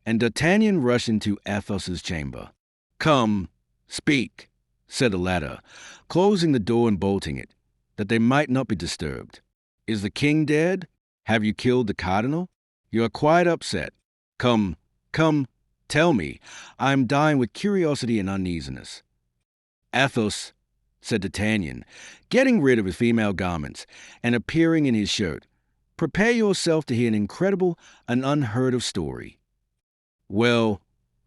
and D'Artagnan rushed into Athos's chamber. "Come, speak," said the latter, closing the door and bolting it, that they might not be disturbed. "Is the king dead? Have you killed the cardinal? You are quite upset. Come, come, tell me. I am dying with curiosity and uneasiness." "Athos," said D'Artagnan, getting rid of his female garments and appearing in his shirt, "prepare yourself to hear an incredible and unheard-of story." "Well,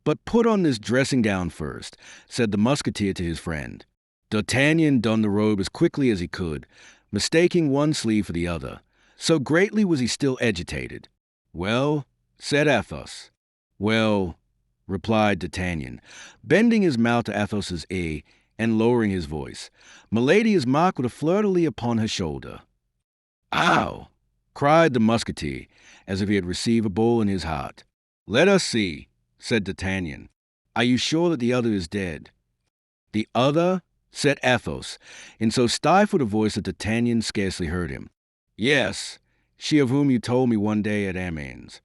but put on this dressing gown first," said the musketeer to his friend. D'Artagnan donned the robe as quickly as he could, mistaking one sleeve for the other. So greatly was he still agitated. "Well," said Athos. "Well," replied D'Artagnan, bending his mouth to Athos's ear and lowering his voice. "Milady is marked with a fleur-de-lis upon her shoulder." "Ow!" cried the musketeer, as if he had received a blow in his heart. "Let us see," said D'Artagnan. "Are you sure that the other is dead?" "The other?" said Athos, in so stifled a voice that D'Artagnan scarcely heard him. "Yes, she of whom you told me one day at Amiens."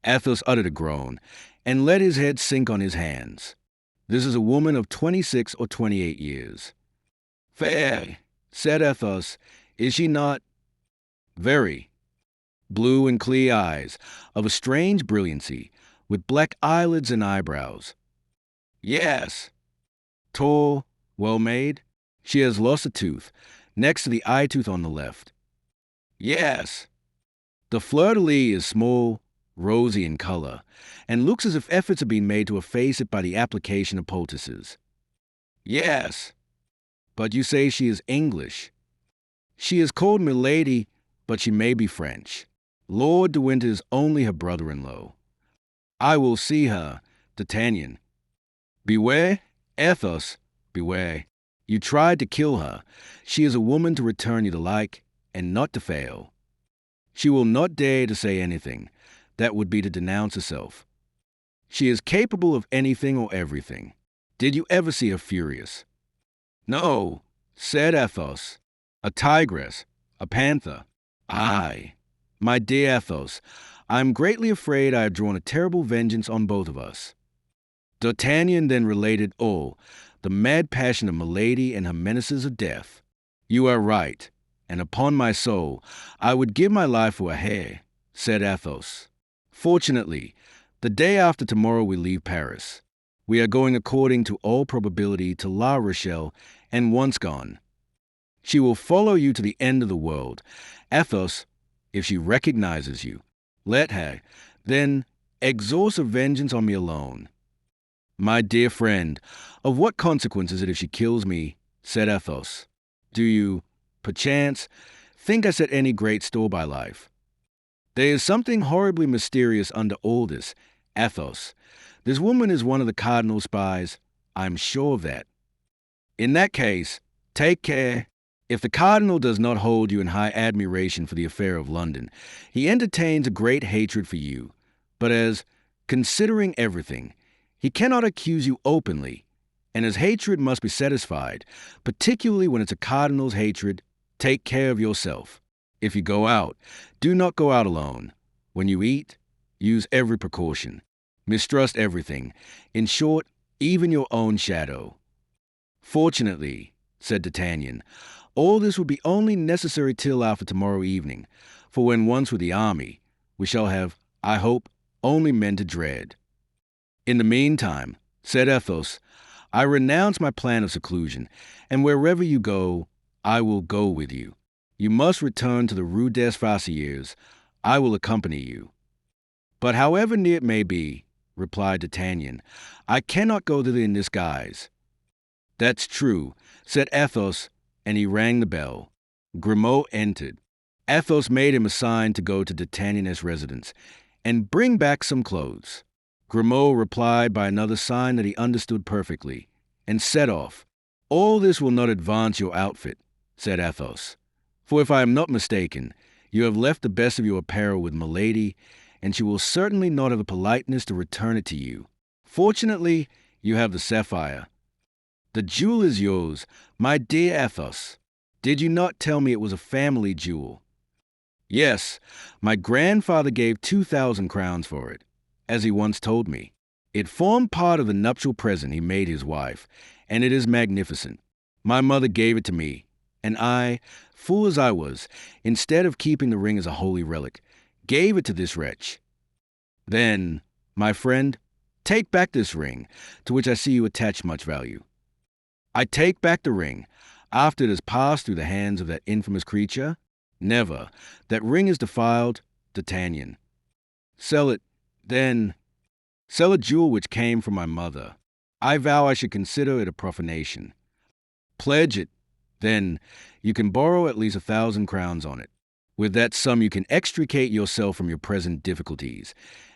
Athos uttered a groan, and let his head sink on his hands. "This is a woman of 26 or 28 years." "Fair," said Athos. "Is she not?" "Very. Blue and clear eyes, of a strange brilliancy, with black eyelids and eyebrows." "Yes." "Tall, well-made. She has lost a tooth, next to the eye tooth on the left." "Yes." "The fleur-de-lis is small, rosy in color, and looks as if efforts had been made to efface it by the application of poultices." "Yes." "But you say she is English." "She is called Milady, but she may be French. Lord de Winter is only her brother-in-law." "I will see her, D'Artagnan." "Beware, Athos, beware. You tried to kill her. She is a woman to return you the like, and not to fail. She will not dare to say anything. That would be to denounce herself. She is capable of anything or everything. Did you ever see her furious?" "No," said Athos. "A tigress, a panther." "Aye, my dear Athos, I am greatly afraid I have drawn a terrible vengeance on both of us." D'Artagnan then related all, the mad passion of Milady and her menaces of death. "You are right, and upon my soul, I would give my life for a hair," said Athos. "Fortunately, the day after tomorrow we leave Paris. We are going according to all probability to La Rochelle, and once gone, She will follow you to the end of the world. Athos, if she recognizes you, let her, then exhaust a vengeance on me alone. My dear friend, of what consequence is it if she kills me? Said Athos. Do you, perchance, think I set any great store by life? There is something horribly mysterious under all this, Athos. This woman is one of the cardinal's spies. I'm sure of that. In that case, take care. If the cardinal does not hold you in high admiration for the affair of London, he entertains a great hatred for you. But as, considering everything, he cannot accuse you openly, and his hatred must be satisfied, particularly when it's a cardinal's hatred, take care of yourself. If you go out, do not go out alone. When you eat, use every precaution. Mistrust everything. In short, even your own shadow. Fortunately, said D'Artagnan, all this will be only necessary till after tomorrow evening, for when once with the army, we shall have, I hope, only men to dread. In the meantime, said Athos, I renounce my plan of seclusion, and wherever you go, I will go with you. You must return to the Rue des Facetiers. I will accompany you. But however near it may be, replied D'Artagnan, I cannot go thither in this guise. That's true, said Athos, and he rang the bell. Grimaud entered. Athos made him a sign to go to D'Artagnan's residence, and bring back some clothes. Grimaud replied by another sign that he understood perfectly, and set off. All this will not advance your outfit, said Athos. For if I am not mistaken, you have left the best of your apparel with Milady, and she will certainly not have the politeness to return it to you. Fortunately, you have the sapphire. The jewel is yours, my dear Athos. Did you not tell me it was a family jewel? Yes, my grandfather gave 2,000 crowns for it, as he once told me. It formed part of the nuptial present he made his wife, and it is magnificent. My mother gave it to me, and I, fool as I was, instead of keeping the ring as a holy relic, gave it to this wretch. Then, my friend, take back this ring, to which I see you attach much value. I take back the ring, after it has passed through the hands of that infamous creature? Never. That ring is defiled, D'Artagnan. Sell it, then. Sell a jewel which came from my mother. I vow I should consider it a profanation. Pledge it, then. You can borrow at least 1,000 crowns on it. With that sum you can extricate yourself from your present difficulties,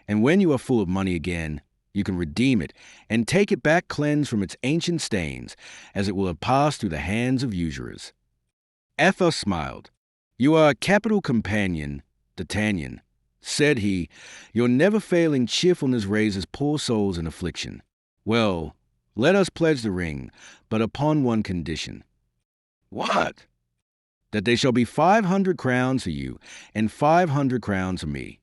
and when you are full of money again, you can redeem it and take it back cleansed from its ancient stains, as it will have passed through the hands of usurers. Athos smiled. You are a capital companion, D'Artagnan, said he. Your never-failing cheerfulness raises poor souls in affliction. Well, let us pledge the ring, but upon one condition. What? That there shall be 500 crowns for you, and 500 crowns for me.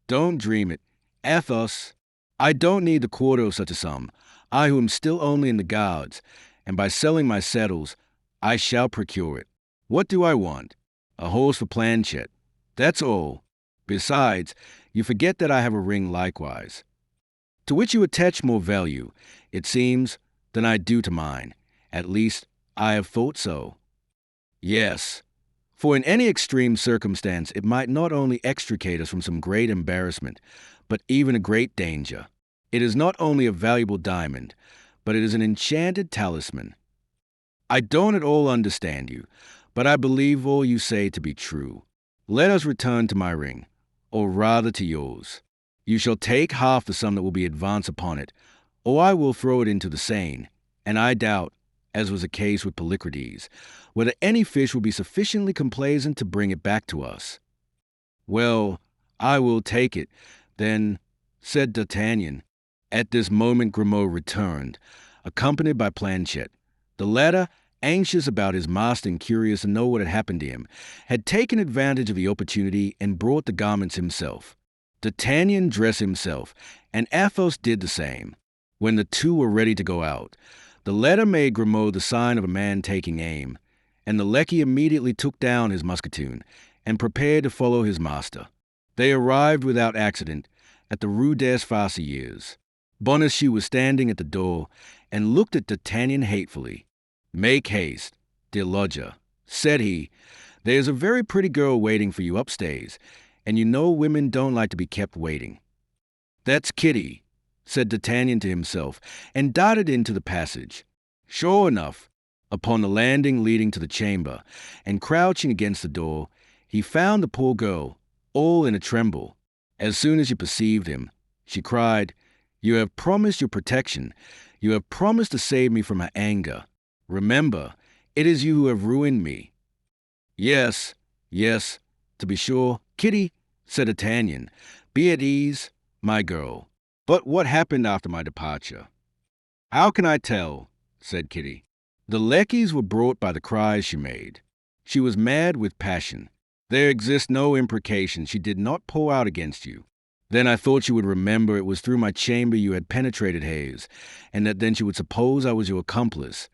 Don't dream it. Athos, I don't need the quarter of such a sum, I who am still only in the Guards, and by selling my saddles, I shall procure it. What do I want? A horse for Planchet. That's all. Besides, you forget that I have a ring likewise, to which you attach more value, it seems, than I do to mine. At least, I have thought so. Yes, for in any extreme circumstance it might not only extricate us from some great embarrassment, but even a great danger. It is not only a valuable diamond, but it is an enchanted talisman. I don't at all understand you, but I believe all you say to be true. Let us return to my ring, or rather to yours. You shall take half the sum that will be advanced upon it, or I will throw it into the Seine, and I doubt, as was the case with Polycrates, whether any fish will be sufficiently complaisant to bring it back to us. Well, I will take it, then, said D'Artagnan. At this moment Grimaud returned, accompanied by Planchet. The latter, anxious about his master and curious to know what had happened to him, had taken advantage of the opportunity and brought the garments himself. D'Artagnan dressed himself, and Athos did the same. When the two were ready to go out, the latter made Grimaud the sign of a man taking aim, and the lackey immediately took down his musketoon and prepared to follow his master. They arrived without accident at the Rue des Facetiers. Bonacieux was standing at the door and looked at D'Artagnan hatefully. Make haste, dear lodger, said he, there's a very pretty girl waiting for you upstairs, and you know women don't like to be kept waiting. That's Kitty, said D'Artagnan to himself, and darted into the passage. Sure enough, upon the landing leading to the chamber, and crouching against the door, he found the poor girl, all in a tremble. As soon as she perceived him, she cried, "You have promised your protection. You have promised to save me from her anger. Remember, it is you who have ruined me." "Yes, yes, to be sure, Kitty," said D'Artagnan. "Be at ease, my girl. But what happened after my departure?" "How can I tell?" said Kitty. "The lackeys were brought by the cries she made. She was mad with passion. There exists no imprecation she did not pour out against you. Then I thought she would remember it was through my chamber you had penetrated Hayes, and that then she would suppose I was your accomplice.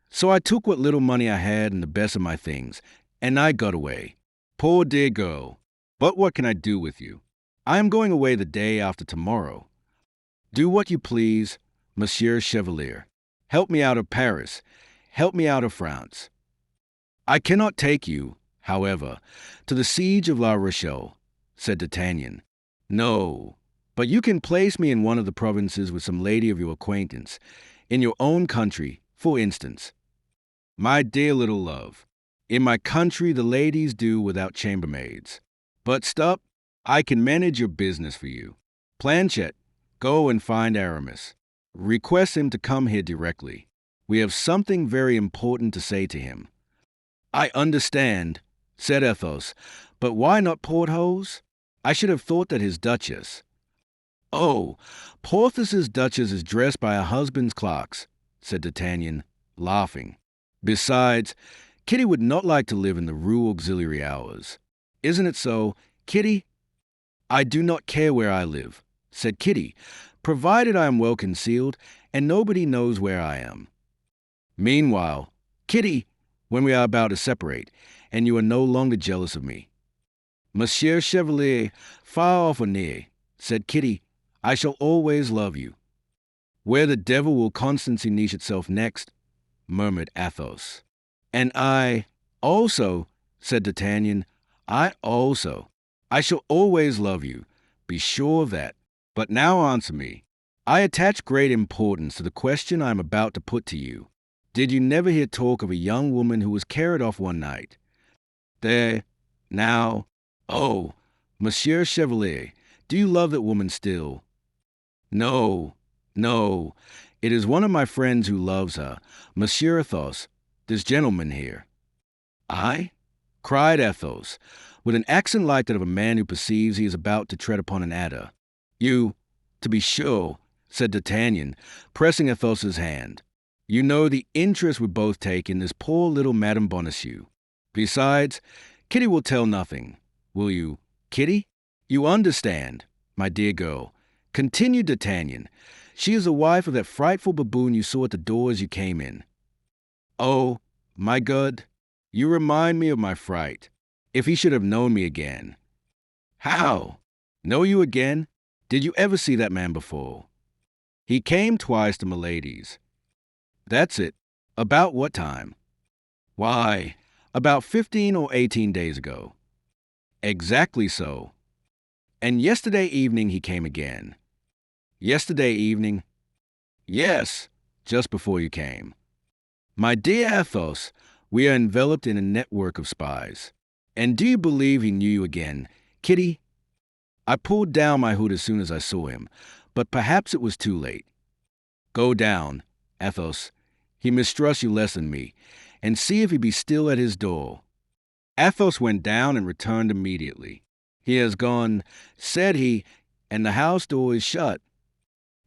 So I took what little money I had and the best of my things, and I got away. Poor dear girl. But what can I do with you? I am going away the day after tomorrow. Do what you please, Monsieur Chevalier. Help me out of Paris. Help me out of France. I cannot take you, however, to the siege of La Rochelle," said D'Artagnan. "No, but you can place me in one of the provinces with some lady of your acquaintance, in your own country, for instance." "My dear little love, in my country the ladies do without chambermaids. But stop, I can manage your business for you. Planchet, go and find Aramis. Request him to come here directly. We have something very important to say to him." "I understand," said Athos, "but why not Porthos? I should have thought that his duchess—" "Oh, Porthos's duchess is dressed by her husband's clerks," said D'Artagnan, laughing. "Besides, Kitty would not like to live in the Rue Auxiliary Hours. Isn't it so, Kitty?" "I do not care where I live," said Kitty, "provided I am well concealed and nobody knows where I am. Meanwhile, Kitty, when we are about to separate, and you are no longer jealous of me." "Monsieur Chevalier, far off or near," said Kitty, "I shall always love you." "Where the devil will constancy niche itself next?" murmured Athos. "And I also," said D'Artagnan, "I also. I shall always love you. Be sure of that. But now answer me. I attach great importance to the question I am about to put to you. Did you never hear talk of a young woman who was carried off one night? There, now, oh, Monsieur Chevalier, do you love that woman still?" "No, no, it is one of my friends who loves her, Monsieur Athos, this gentleman here." "I?" cried Athos, with an accent like that of a man who perceives he is about to tread upon an adder. "You, to be sure," said D'Artagnan, pressing Athos's hand. "You know the interest we both take in this poor little Madame Bonacieux. Besides, Kitty will tell nothing. Will you, Kitty? You understand, my dear girl," continued D'Artagnan. "She is the wife of that frightful baboon you saw at the door as you came in." "Oh, my God, you remind me of my fright. If he should have known me again." "How? Know you again? Did you ever see that man before?" "He came twice to Milady's." "That's it. About what time?" "Why, about 15 or 18 days ago." "Exactly so. And yesterday evening he came again." "Yesterday evening?" "Yes, just before you came." "My dear Athos, we are enveloped in a network of spies. And do you believe he knew you again, Kitty?" "I pulled down my hood as soon as I saw him, but perhaps it was too late." "Go down, Athos. He mistrusts you less than me, and see if he be still at his door." Athos went down and returned immediately. "He has gone," said he, "and the house door is shut.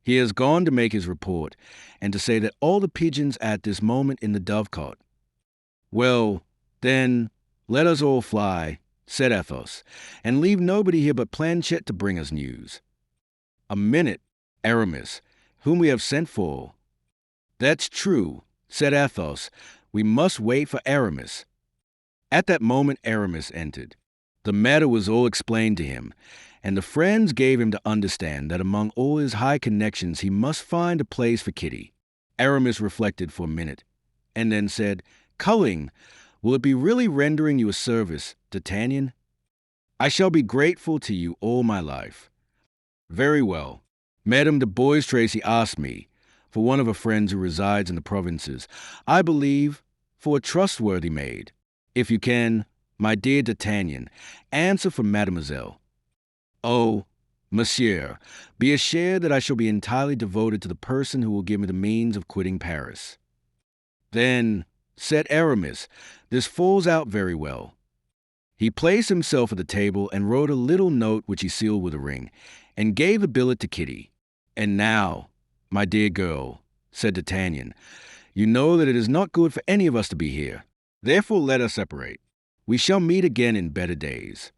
He has gone to make his report, and to say that all the pigeons are at this moment in the dovecot." "Well, then, let us all fly," said Athos, "and leave nobody here but Planchet to bring us news." "A minute, Aramis, whom we have sent for." "That's true," said Athos. "We must wait for Aramis." At that moment Aramis entered. The matter was all explained to him, and the friends gave him to understand that among all his high connections he must find a place for Kitty. Aramis reflected for a minute, and then said, "Culling, Will it be really rendering you a service, D'Artagnan? I shall be grateful to you all my life. Very well. Madame de Bois Tracy asked me, for one of her friends who resides in the provinces, I believe, for a trustworthy maid. If you can, my dear D'Artagnan, answer for mademoiselle. Oh, monsieur, be assured that I shall be entirely devoted to the person who will give me the means of quitting Paris. Then, said Aramis, this falls out very well. He placed himself at the table and wrote a little note which he sealed with a ring, and gave the billet to Kitty. And now, my dear girl, said D'Artagnan, you know that it is not good for any of us to be here. Therefore let us separate. We shall meet again in better days.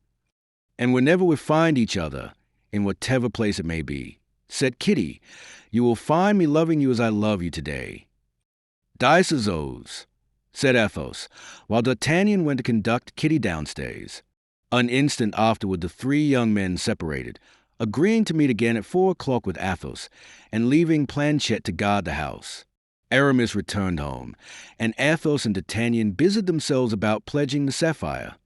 And whenever we find each other, in whatever place it may be, said Kitty, you will find me loving you as I love you today. Dice as O's, said Athos, while D'Artagnan went to conduct Kitty downstairs. An instant afterward the three young men separated, agreeing to meet again at 4 o'clock with Athos, and leaving Planchet to guard the house. Aramis returned home, and Athos and D'Artagnan busied themselves about pledging the sapphire.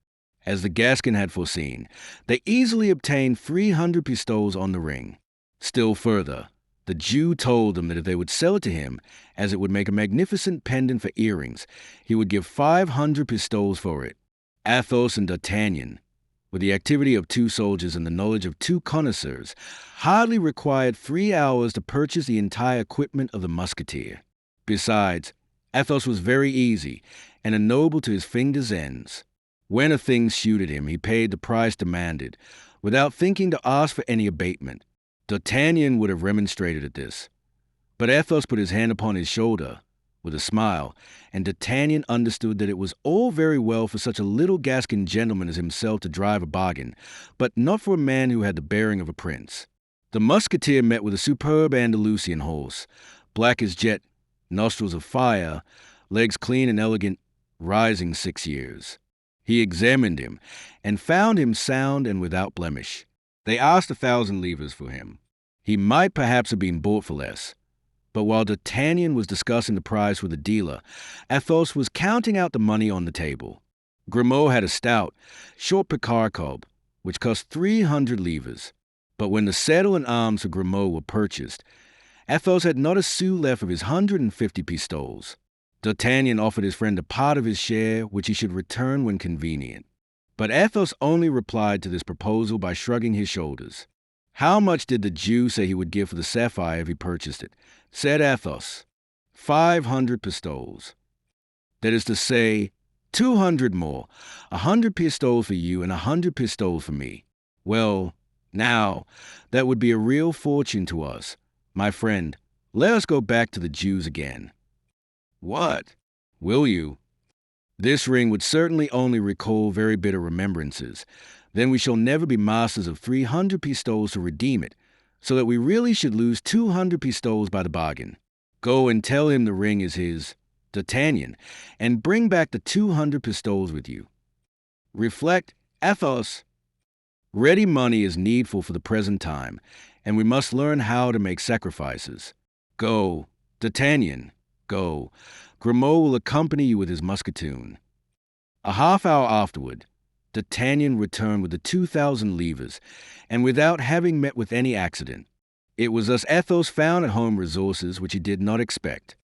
As the Gascon had foreseen, they easily obtained 300 pistoles on the ring. Still further, the Jew told them that if they would sell it to him, as it would make a magnificent pendant for earrings, he would give 500 pistoles for it. Athos and D'Artagnan, with the activity of 2 soldiers and the knowledge of 2 connoisseurs, hardly required 3 hours to purchase the entire equipment of the musketeer. Besides, Athos was very easy, and a noble to his fingers' ends. When a thing suited him, he paid the price demanded, without thinking to ask for any abatement. D'Artagnan would have remonstrated at this, but Athos put his hand upon his shoulder, with a smile, and D'Artagnan understood that it was all very well for such a little Gascon gentleman as himself to drive a bargain, but not for a man who had the bearing of a prince. The musketeer met with a superb Andalusian horse, black as jet, nostrils of fire, legs clean and elegant, rising 6 years. He examined him, and found him sound and without blemish. They asked 1,000 livres for him. He might perhaps have been bought for less, but while D'Artagnan was discussing the price with the dealer, Athos was counting out the money on the table. Grimaud had a stout, short Picard cob, which cost 300 livres, but when the saddle and arms for Grimaud were purchased, Athos had not a sou left of his 150 pistoles. D'Artagnan offered his friend a part of his share, which he should return when convenient. But Athos only replied to this proposal by shrugging his shoulders. How much did the Jew say he would give for the sapphire if he purchased it? Said Athos, 500 pistoles. That is to say, 200 more, 100 pistoles for you and 100 pistoles for me. Well, now, that would be a real fortune to us. My friend, let us go back to the Jews again. What? Will you? This ring would certainly only recall very bitter remembrances. Then we shall never be masters of 300 pistoles to redeem it, so that we really should lose 200 pistoles by the bargain. Go and tell him the ring is his, D'Artagnan, and bring back the 200 pistoles with you. Reflect, Athos. Ready money is needful for the present time, and we must learn how to make sacrifices. Go, D'Artagnan, go. Grimaud will accompany you with his musketoon. A half-hour afterward, D'Artagnan returned with the 2,000 livres, and without having met with any accident. It was thus Athos found at home resources which he did not expect.